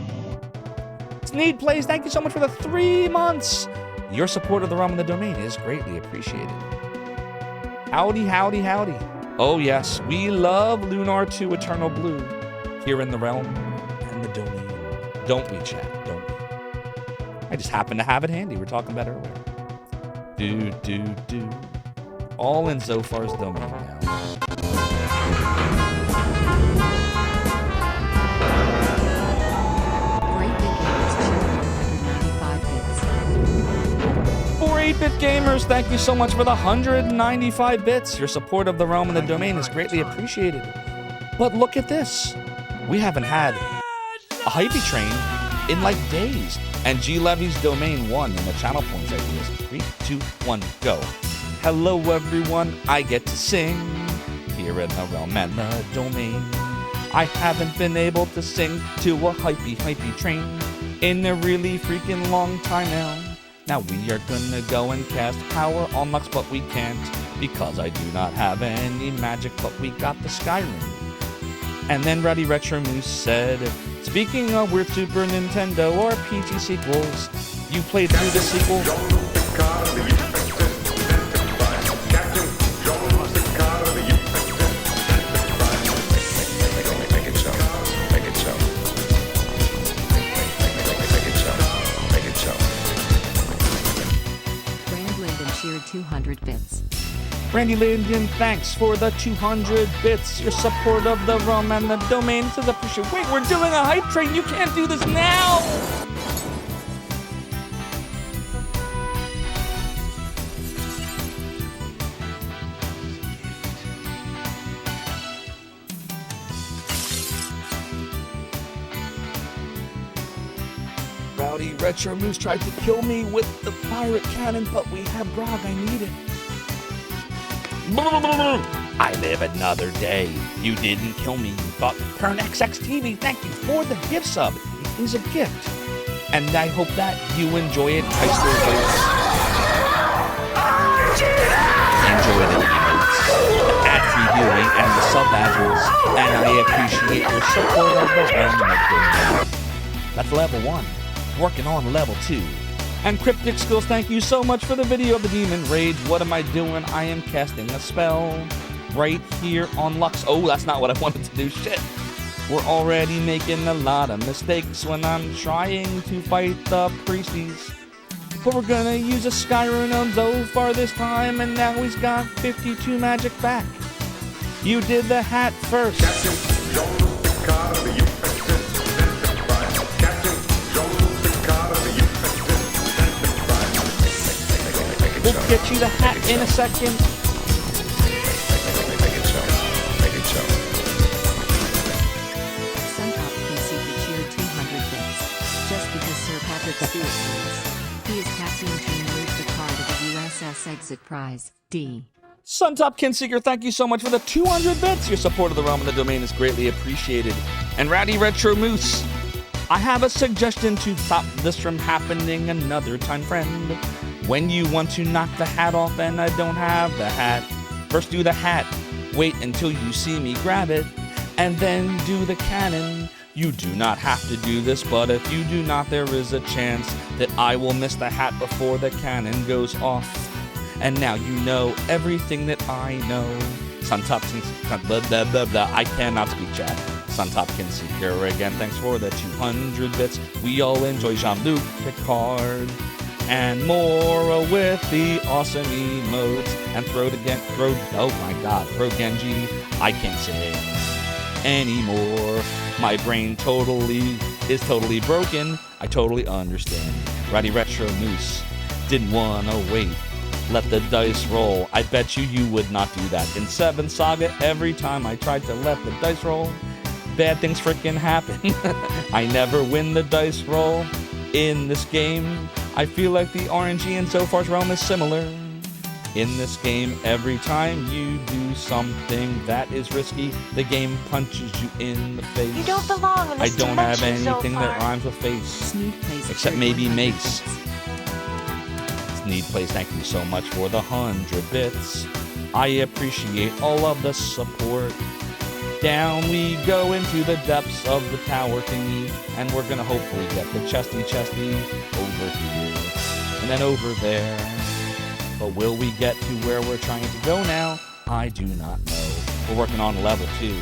Sneed Plays, thank you so much for the 3 months. Your support of the realm and the domain is greatly appreciated. Howdy, howdy, howdy. Oh yes, we love Lunar 2 Eternal Blue here in the realm and the domain. Don't we, chat? Don't we? I just happen to have it handy. We're talking about earlier. Do. All in Zophar's domain now. For 8-bit gamers, thank you so much for the 195 bits. Your support of the realm and the domain is greatly appreciated. But look at this. We haven't had a hypey train in like days. And G Levy's domain won in the channel points ideas. 3, 2, 1, go. Hello everyone, I get to sing here in the realm and the domain. I haven't been able to sing to a hypey train in a really freaking long time now. Now we are gonna go and cast power on Lux, but we can't because I do not have any magic, but we got the Skyrim. And then Rowdy Retro Moose said, speaking of weird Super Nintendo or PG sequels, you played through the sequel? Brand Linden cheered 200 bits. Brandy Linden, thanks for the 200 bits. Your support of the realm and the domain is appreciated. Wait, we're doing a hype train. You can't do this now. Rowdy Retro Moose tried to kill me with the pirate cannon, but we have grog. I need it. I live another day. You didn't kill me, but Turn XX TV, thank you for the gift sub. It is a gift. and I hope that you enjoy it. I still do. Enjoy the emotes, the ad-free viewing, and the sub-badges, and I appreciate your support of the realm of domain. That's level 1. Working on level 2. And Cryptic Skills, thank you so much for the video of the Demon Rage. What am I doing? I am casting a spell right here on Lux. Oh, that's not what I wanted to do. Shit. We're already making a lot of mistakes when I'm trying to fight the priesties. But we're gonna use a Skyrim on Zophar this time, and now he's got 52 magic back. You did the hat first. We'll get you the hat in a second. Suntop can see the cheer 200 bits. Just because Sir Patrick Stewart wins. He is casting to remove the card of the USS Exit Prize, D. Suntop Kinseeker, thank you so much for the 200 bits. Your support of the realm and the domain is greatly appreciated. And Ratty Retro Moose, I have a suggestion to stop this from happening another time, friend. When you want to knock the hat off and I don't have the hat, first do the hat, wait until you see me grab it, and then do the cannon. You do not have to do this, but if you do not, there is a chance that I will miss the hat before the cannon goes off. And now you know everything that I know. Suntop Kinseeker, I cannot speak, chat. Suntop Kinseeker, again, thanks for the 200 bits. We all enjoy Jean-Luc Picard. And more with the awesome emotes. And throw Genji. I can't say anymore. My brain is totally broken. I totally understand. Ratty Retro Moose didn't wanna wait. Let the dice roll. I bet you would not do that. In 7 Saga, every time I tried to let the dice roll, bad things frickin' happen. I never win the dice roll in this game. I feel like the RNG in Zophar's realm is similar. In this game, every time you do something that is risky, the game punches you in the face. You don't belong in this I don't have dimension, anything that Zophar. rhymes with face, Sneak plays except maybe mace. Sneed plays, thank you so much for the 100 bits. I appreciate all of the support. Down we go into the depths of the tower thingy, and we're gonna hopefully get the chesty over here, and then over there. But will we get to where we're trying to go now? I do not know. We're working on level 2.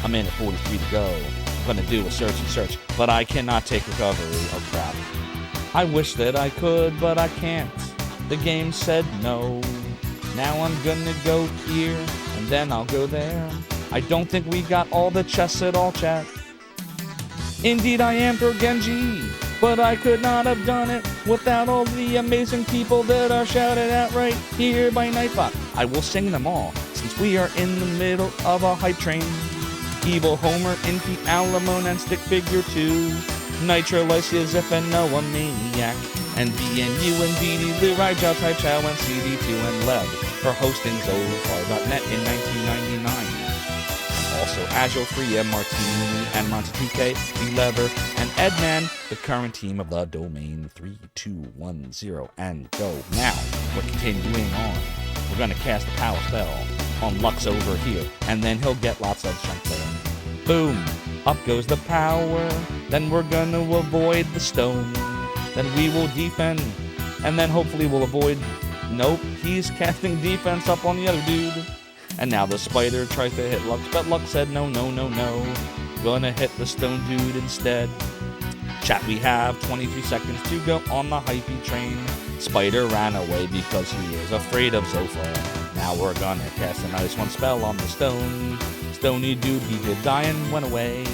I'm in at 43 to go. I'm gonna do a search, but I cannot take recovery. Oh crap. I wish that I could, but I can't. The game said no. Now I'm gonna go here, and then I'll go there. I don't think we got all the chests at all, chat. Indeed I am for Genji, but I could not have done it without all the amazing people that are shouted at right here by Nightbot. I will sing them all, since we are in the middle of a hype train. Evil Homer, Infi, Alamone, and Stick Figure 2. Nitro, Lysias, Zip, and Noah Maniac. And BNU and BD, Lou, Rai-Jow, Tai Chow, and CD2 and Lev for hosting Zophar.net in 1999. Also, Agile Free, M. Martini, and Monty2K, Lever, and Edman, the current team of the domain. 3, 2, 1, 0, and go. Now, we're continuing on. We're going to cast a power spell on Lux over here, and then he'll get lots of strength there. Boom! Up goes the power. Then we're going to avoid the stone. Then we will defend, and then hopefully we'll avoid... Nope, he's casting defense up on the other dude. And now the spider tries to hit Lux, but Lux said no. Gonna hit the stone dude instead. Chat, we have 23 seconds to go on the hypey train. Spider ran away because he is afraid of Zophar. Now we're gonna cast a nice one spell on the stone. Stony dude, he did die and went away.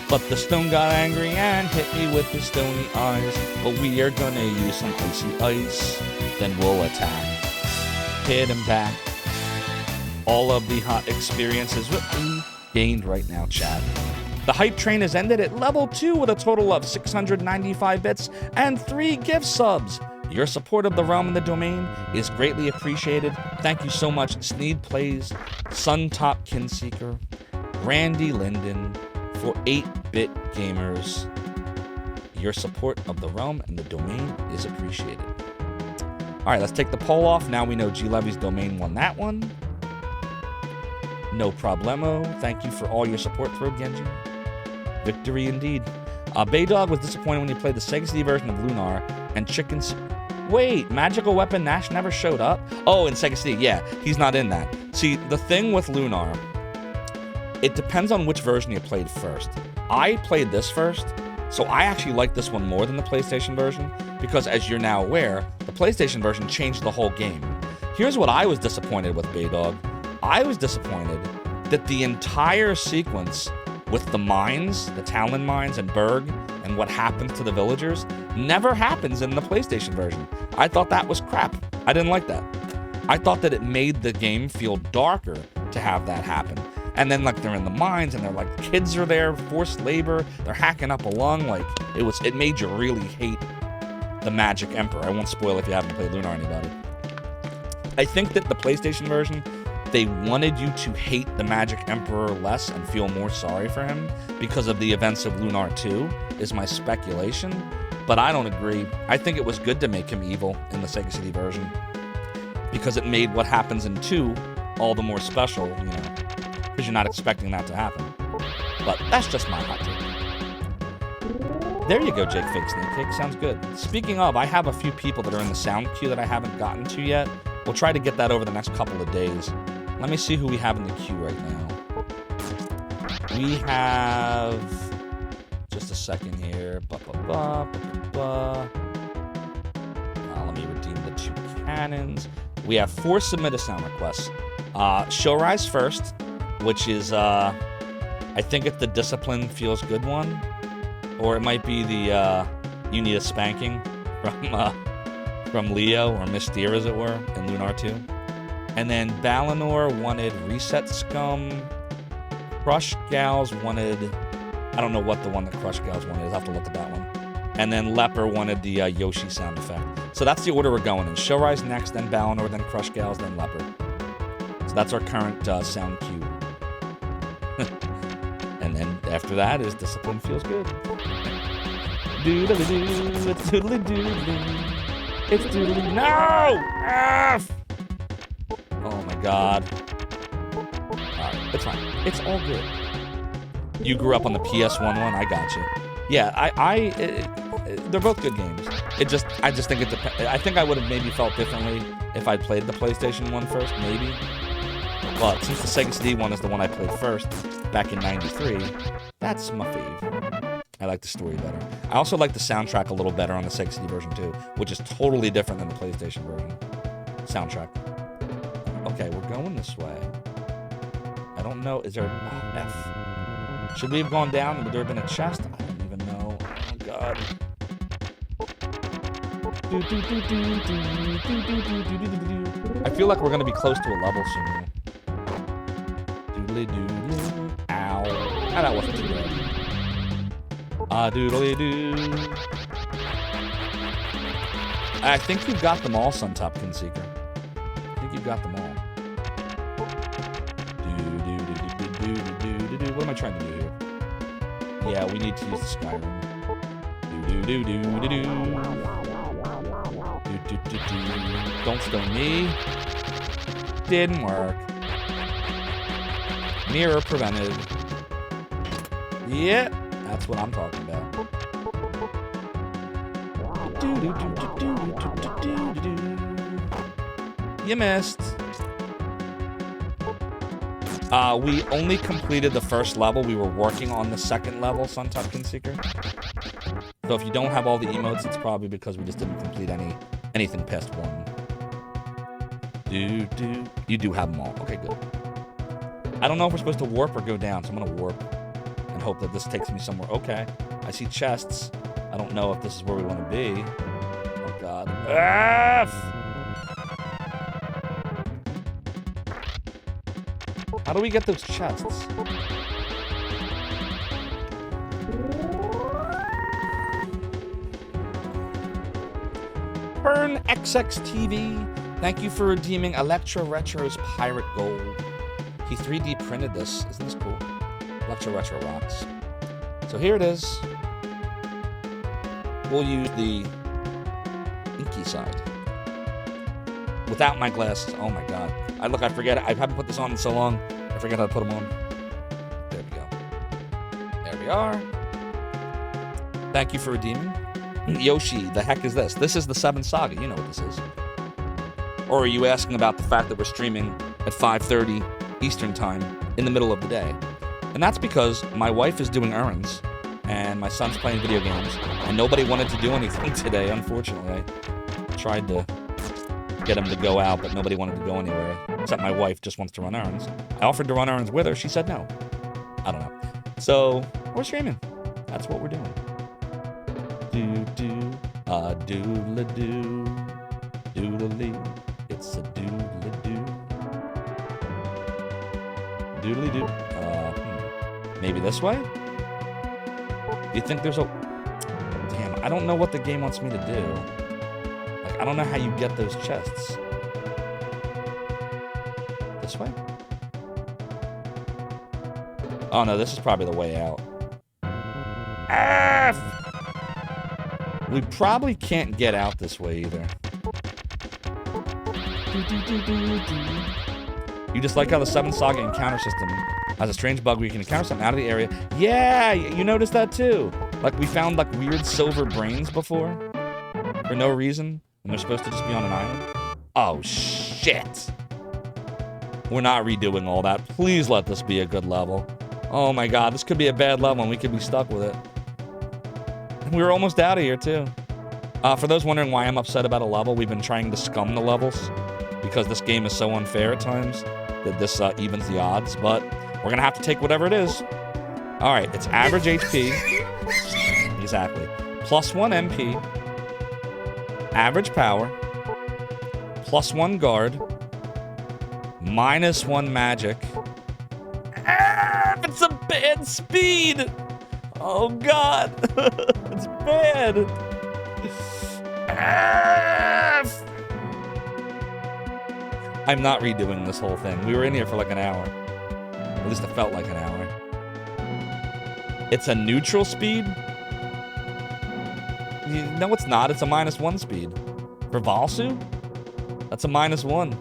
But the stone got angry and hit me with his stony eyes. But we are gonna use some icy ice. Then we'll attack. Hit him back. All of the hot experiences will be gained right now, chat. The hype train has ended at level 2 with a total of 695 bits and 3 gift subs. Your support of the realm and the domain is greatly appreciated. Thank you so much, Sneed Plays, Suntop Kinseeker, Randy Linden, for 8-bit gamers. Your support of the realm and the domain is appreciated. All right, let's take the poll off. Now we know G Levy's domain won that one. No problemo. Thank you for all your support, Throw Genji. Victory indeed. Baydog was disappointed when he played the Sega CD version of Lunar and Chickens. Wait, Magical Weapon Nash never showed up? Oh, in Sega CD, yeah, he's not in that. See, the thing with Lunar, it depends on which version you played first. I played this first, so I actually like this one more than the PlayStation version, because as you're now aware, the PlayStation version changed the whole game. Here's what I was disappointed with, Baydog. I was disappointed that the entire sequence with the mines, the Talon mines and Berg, and what happens to the villagers, never happens in the PlayStation version. I thought that was crap. I didn't like that. I thought that it made the game feel darker to have that happen. And then like they're in the mines and they're like kids are there, forced labor, they're hacking up a lung, like it made you really hate the Magic Emperor. I won't spoil if you haven't played Lunar anybody. I think that the PlayStation version, they wanted you to hate the Magic Emperor less and feel more sorry for him because of the events of Lunar 2, is my speculation. But I don't agree. I think it was good to make him evil in the Sega CD version because it made what happens in 2 all the more special, you know, because you're not expecting that to happen. But that's just my hot take. There you go, Jake Fake Snake Cake. Sounds good. Speaking of, I have a few people that are in the sound queue that I haven't gotten to yet. We'll try to get that over the next couple of days. Let me see who we have in the queue right now. We have... Just a second here. Let me redeem the 2 cannons. We have 4 submitted sound requests. Showrise first, which is, I think it's the Discipline Feels Good one. Or it might be the You Need a Spanking from Leo, or Miss Deer, as it were, in Lunar 2. And then Balinor wanted Reset Scum. Crush Gals wanted... I don't know what the one that Crush Gals wanted. I'll have to look at that one. And then Leper wanted the Yoshi sound effect. So that's the order we're going in. Showrise next, then Balinor, then Crush Gals, then Leper. So that's our current sound cue. And then after that is Discipline Feels Good. Doodly-doo, it's doodly-doodly. It's doodly... No! F! Oh my god. Alright, it's fine. It's all good. You grew up on the PS1 one? I got you. Yeah, they're both good games. I just think it depends. I think I would have maybe felt differently if I'd played the PlayStation one first, maybe. But since the Sega CD one is the one I played first, back in '93, that's my fave. I like the story better. I also like the soundtrack a little better on the Sega CD version too, which is totally different than the PlayStation version. Soundtrack. Okay, we're going this way. I don't know. Is there a F? Should we have gone down? Would there have been a chest? I don't even know. Oh, God. I feel like we're going to be close to a level soon. Doodly-doo. Ow. Ah, that wasn't too bad. Doodly-doo. I think you've got them all, Sun Topkin Seeker. I think you've got them all. What am I trying to do here? Yeah, we need to use the Skyrim. Don't stone me. Didn't work. Mirror prevented. Yeah, that's what I'm talking about. You missed. We only completed the first level. We were working on the second level, Sun Tupkin Seeker. So if you don't have all the emotes, it's probably because we just didn't complete anything past 1. You do have them all. Okay, good. I don't know if we're supposed to warp or go down, so I'm gonna warp and hope that this takes me somewhere. Okay, I see chests. I don't know if this is where we want to be. Oh God. How do we get those chests? Burn XXTV, thank you for redeeming Electra Retro's Pirate Gold. He 3D printed this. Isn't this cool? Electra Retro rocks. So here it is. we'll use the inky side. Without my glasses. Oh my god. I forget. I haven't put this on in so long. I forget how to put them on. There we go. There we are. Thank you for redeeming. Yoshi, the heck is this? This is the 7 Saga. You know what this is. Or are you asking about the fact that we're streaming at 5:30 Eastern Time in the middle of the day? And that's because my wife is doing errands and my son's playing video games and nobody wanted to do anything today, unfortunately. I tried to get him to go out, but nobody wanted to go anywhere, except my wife just wants to run errands. I offered to run errands with her. She said no. I don't know. So, we're streaming. That's what we're doing. Doodle-a-doo, doodle-lee. It's a doodle-a-doo. Doodly-doo. Maybe this way? Do you think there's a... Damn, I don't know what the game wants me to do. Like, I don't know how you get those chests. This way? Oh no, this is probably the way out. F! We probably can't get out this way either. You just like how the 7 Saga encounter system has a strange bug where you can encounter something out of the area. Yeah, you noticed that too. Like we found like weird silver brains before for no reason, and they're supposed to just be on an island. Oh shit! We're not redoing all that. Please let this be a good level. Oh my god, this could be a bad level and we could be stuck with it. And we were almost out of here too. For those wondering why I'm upset about a level, we've been trying to scum the levels because this game is so unfair at times that this evens the odds, but we're gonna have to take whatever it is. All right, it's average HP. Exactly. +1 MP. Average power. +1 guard. -1 magic. It's a bad speed. Oh god. It's bad. I'm not redoing this whole thing. We were in here for like an hour. At least it felt like an hour. It's a neutral speed? No, it's not. It's a -1 speed. For Valsu? That's a -1.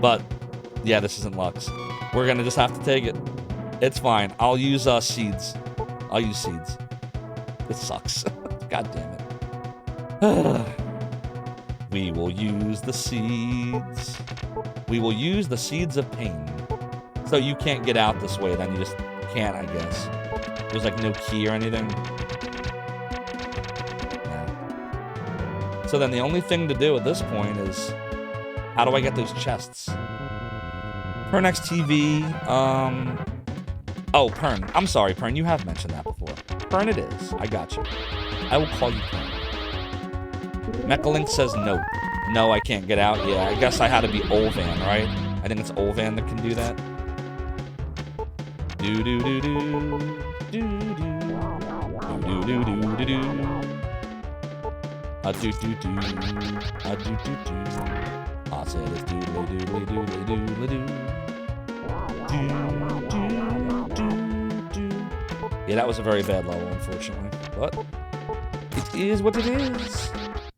But, yeah, this isn't Lux. We're gonna just have to take it. It's fine. I'll use seeds. I'll use seeds. This sucks. God damn it. We will use the seeds. We will use the seeds of pain. So you can't get out this way, then you just can't, I guess. There's like no key or anything. Yeah. So then the only thing to do at this point is, how do I get those chests? Pern XTV, oh, Pern. I'm sorry, Pern, you have mentioned that before. Pern it is. I got you. I will call you Pern. Mechalink says no. No, I can't get out. Yeah, I guess I had to be Olvan, right? I think it's Olvan that can do that. Do do do do do do do do do do do. A do do do. A do do do. I said it's doodly doodly doodly doodly doo. Do do do. Yeah, that was a very bad level, unfortunately. But it is what it is.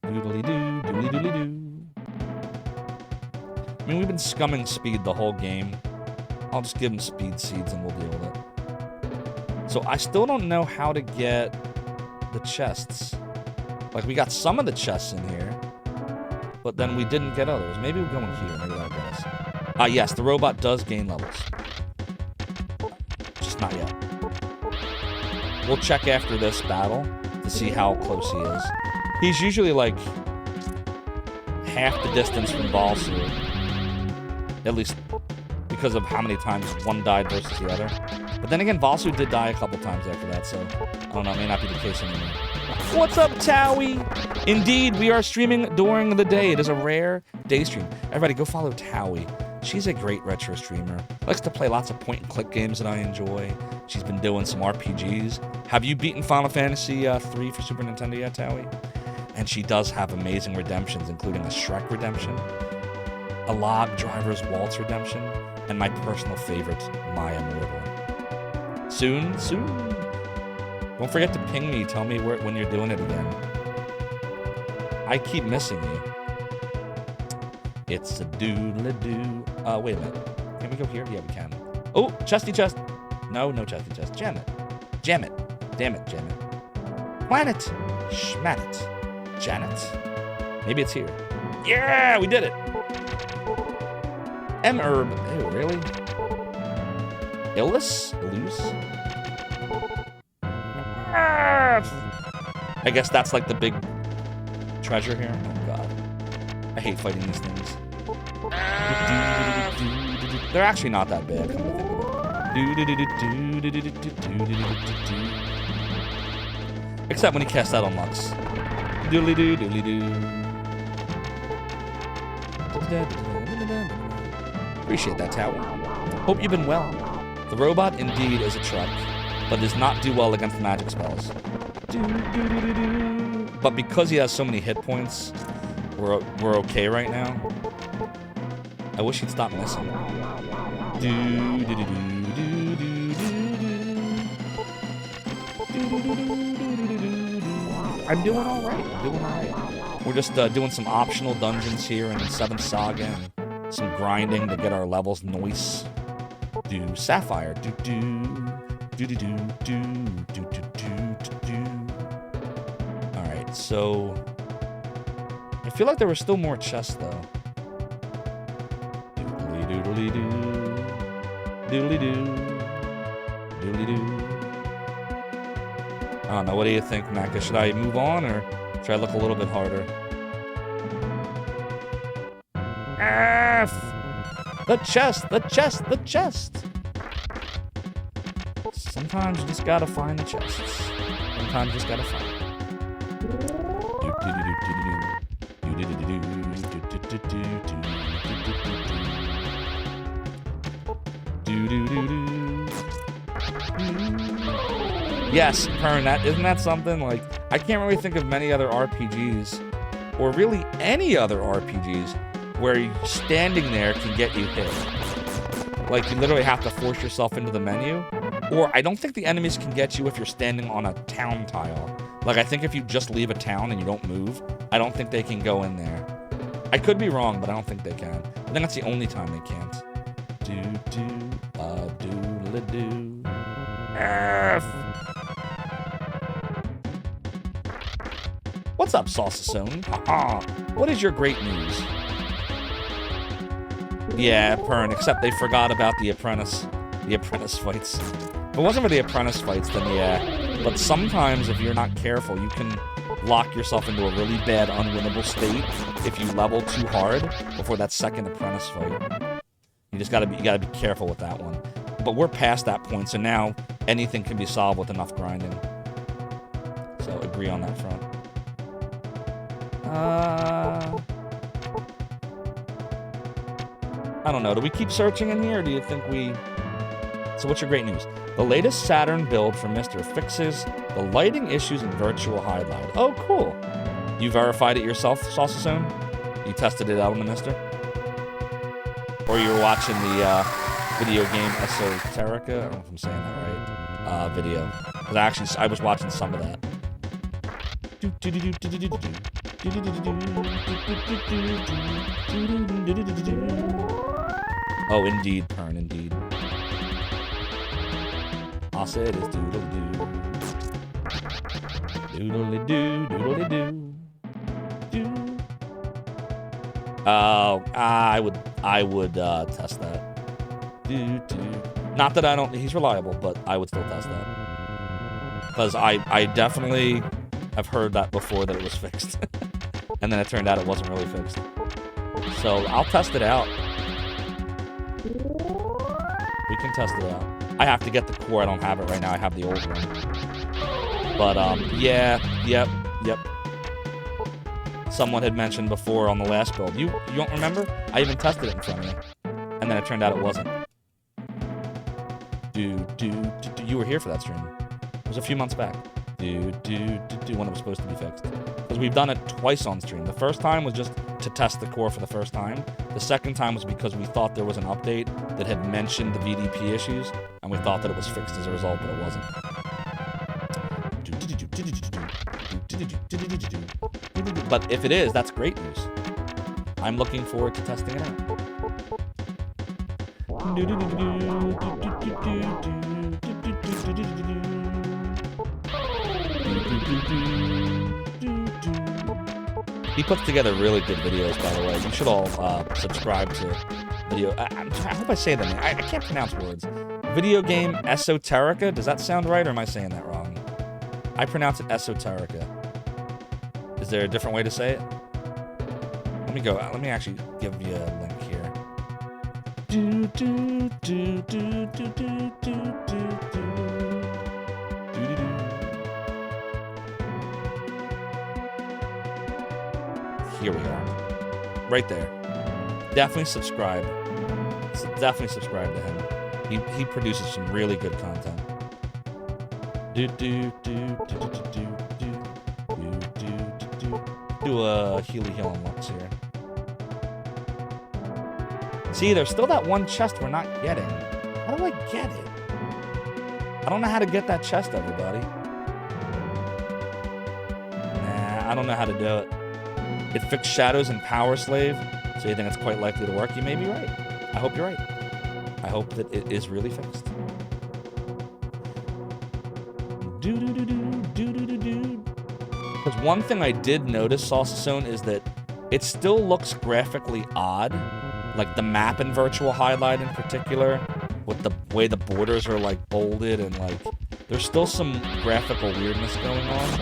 Doodly doo, doodly doodly doo. I mean, we've been scumming speed the whole game. I'll just give him speed seeds and we'll deal with it. So I still don't know how to get the chests. Like, we got some of the chests in here, but then we didn't get others. Maybe we're going here. Maybe that does. Yes, the robot does gain levels. Just not yet. We'll check after this battle to see how close he is. He's usually like half the distance from Valsu. At least because of how many times one died versus the other. But then again, Valsu did die a couple times after that, so I don't know, it may not be the case anymore. What's up, Towie? Indeed, we are streaming during the day. It is a rare day stream. Everybody go follow Towie. She's a great retro streamer. Likes to play lots of point-and-click games that I enjoy. She's been doing some RPGs. Have you beaten Final Fantasy 3 for Super Nintendo yet, Towie? And she does have amazing redemptions, including a Shrek redemption, a Log Driver's Waltz redemption, and my personal favorite, My Immortal. Soon, soon. Don't forget to ping me. Tell me when you're doing it again. I keep missing you. It's a doodle-doo. Wait a minute. Can we go here? Yeah, we can. Oh, chesty chest. No chesty chest. Jam it. Jam it. Damn it, jam it. Planet. Schmat it. Janet. Maybe it's here. Yeah, we did it. M-herb. Ew, really? Illus? Illus? I guess that's like the big treasure here. Oh, God. I hate fighting these things. They're actually not that bad. Except when he casts that on Lux. Doodly-doo, doodly-doo. Appreciate that, Tower. Hope you've been well. The robot indeed is a truck, but does not do well against magic spells. But because he has so many hit points, we're okay right now. I wish he'd stop missing. I'm doing all right. We're just doing some optional dungeons here in 7th Saga and some grinding to get our levels nice. Do Sapphire. All right, so I feel like there were still more chests though. Doodly-doo. I don't know. What do you think, Macca? Should I move on or should I look a little bit harder? The chest! Sometimes you just gotta find the chests. Sometimes you just gotta find them. Yes, Pern, isn't that something? Like, I can't really think of many other RPGs, or really any other RPGs, where standing there can get you hit. Like, you literally have to force yourself into the menu. Or I don't think the enemies can get you if you're standing on a town tile. Like, I think if you just leave a town and you don't move, I don't think they can go in there. I could be wrong, but I don't think they can. I think that's the only time they can't. Doodle-doo. What's up, Saucasone? What is your great news? Yeah, Pern, except they forgot about the apprentice fights. If it wasn't for the apprentice fights, then yeah. But sometimes, if you're not careful, you can lock yourself into a really bad, unwinnable state if you level too hard before that second apprentice fight. You gotta be careful with that one. But we're past that point, so now anything can be solved with enough grinding. So agree on that front. I don't know. Do we keep searching in here, or do you think we... So what's your great news? The latest Saturn build for Mr. fixes the lighting issues in virtual highlight. Oh, cool. You verified it yourself, Saucasone? You tested it out on the Mister? Or you were watching the video game Esoterica? I don't know if I'm saying that right. Video. Because I was watching some of that. Oh, indeed, Pern, indeed. I said it's doodle-doo. Doodle-doo, doodle-doo. Doo. I would test that. Doo-doo. Not that I don't... He's reliable, but I would still test that. Because I definitely have heard that before, that it was fixed. And then it turned out it wasn't really fixed. So I'll test it out. We can test it out. I have to get the core. I don't have it right now. I have the old one. But, yeah. Yep. Someone had mentioned before on the last build. You don't remember? I even tested it in front of you. And then it turned out it wasn't. You were here for that stream. It was a few months back. When it was supposed to be fixed. Because we've done it twice on stream. The first time was just to test the core for the first time. The second time was because we thought there was an update that had mentioned the VDP issues, and we thought that it was fixed as a result, but it wasn't. But if it is, that's great news. I'm looking forward to testing it out. He puts together really good videos, by the way. You should all subscribe to video. I hope I say that name. I can't pronounce words. Video game esoterica. Does that sound right, or am I saying that wrong? I pronounce it esoterica. Is there a different way to say it? Let me go. Let me actually give you a link here. Here we are. Right there. Definitely subscribe. Definitely subscribe to him. He produces some really good content. Do a Healy Hill and Lux here. See, there's still that one chest we're not getting. How do I get it? I don't know how to get that chest, everybody. Nah, I don't know how to do it. It fixed shadows and power slave, so you think it's quite likely to work? You may be right. I hope you're right. I hope that it is really fixed. Because one thing I did notice, Salsa Zone, is that it still looks graphically odd. Like the map in Virtual Highlight in particular, with the way the borders are like bolded and like there's still some graphical weirdness going on.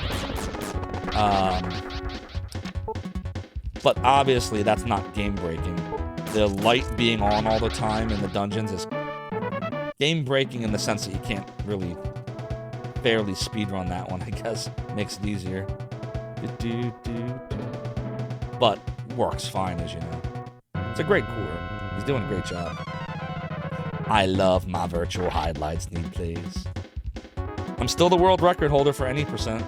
But obviously that's not game breaking. The light being on all the time in the dungeons is game breaking in the sense that you can't really fairly speedrun that one, I guess. Makes it easier. But works fine, as you know. It's a great core. He's doing a great job. I love my Virtual Highlights need plays. I'm still the world record holder for any percent.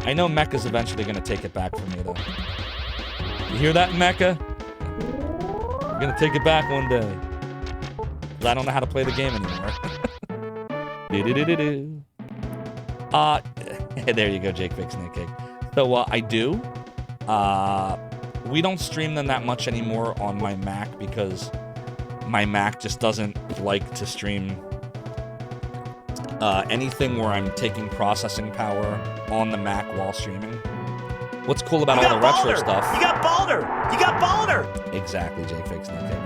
I know Mecca's eventually going to take it back from me, though. You hear that, Mecca? I'm going to take it back one day. Because I don't know how to play the game anymore. There you go, Jake Fix Snake Cake. So, I do. We don't stream them that much anymore on my Mac because my Mac just doesn't like to stream anything where I'm taking processing power on the Mac while streaming. What's cool about all the retro stuff... You got Balder! You got Balder! Exactly, Jake Fix Snake Cake.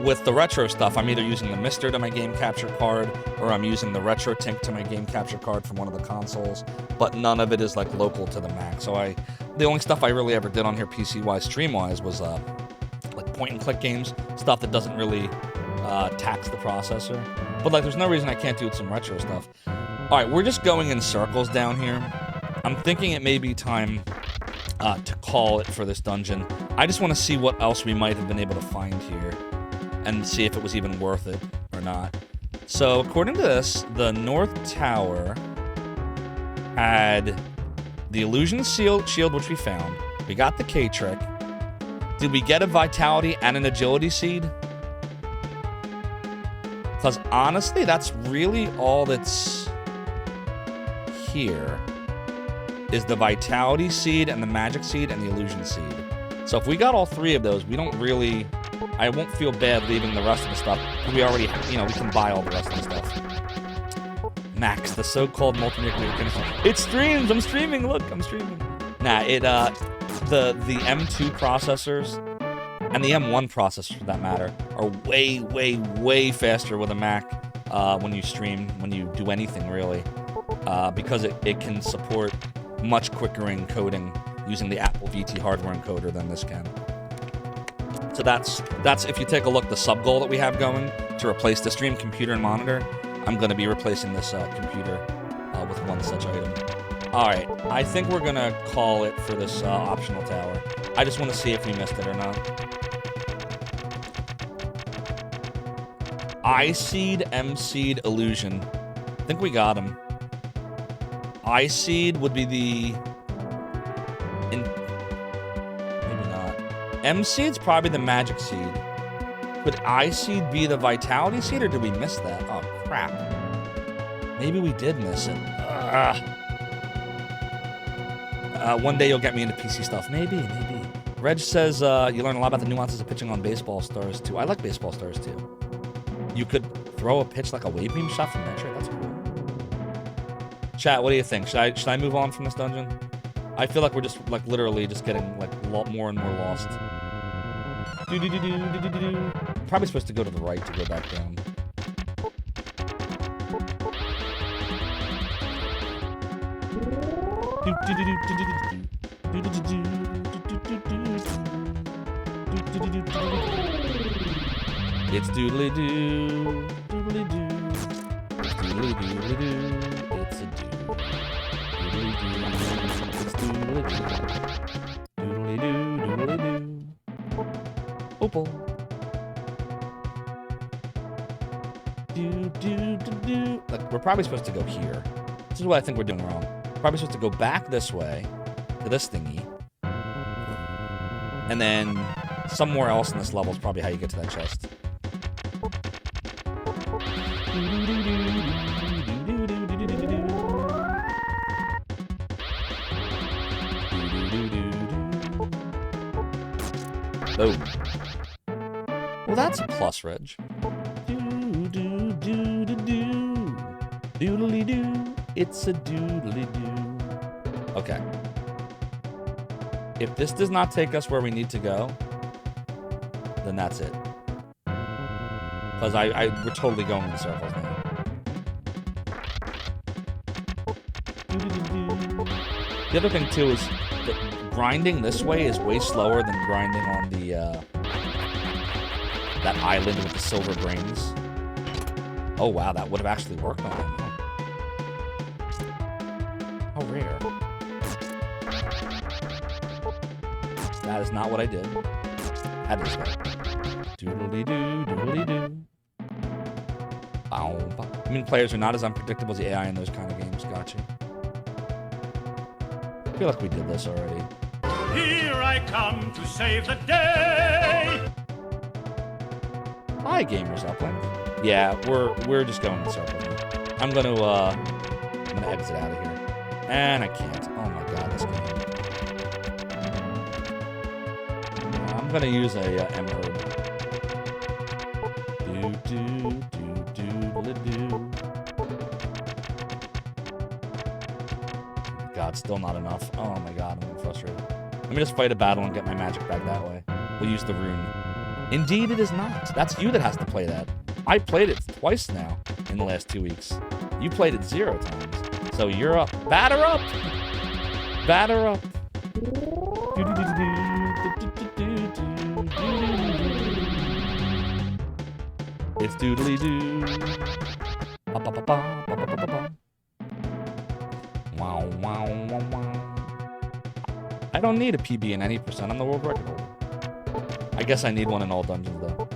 With the retro stuff, I'm either using the Mister to my game capture card, or I'm using the Retro Tink to my game capture card from one of the consoles, but none of it is like local to the Mac. So the only stuff I really ever did on here PC-wise, stream-wise, was like point-and-click games, stuff that doesn't really tax the processor. But like, there's no reason I can't do some retro stuff. All right, we're just going in circles down here. I'm thinking it may be time to call it for this dungeon. I just want to see what else we might have been able to find here and see if it was even worth it or not. So, according to this, the North Tower had the Illusion Shield, which we found. We got the K-Trick. Did we get a Vitality and an Agility Seed? Because honestly, that's really all that's here, is the Vitality Seed and the Magic Seed and the Illusion Seed. So if we got all three of those, we don't really... I won't feel bad leaving the rest of the stuff. We already, we can buy all the rest of the stuff. Max, the so-called multimedia connection. It streams! I'm streaming! Look, I'm streaming. Nah, the M2 processors, and the M1 processors for that matter, are way, way, way faster with a Mac when you stream, when you do anything really, because it can support much quicker encoding using the Apple VT hardware encoder than this can. So that's if you take a look, the sub goal that we have going to replace the stream computer and monitor. I'm going to be replacing this computer with one such item. All right, I think we're going to call it for this optional tower. I just want to see if we missed it or not. I-Seed, M-Seed, Illusion. I think we got them. I-Seed would be the... Maybe not. M-Seed's probably the Magic Seed. Could I-Seed be the Vitality Seed, or did we miss that? Oh, crap. Maybe we did miss it. One day you'll get me into PC stuff. Maybe. Reg says you learn a lot about the nuances of pitching on Baseball Stars too. I like Baseball Stars too. You could throw a pitch like a wave beam shot from Metric. That's cool. Chat, what do you think? Should I move on from this dungeon? I feel like we're just like literally just getting like more and more lost. Probably supposed to go to the right to go back down. It's doodly-doo, doodly-doo, it's doodly-doodly-doo, it's a doo. Doodly-doo, it's doodly-doo, doodly-doo, doodly-doo. Opal. Do-do-do-do. Like, we're probably supposed to go here. This is what I think we're doing wrong. Probably supposed to go back this way to this thingy. And then somewhere else in this level is probably how you get to that chest. Boom. Well, that's a plus, Reg. Doodly-doo. It's a doodly-doo. Okay. If this does not take us where we need to go, then that's it. Because we're totally going in circles now. The other thing, too, is that grinding this way is way slower than grinding on the, that island with the silver brains. Oh, wow, that would have actually worked on him. How rare. That is not what I did. That is that. Doodly-doo, doodly-doo. I mean, players are not as unpredictable as the AI in those kind of games. Gotcha. I feel like we did this already. Here I come to save the day. Hi, gamers upland. Yeah, we're just going in circles. I'm gonna exit out of here. And I can't. Oh my god, this game. I'm gonna use a M-herb. God, still not enough. Oh my god, I'm getting frustrated. Let me just fight a battle and get my magic back that way. We'll use the rune. Indeed, it is not. That's you that has to play that. I played it twice now in the last 2 weeks. You played it 0 times. So you're up. Batter up! Batter up! It's doodly-doo. Wow, wow, wow, wow. I don't need a PB in any percent. I'm the world record holder. I guess I need one in all dungeons, though.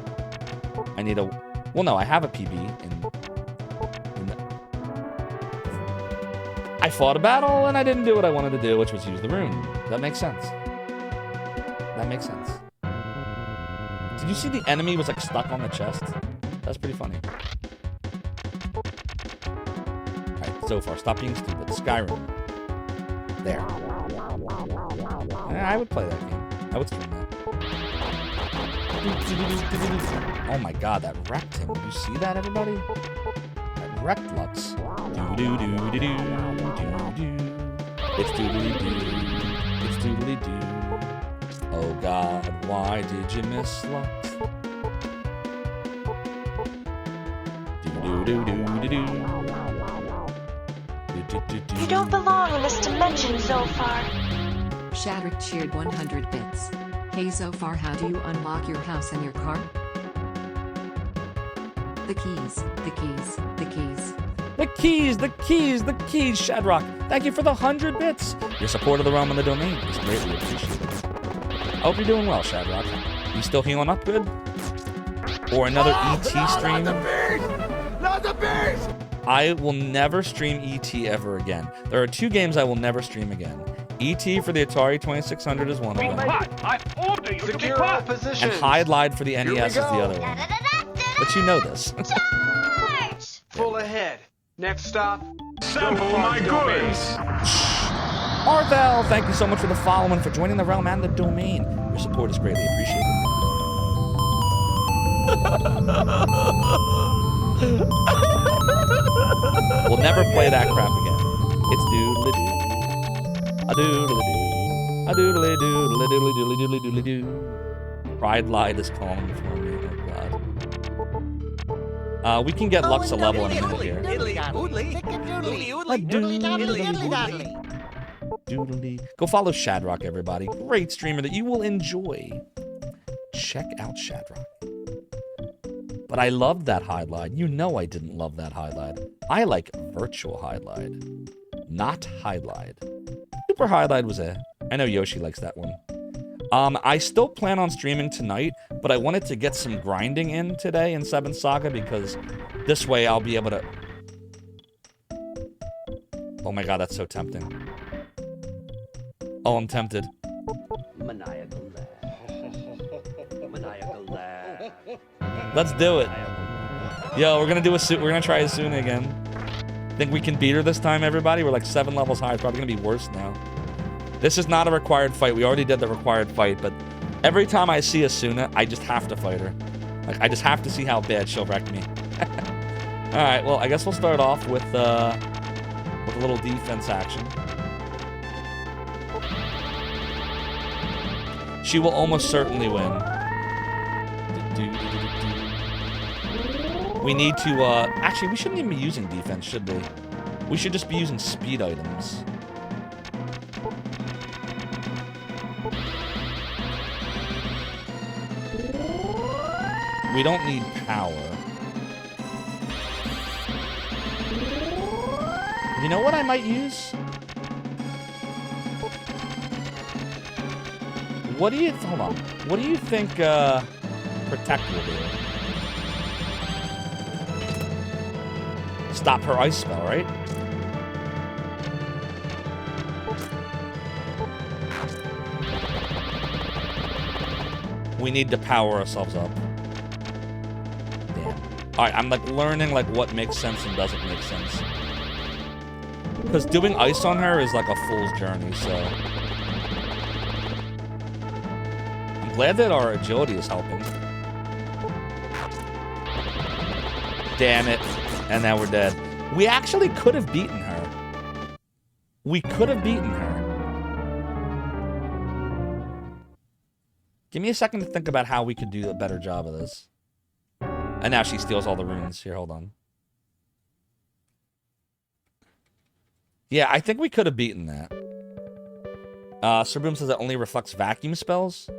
I need a... Well, no, I have a PB in I fought a battle, and I didn't do what I wanted to do, which was use the rune. That makes sense. That makes sense. Did you see the enemy was, like, stuck on the chest? That's pretty funny. Alright, Zophar, stop being stupid. Skyrim. There. I would play that game. I would stream that. Oh my god, that wrecked him. Did you see that, everybody? That wrecked Lux. It's doodly-doo. It's doodly-doo. Oh god, why did you miss Lux? You don't belong in this dimension, Zophar. Shattered cheered 100 bits. Hey Zophar, how do you unlock your house and your car? The keys, the keys, the keys. The keys, the keys, the keys, Shadrock. Thank you for the 100 bits. Your support of the realm and the domain is greatly appreciated. I hope you're doing well, Shadrock. You still healing up good? Or another ET stream? Not the beast! I will never stream ET ever again. There are 2 games I will never stream again. ET for the Atari 2600 is one of them. I order you to be Secure position. And Hide Lied for the NES is the other one. But you know this. Charge! Full ahead. Next stop. Sample my goods. Arthel, thank you so much for the follow and for joining the realm and the domain. Your support is greatly appreciated. We'll never play that crap again. It's doodly-doo. A doodly-doo. A doodly-doodly doodly doodly doodly doo. Pride Light is calling for me. Oh god. We can get Lux a level in a minute here. Doodly. Go follow Shadrock, everybody. Great streamer that you will enjoy. Check out Shadrock. But I loved that highlight. You know I didn't love that highlight. I like virtual highlight, not highlight. Super highlight was I know Yoshi likes that one. I still plan on streaming tonight, but I wanted to get some grinding in today in 7th Saga because this way I'll be able to... Oh my god, that's so tempting. Oh, I'm tempted. Maniacal laugh. Maniacal laugh. Let's do it. Yo, we're gonna try Asuna again. Think we can beat her this time, everybody? We're like 7 levels high. It's probably gonna be worse now. This is not a required fight. We already did the required fight, but every time I see Asuna, I just have to fight her. Like, I just have to see how bad she'll wreck me. Alright, well, I guess we'll start off with a little defense action. She will almost certainly win. We need to, actually, we shouldn't even be using defense, should we? We should just be using speed items. We don't need power. You know what I might use? What do you... Hold on. What do you think, Protect will do? Stop her ice spell, right? We need to power ourselves up. Damn. Alright, I'm like learning like what makes sense and doesn't make sense. Because doing ice on her is like a fool's journey, so... I'm glad that our agility is helping. Damn it. And now we're dead. We actually could have beaten her. We could have beaten her. Give me a second to think about how we could do a better job of this. And now she steals all the runes. Here, hold on. Yeah, I think we could have beaten that. Sir Boom says it only reflects vacuum spells.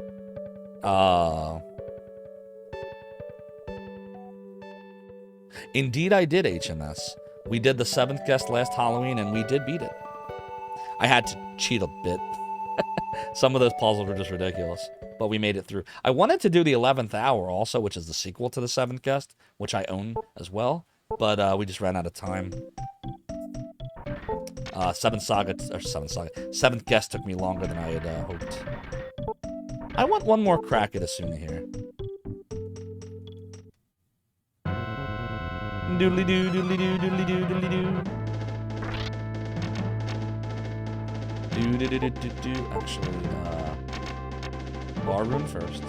Indeed, I did HMS. We did the 7th guest last Halloween, and we did beat it. I had to cheat a bit. Some of those puzzles were just ridiculous, but we made it through. I wanted to do the 11th hour also, which is the sequel to the 7th guest, which I own as well, but we just ran out of time. 7th guest took me longer than I had hoped. I want one more crack at Asuna here. Doodly doo, doodly doo, doodly doo, doodly doo. Do. Actually, bar room first.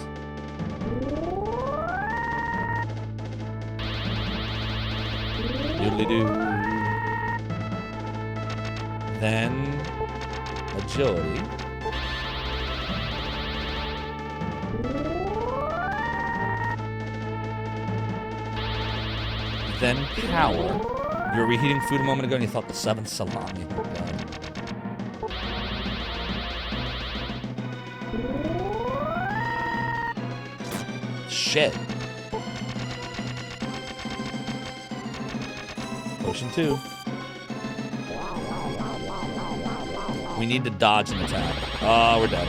Doodly doo. Then agility. Then power. You were reheating food a moment ago and you thought the 7th salami. Oh god. Shit. Potion 2. We need to dodge an attack. Oh, we're dead.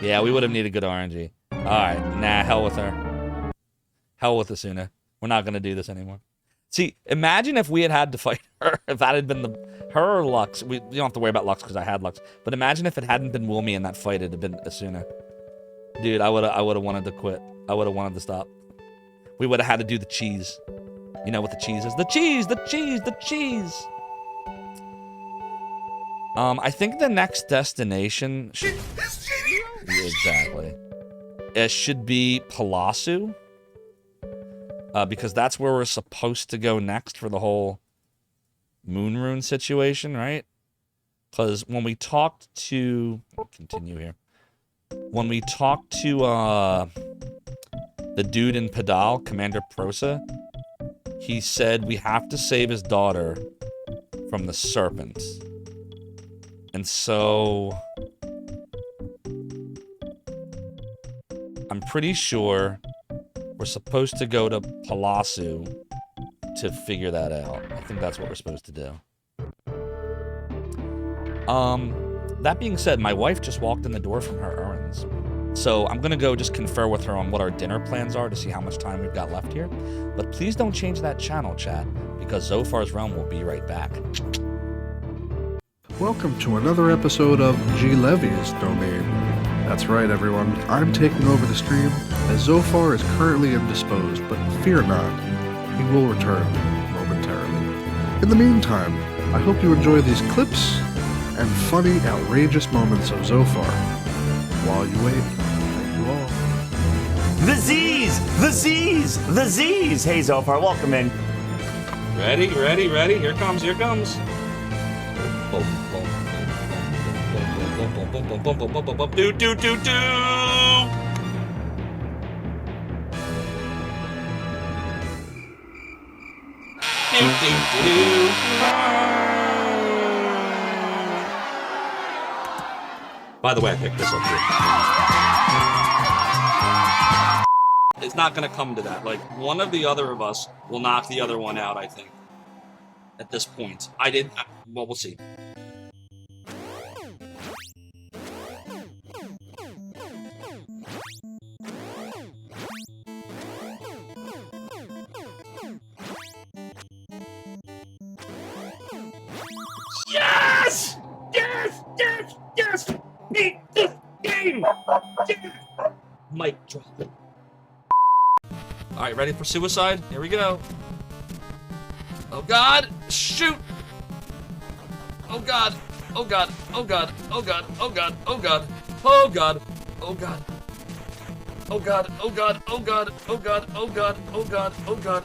Yeah, we would have needed good RNG. Alright, nah, hell with her. Hell with Asuna. We're not gonna do this anymore. See, imagine if we had to fight her. If that had been her or Lux. We don't have to worry about Lux because I had Lux. But imagine if it hadn't been Wilmy in that fight, it'd have been Asuna. Dude, I would have wanted to quit. I would have wanted to stop. We would have had to do the cheese. You know what the cheese is? The cheese! The cheese! The cheese! I think the next destination should... Exactly. It should be Palasu. Because that's where we're supposed to go next for the whole moon rune situation, right? Because when we talked to... Continue here. When we talked to the dude in Pedal, Commander Prosa, he said we have to save his daughter from the serpent. And so... I'm pretty sure we're supposed to go to Palasu to figure that out. I think that's what we're supposed to do. That being said, my wife just walked in the door from her errands. So I'm gonna go just confer with her on what our dinner plans are to see how much time we've got left here. But please don't change that channel, chat, because Zophar's Realm will be right back. Welcome to another episode of G. Levy's Domain. That's right, everyone. I'm taking over the stream, as Zophar is currently indisposed, but fear not, he will return momentarily. In the meantime, I hope you enjoy these clips and funny, outrageous moments of Zophar. While you wait, thank you all. The Z's! The Z's! The Z's! Hey, Zophar, welcome in. Ready, ready, ready. Here comes, here comes. Do, do, do, do! Do, do, do. By the way, I picked this up here. It's not gonna come to that. Like, one of the other of us will knock the other one out, I think. At this point. Well, we'll see. Yes! Yes! Yes! Yes! Beat this game! Yes! Mic drop. Alright, ready for suicide? Here we go. Oh god! Shoot! Oh god! Oh god! Oh god! Oh god! Oh god! Oh god! Oh god! Oh god! Oh god! Oh god! Oh god! Oh god! Oh god! Oh god! Oh god!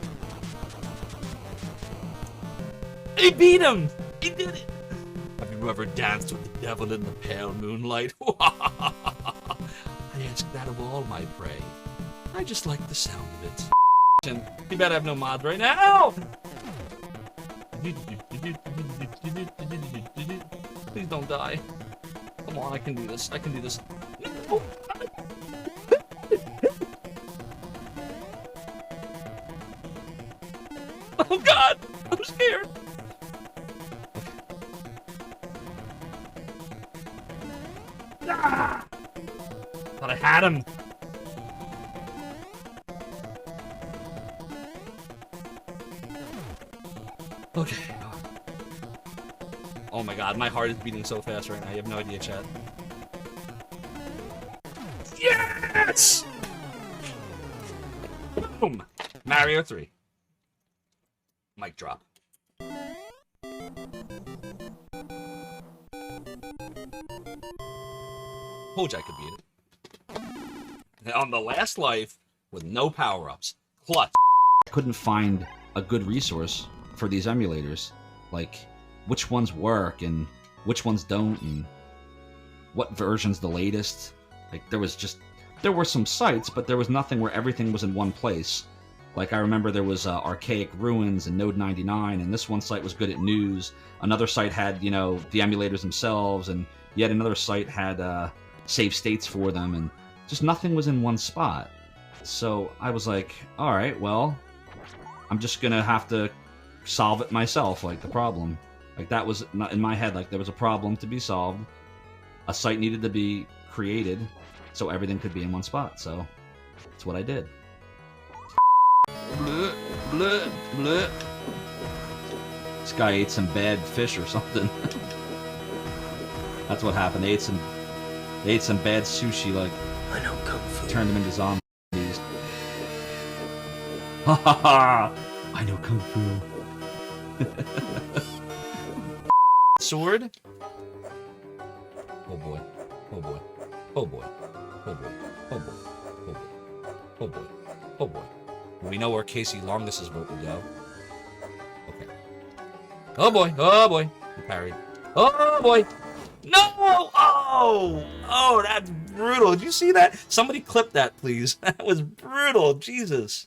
He beat him! He did it! Have you ever danced with the devil in the pale moonlight? I ask that of all my prey. I just like the sound of it. You better have no mods right now! Please don't die. Come on, I can do this. I can do this. No! Oh god! I'm scared! Ah! Thought I had him. Okay. Oh my god, my heart is beating so fast right now. You have no idea, chat. Yes! Boom! Mario 3. Mic drop. Told you I could beat it. And on the last life, with no power-ups. Clutch. Couldn't find a good resource for these emulators. Like, which ones work and which ones don't, and what version's the latest. Like, there were some sites, but there was nothing where everything was in one place. Like, I remember there was Archaic Ruins and Node 99, and this one site was good at news. Another site had, you know, the emulators themselves, and yet another site had save states for them, and just nothing was in one spot. So I was like, alright, well, I'm just gonna have to solve it myself, like, the problem. Like, that was not in my head, like, there was a problem to be solved. A site needed to be created so everything could be in one spot, so that's what I did. Bleh, bleh, bleh. This guy ate some bad fish or something. That's what happened. They ate some bad sushi, like, I know Kung Fu. Turned them into zombies. Ha ha ha! I know Kung Fu. Sword? Oh boy. Oh boy. Oh boy. Oh boy. Oh boy. Oh boy. Oh boy. Oh boy. We know where Casey Longus's vote would go. Okay. Oh boy. Oh boy. He parried. Oh boy. No! Oh! Oh, that's brutal. Did you see that? Somebody clip that, please. That was brutal. Jesus.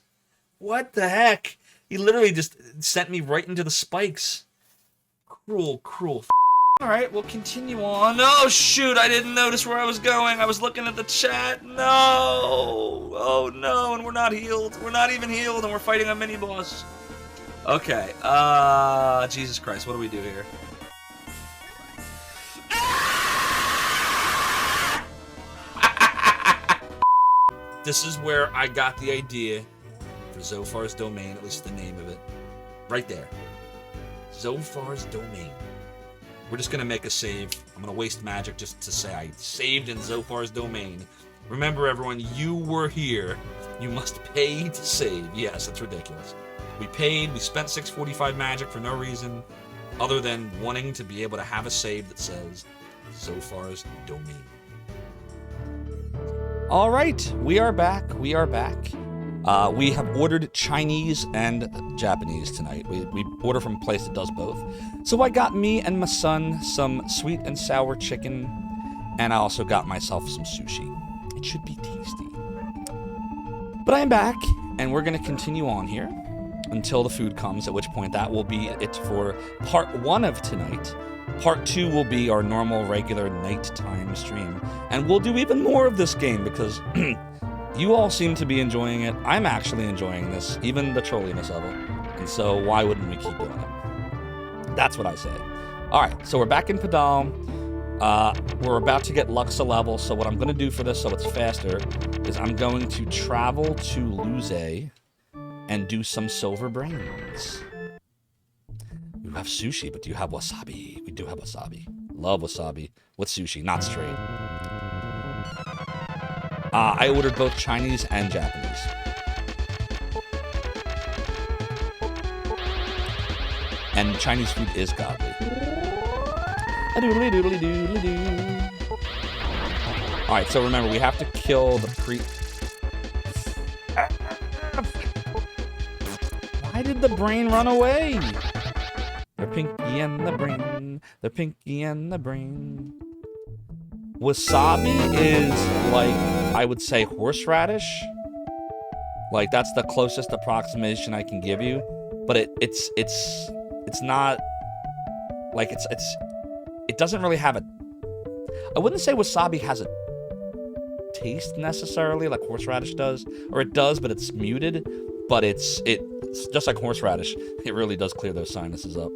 What the heck? He literally just sent me right into the spikes. Cruel, cruel. All right, we'll continue on. Oh, shoot. I didn't notice where I was going. I was looking at the chat. No. Oh, no. And we're not healed. We're not even healed, and we're fighting a mini-boss. Okay. Jesus Christ. What do we do here? This is where I got the idea for Zophar's Domain, at least the name of it. Right there. Zophar's Domain. We're just going to make a save. I'm going to waste magic just to say I saved in Zophar's Domain. Remember, everyone, you were here. You must pay to save. Yes, it's ridiculous. We paid. We spent 645 magic for no reason other than wanting to be able to have a save that says Zophar's Domain. All right, we are back. We are back. We have ordered Chinese and Japanese tonight. We order from a place that does both. So I got me and my son some sweet and sour chicken, and I also got myself some sushi. It should be tasty. But I am back, and we're going to continue on here until the food comes, at which point that will be it for part 1 of tonight. Part 2 will be our normal, regular nighttime stream. And we'll do even more of this game because you all seem to be enjoying it. I'm actually enjoying this, even the trolliness of it. And so why wouldn't we keep doing it? That's what I say. All right, so we're back in Padal. We're about to get Luxa level, so what I'm going to do for this so it's faster is I'm going to travel to Luze and do some silver brains. You have sushi, but do you have wasabi? We do have wasabi. Love wasabi. With sushi, not straight. I ordered both Chinese and Japanese. And Chinese food is godly. Alright, so remember, we have to kill the Why did the brain run away? They're pinky and the brain. They're pinky and the brain. Wasabi is like, I would say, horseradish. Like, that's the closest approximation I can give you. But it's not like it doesn't really have a. I wouldn't say wasabi has a taste necessarily like horseradish does, or it does, but it's muted. But it's just like horseradish. It really does clear those sinuses up.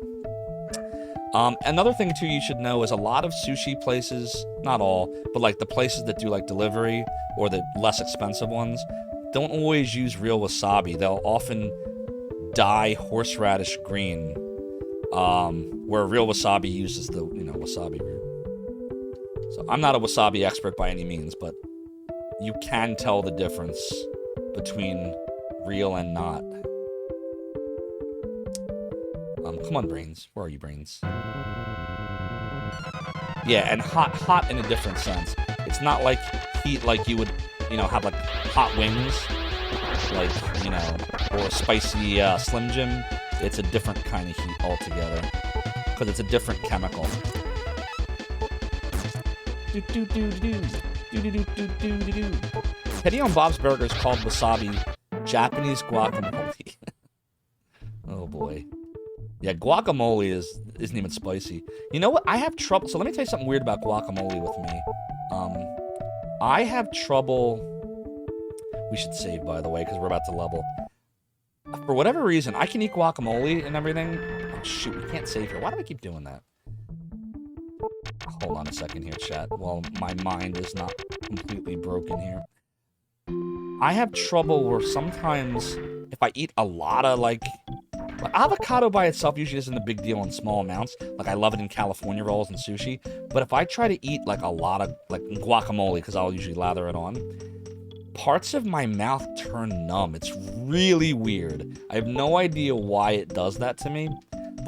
Another thing too you should know is a lot of sushi places, not all, but like the places that do like delivery or the less expensive ones, don't always use real wasabi. They'll often dye horseradish green, where real wasabi uses the wasabi root. So I'm not a wasabi expert by any means, but you can tell the difference between real and not. Come on, brains. Where are you, brains? Yeah, and hot in a different sense. It's not like heat like you would, have like hot wings, like, or a spicy Slim Jim. It's a different kind of heat altogether, because it's a different chemical. Teddy on Bob's Burgers called wasabi Japanese guacamole. Oh boy. Yeah, guacamole isn't even spicy. You know what? I have trouble. So let me tell you something weird about guacamole with me. I have trouble. We should save, by the way, because we're about to level. For whatever reason, I can eat guacamole and everything. Oh, shoot, we can't save here. Why do I keep doing that? Hold on a second here, chat. Well, my mind is not completely broken here. I have trouble where sometimes if I eat a lot of, like avocado by itself usually isn't a big deal in small amounts. Like, I love it in California rolls and sushi. But if I try to eat, like, a lot of, like, guacamole, because I'll usually lather it on, parts of my mouth turn numb. It's really weird. I have no idea why it does that to me.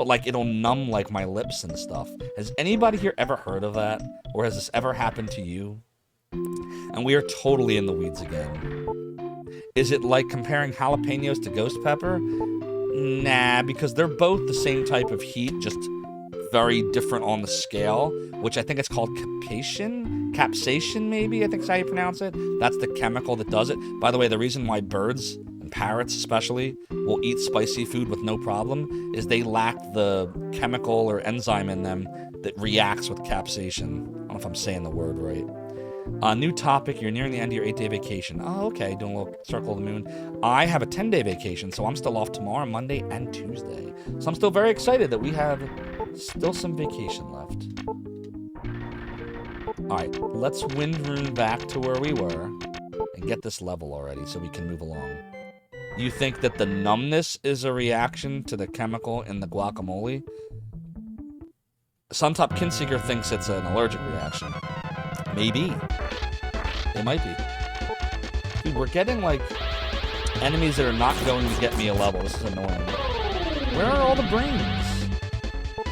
but like it'll numb like my lips and stuff. Has anybody here ever heard of that? Or has this ever happened to you? And we are totally in the weeds again. Is it like comparing jalapenos to ghost pepper? Nah, because they're both the same type of heat, just very different on the scale, which I think it's called capsaicin, maybe, I think is how you pronounce it. That's the chemical that does it. By the way, the reason why birds, and parrots especially, will eat spicy food with no problem is they lack the chemical or enzyme in them that reacts with capsaicin. I don't know if I'm saying the word right. New topic, you're nearing the end of your 8-day vacation. Oh, okay, doing a little circle of the moon. I have a 10-day vacation, so I'm still off tomorrow, Monday, and Tuesday. So I'm still very excited that we have still some vacation left. Alright, let's wind rune back to where we were and get this level already so we can move along. You think that the numbness is a reaction to the chemical in the guacamole? Suntop Kinseeker thinks it's an allergic reaction. Maybe. It might be. Dude, we're getting, like, enemies that are not going to get me a level. This is annoying. Where are all the brains?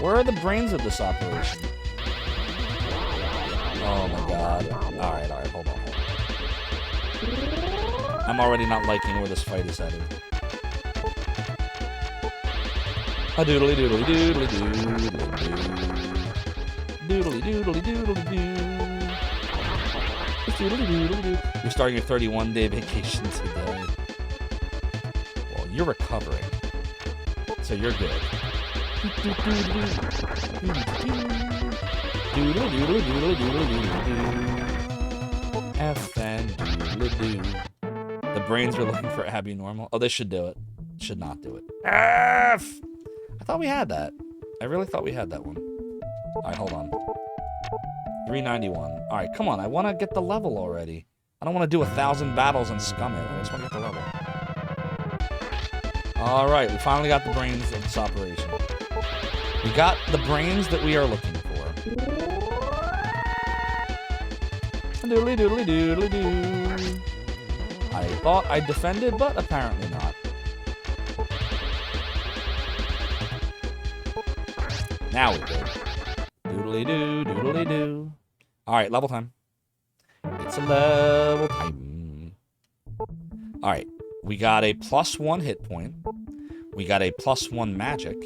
Where are the brains of this operation? Oh, my God. Alright, hold on. I'm already not liking where this fight is headed. A doodly doodly doodly doodly doo. Doodly doodly doodly doo. You're starting your 31-day vacation today. Well, you're recovering, so you're good. F and doodle-doo. The brains are looking for Abby Normal. Oh, they should do it. Should not do it. F! I thought we had that. I really thought we had that one. Alright, hold on. 391. Alright, come on. I want to get the level already. I don't want to do 1,000 battles and scum it. I just want to get the level. Alright, we finally got the brains of this operation. We got the brains that we are looking for. Doodly doodly doodly doo. I thought I defended, but apparently not. Now we did. Doodly doo, doodly doo. Alright, level time. It's a level time. Alright, we got a +1 hit point. We got a +1 magic.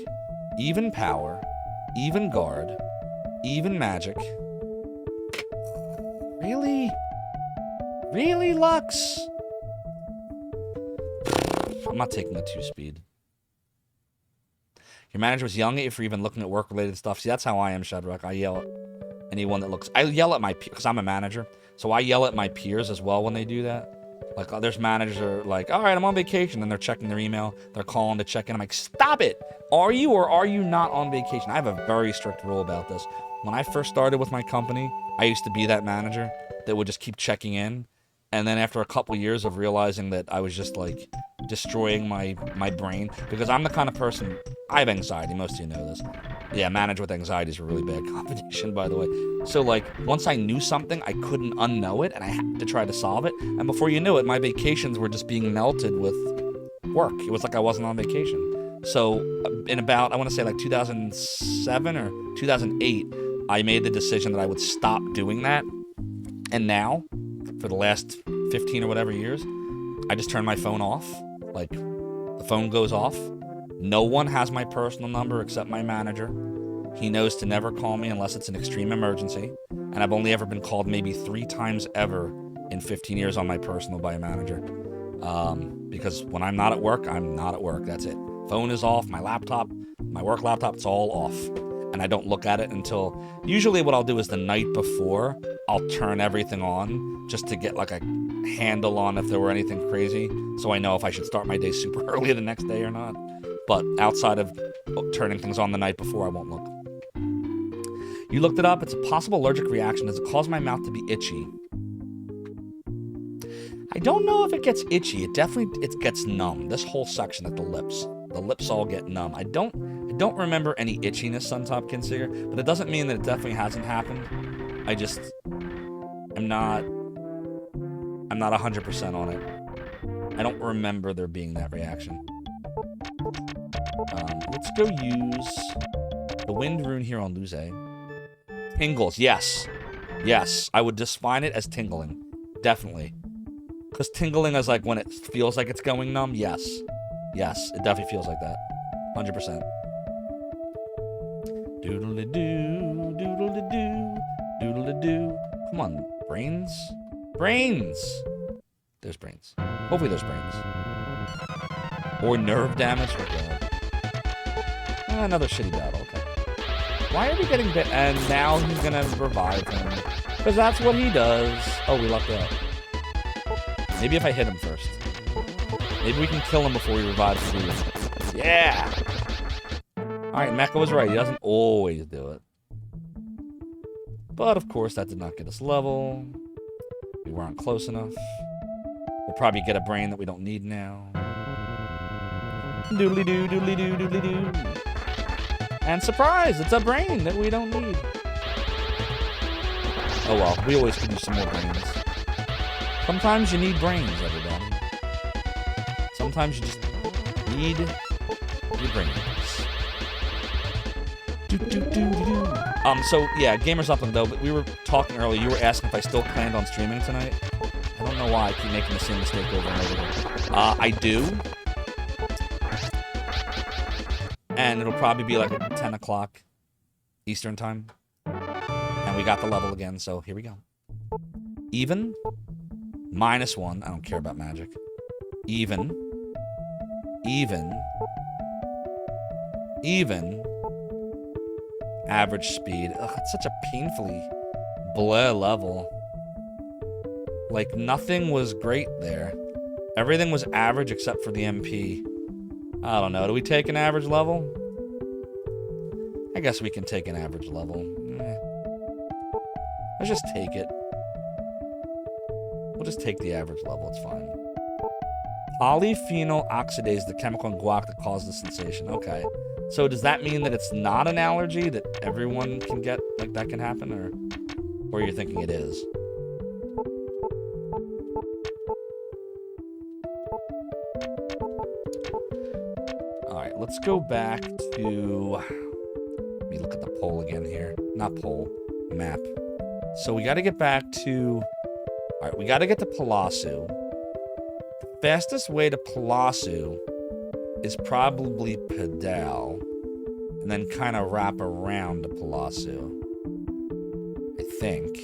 Even power. Even guard. Even magic. Really? Really, Lux? I'm not taking the 2-speed. Your manager was yelling at you for even looking at work-related stuff. See, that's how I am, Shadrach. I yell at anyone that looks... I yell at my... Because I'm a manager. So I yell at my peers as well when they do that. Like, there's managers that are like, all right, I'm on vacation. And they're checking their email. They're calling to check in. I'm like, stop it! Are you or are you not on vacation? I have a very strict rule about this. When I first started with my company, I used to be that manager that would just keep checking in. And then after a couple years of realizing that I was just, like, destroying my brain. Because I'm the kind of person... I have anxiety. Most of you know this. Yeah, manager with anxiety is a really bad combination, by the way. So, like, once I knew something, I couldn't unknow it, and I had to try to solve it. And before you knew it, my vacations were just being melted with work. It was like I wasn't on vacation. So, in about, I want to say, like, 2007 or 2008, I made the decision that I would stop doing that. And now, for the last 15 or whatever years, I just turn my phone off. Like, the phone goes off. No one has my personal number except my manager. He knows to never call me unless it's an extreme emergency. And I've only ever been called maybe 3 times ever in 15 years on my personal by a manager. Because when I'm not at work, I'm not at work. That's it. Phone is off. My laptop, my work laptop, it's all off. And I don't look at it until... Usually what I'll do is the night before, I'll turn everything on just to get like a handle on if there were anything crazy. So I know if I should start my day super early the next day or not. But outside of turning things on the night before, I won't look. You looked it up. It's a possible allergic reaction. Does it cause my mouth to be itchy? I don't know if it gets itchy. It gets numb. This whole section at the lips. The lips all get numb. I don't remember any itchiness, Suntop Kinseeker, but it doesn't mean that it definitely hasn't happened. I'm not 100% on it. I don't remember there being that reaction. Let's go use the wind rune here on Luze. Tingles, yes. Yes, I would define it as tingling. Definitely. Because tingling is like when it feels like it's going numb. Yes. Yes, it definitely feels like that. 100%. Doodle-de-doo, doodle-de-doo, doodle-de-doo. Come on, brains? Brains! There's brains. Hopefully there's brains. Or nerve damage. Oh, God. Another shitty battle, okay. Why are we getting bit? And now he's gonna revive him. Because that's what he does. Oh, we lucked out. Maybe if I hit him first. Maybe we can kill him before he revives Steve. Yeah! Alright, Mecha was right. He doesn't always do it. But, of course, that did not get us level. We weren't close enough. We'll probably get a brain that we don't need now. Doodly-doo, doodly-doo, doodly-doo. And surprise! It's a brain that we don't need. Oh well, we always could use some more brains. Sometimes you need brains, everybody. Sometimes you just need your brains. So yeah, Gamers Up though, but we were talking earlier, you were asking if I still planned on streaming tonight. I don't know why I keep making the same mistake over and over again. I do. And it'll probably be like at 10 o'clock Eastern time. And we got the level again, so here we go. Even. -1. I don't care about magic. Even. Even. Even. Average speed. Ugh, it's such a painfully bleh level. Like, nothing was great there. Everything was average except for the MP. I don't know. Do we take an average level? I guess we can take an average level. Let's just take it. We'll just take the average level. It's fine. Polyphenol oxidase, the chemical in guac that causes the sensation. Okay. So does that mean that it's not an allergy that everyone can get? Like, that can happen? Or you're thinking it is? Alright, let's go back to... Let me look at the poll again here. Not poll. Map. So we gotta get back to... Alright, we gotta get to Palasu. The fastest way to Palasu is probably Pedal. And then kind of wrap around to Palasu. I think.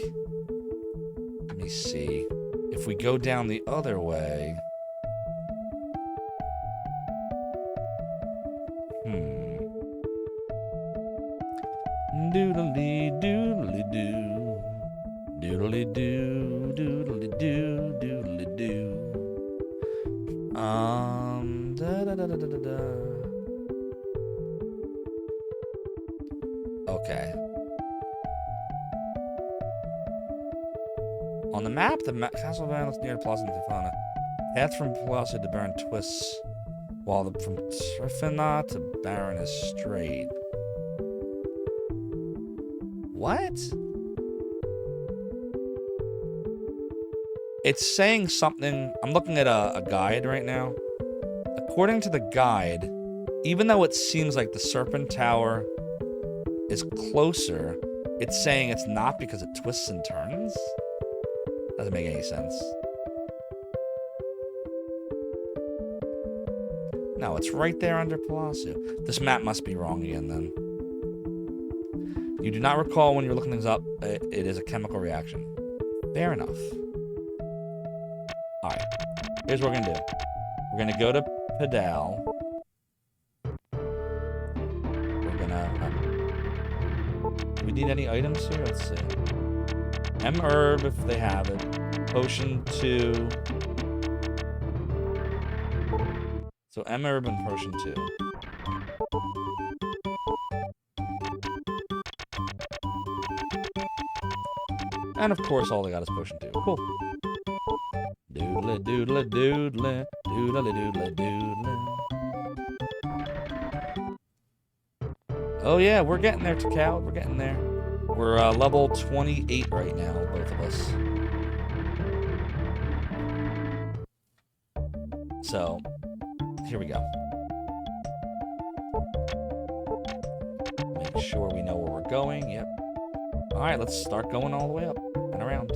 Let me see. If we go down the other way... Doodly doodly doo. Doodly doo, doodly doo, doodly doo. Da da da da da da. Okay. On the map, Castle Van looks near the Plaza Tefana. Path from Plaza to Baron twists, while from Trifina to Baron is straight. What? It's saying something. I'm looking at a guide right now. According to the guide, even though it seems like the Serpent Tower is closer, it's saying it's not because it twists and turns? Doesn't make any sense. No, it's right there under Palasu. This map must be wrong again then. You do not recall when you're looking things up. It is a chemical reaction. Fair enough. Alright. Here's what we're going to do. We're going to go to Pedal. We're going to... do we need any items here? Let's see. M-Herb, if they have it. Potion 2. So M-Herb and Potion 2. And of course, all they got is Potion 2. Cool. Doodle doodle doodle doodle doodle doodle. Oh yeah, we're getting there, Takao. We're getting there. We're level 28 right now, both of us. So, here we go. Make sure we know where we're going. Yep. All right, let's start going all the way up and around.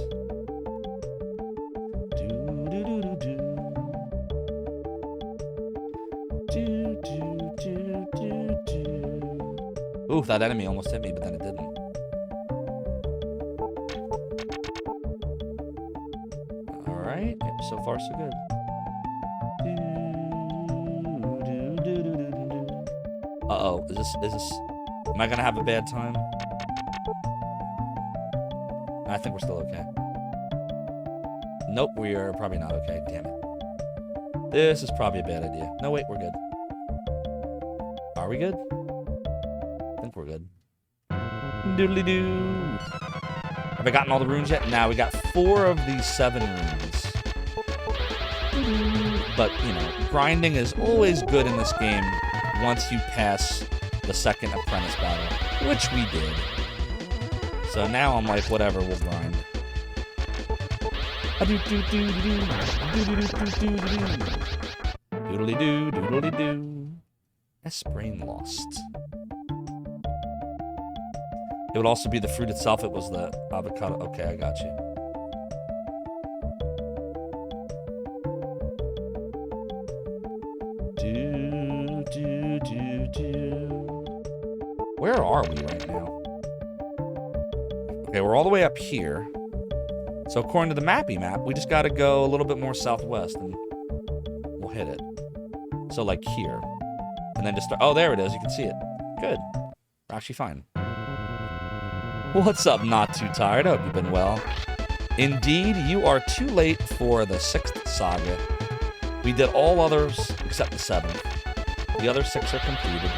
Ooh, that enemy almost hit me, but then it didn't. All right, yep, so far so good. Uh-oh, is this, am I gonna have a bad time? I think we're still okay. Nope, we are probably not okay, damn it. This is probably a bad idea. No, wait, we're good. Are we good? I think we're good. Doodly-doo. Have I gotten all the runes yet? Now we got 4 of these 7 runes. But, you know, grinding is always good in this game once you pass the second apprentice battle, which we did. So now I'm like, whatever, we'll grind. Doodly-doo, doodly-doo. S-brain lost. It would also be the fruit itself. It was the avocado. Okay, I got you. Where are we right now? Okay, we're all the way up here. So according to the mappy map, we just got to go a little bit more southwest and we'll hit it. So like here. And then just start. Oh, there it is. You can see it. Good. We're actually fine. What's up, Not Too Tired? I hope you've been well. Indeed, you are too late for the 6th saga. We did all others except the 7th. The other 6 are completed.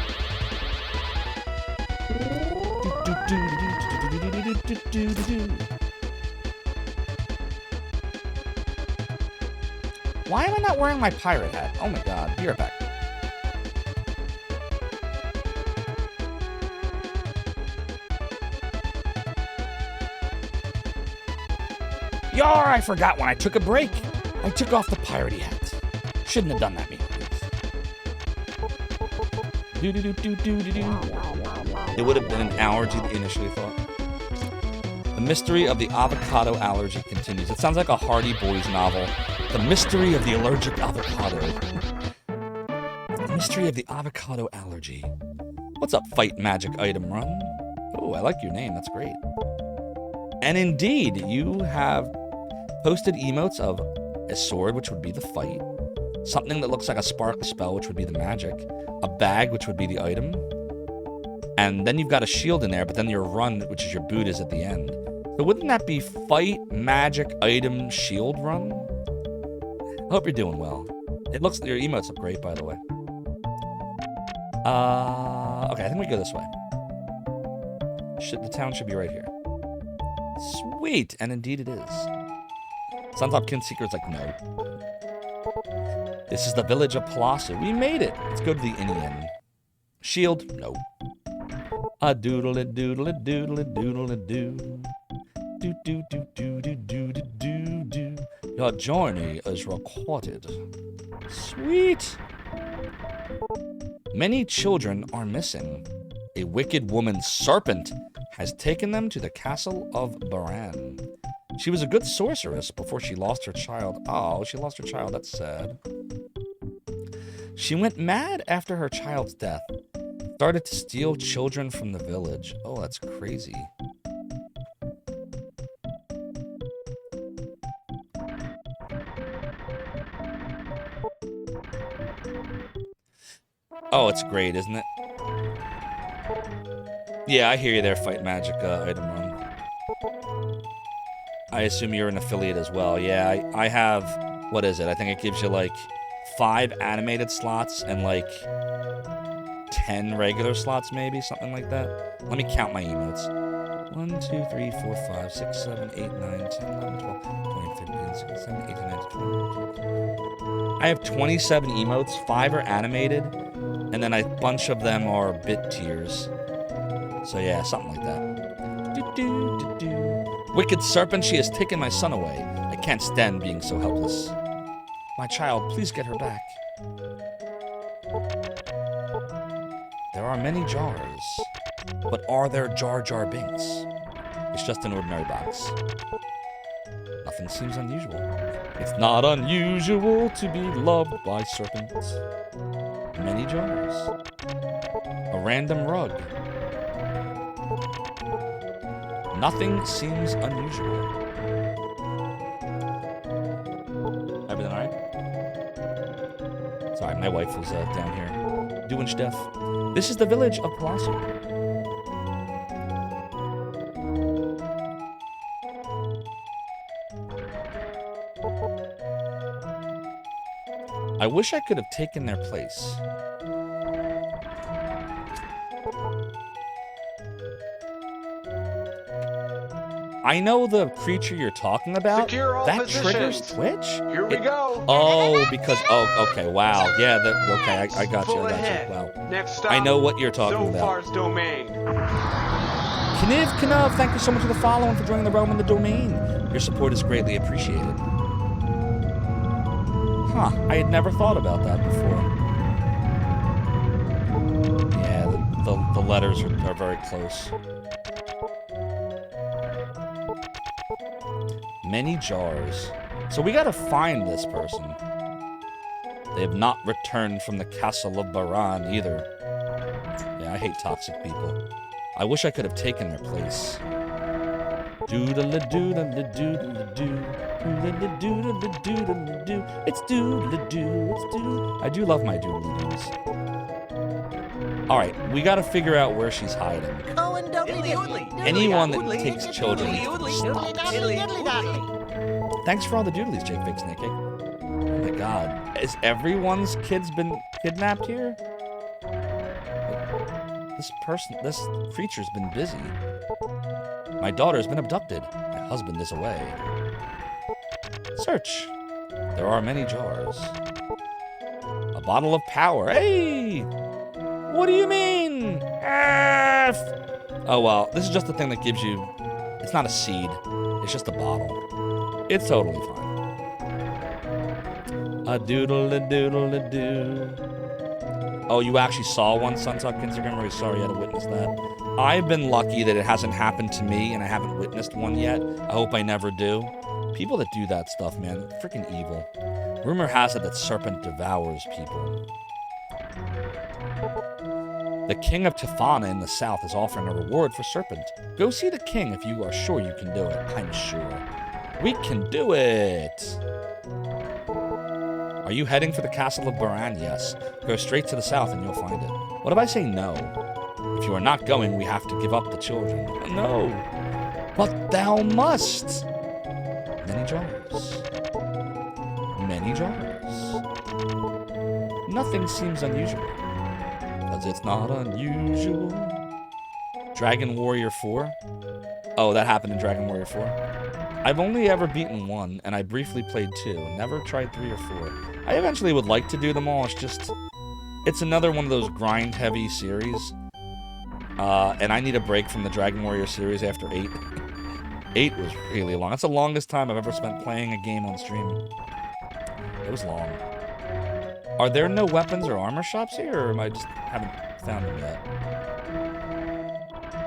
Why am I not wearing my pirate hat? Oh my god, be right back. Yar, I forgot when I took a break. I took off the piratey hat. Shouldn't have done that, me. It would have been an allergy that you initially thought. The mystery of the avocado allergy continues. It sounds like a Hardy Boys novel. The mystery of the allergic avocado. The mystery of the avocado allergy. What's up, Fight Magic Item Run? Oh, I like your name. That's great. And indeed, you have posted emotes of a sword, which would be the fight, something that looks like a spark spell, which would be the magic, a bag, which would be the item, and then you've got a shield in there, but then your run, which is your boot, is at the end. So wouldn't that be fight, magic, item, shield run? I hope you're doing well. It looks, your emotes look great, by the way. Okay, I think we go this way. The town should be right here. Sweet, and indeed it is. Suntop Kinseeker's like, no. This is the village of Palazzo. We made it. Let's go to the Indian. Shield, no. A doodle doodle doodle doodle doo. Do do do do do do do do. Your journey is recorded. Sweet. Many children are missing. A wicked woman serpent has taken them to the castle of Baran. She was a good sorceress before she lost her child. Oh, she lost her child. That's sad. She went mad after her child's death. Started to steal children from the village. Oh, that's crazy. Oh, it's great, isn't it? Yeah, I hear you there, Fight Magic Item Run. I assume you're an affiliate as well. Yeah, I have, what is it? I think it gives you like 5 animated slots and like 10 regular slots, maybe, something like that. Let me count my emotes. 1, 2, 3, 4, 5, 6, 7, 8, 9, 10, 11, 12, 20, 15, 16, 17, 18, 19, 20. I have 27 emotes, 5 are animated, and then a bunch of them are bit tiers. So yeah, something like that. Wicked serpent, she has taken my son away. I can't stand being so helpless. My child, please get her back. There are many jars. But are there Jar Jar Binks? It's just an ordinary box. Nothing seems unusual. It's not unusual to be loved by serpents. Many jars. A random rug. Nothing seems unusual. Everything alright? Sorry, my wife was down here doing stuff. This is the village of Palazzo. I wish I could have taken their place. I know the creature you're talking about. Secure all that positions. Triggers Twitch? Here we go. Oh, because okay, wow, yeah, okay, I got you. Wow, Next stop, I know what you're talking about. Zophar's domain. Kniv, thank you so much for the follow and for joining the realm in the domain. Your support is greatly appreciated. Huh, I had never thought about that before. Yeah, the letters are very close. Many jars. So we gotta find this person. They have not returned from the castle of Baran either. Yeah, I hate toxic people. I wish I could have taken their place. Doodle-a-doodle-a-doodle-a-doo. Doodle-a-doodle-a-doodle-a-doo. It's doodle-a-doo, it's doodle. I do love my doodle-a-doos. Alright, we gotta figure out where she's hiding. Anyone that takes children stops. Thanks for all the doodlies, Jake Big Snake. Oh my god. Has everyone's kids been kidnapped here? This creature's been busy. My daughter's been abducted. My husband is away. Search. There are many jars. A bottle of power. Hey! What do you mean? F! Oh, well, this is just the thing that gives you... It's not a seed. It's just a bottle. It's totally fine. A doodle-a-doodle-a-doo. Oh, you actually saw one, Suntalk Instagram? I'm really sorry you had to witness that. I've been lucky that it hasn't happened to me, and I haven't witnessed one yet. I hope I never do. People that do that stuff, man, freaking evil. Rumor has it that serpent devours people. The king of Tefana in the south is offering a reward for serpent. Go see the king if you are sure you can do it. I'm sure. We can do it! Are you heading for the castle of Baran? Yes. Go straight to the south and you'll find it. What if I say no? If you are not going, we have to give up the children. No. But thou must. Many jars. Many jars. Nothing seems unusual. Because it's not unusual. Dragon Warrior 4? Oh, that happened in Dragon Warrior 4? I've only ever beaten 1, and I briefly played 2. Never tried 3 or 4. I eventually would like to do them all, it's another one of those grind-heavy series. And I need a break from the Dragon Warrior series after 8. 8 was really long. That's the longest time I've ever spent playing a game on stream. It was long. Are there no weapons or armor shops here, or haven't found them yet?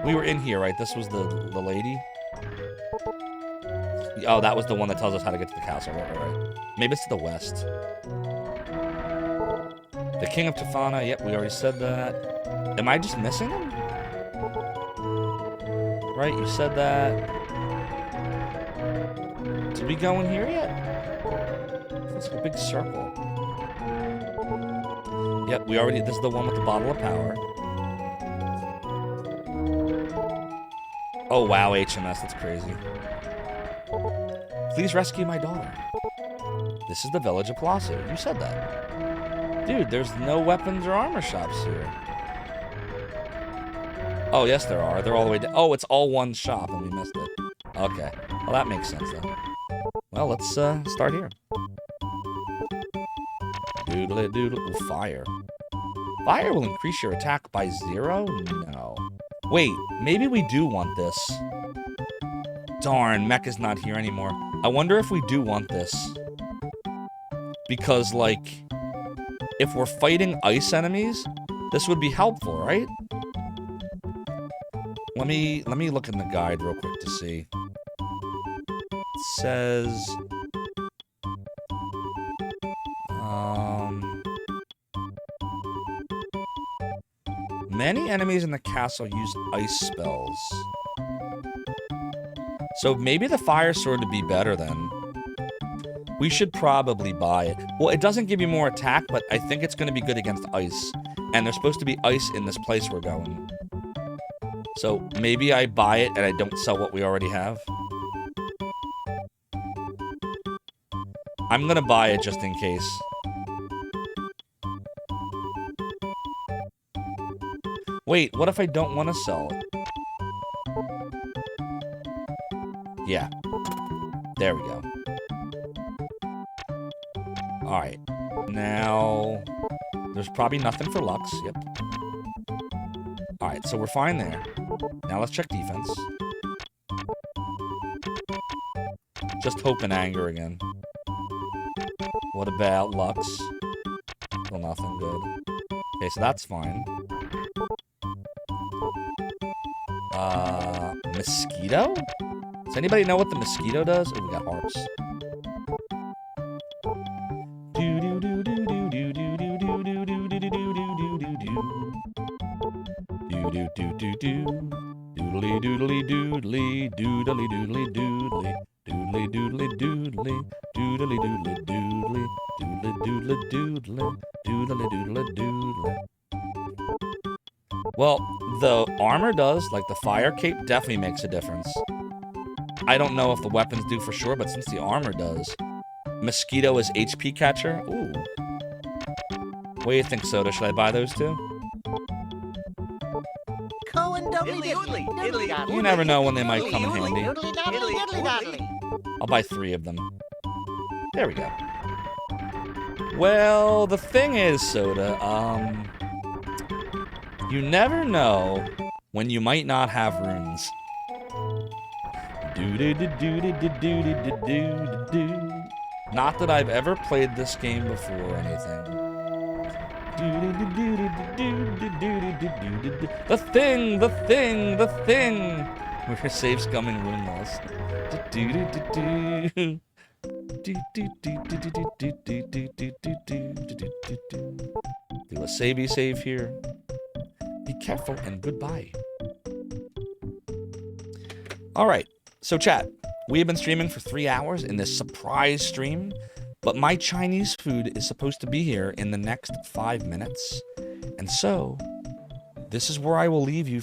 We were in here, right? This was the lady? Oh, that was the one that tells us how to get to the castle, right? Maybe it's to the west. The King of Tefana, yep, we already said that. Am I just missing him? Right, you said that. Did we go in here yet? It's like a big circle. Yep, this is the one with the bottle of power. Oh, wow, HMS, that's crazy. Please rescue my daughter. This is the village of Palazzo. You said that. Dude, there's no weapons or armor shops here. Oh, yes, there are. They're all the way down. Oh, it's all one shop, and we missed it. Okay. Well, that makes sense, then. Well, let's start here. Doodle-doodle. Ooh, fire. Fire will increase your attack by 0? No. Wait, maybe we do want this. Darn, Mecha's not here anymore. I wonder if we do want this. Because, like, if we're fighting ice enemies, this would be helpful, right? Let me look in the guide real quick to see. It says many enemies in the castle use ice spells. So maybe the fire sword would be better then. We should probably buy it. Well, it doesn't give you more attack, but I think it's going to be good against ice. And there's supposed to be ice in this place we're going. So maybe I buy it and I don't sell what we already have. I'm going to buy it just in case. Wait, what if I don't want to sell it? Yeah. There we go. Alright. Now, there's probably nothing for Lux. Yep. Alright, so we're fine there. Now let's check defense. Just hope and anger again. What about Lux? Well, nothing good. Okay, so that's fine. Mosquito? Does anybody know what the mosquito does? Oh, we got harps. Doodly doodly doodly doodly doodly doodly doodly doodly doodly doodly doodly doodly doodly doodly doodly doodly doodly doodly. Well, the armor does, like the fire cape definitely makes a difference. I don't know if the weapons do for sure, but since the armor does. Mosquito is HP catcher. Ooh. What do you think, Soda? Should I buy those two? You never know when they might come in handy. I'll buy 3 of them. There we go. Well, the thing is, Soda, you never know when you might not have runes. Not that I've ever played this game before or anything. The thing, the thing, the thing. Where saves coming runeless. Do a savey save here. Be careful and goodbye. Alright, so chat. We have been streaming for 3 hours in this surprise stream, but my Chinese food is supposed to be here in the next 5 minutes. And so, this is where I will leave you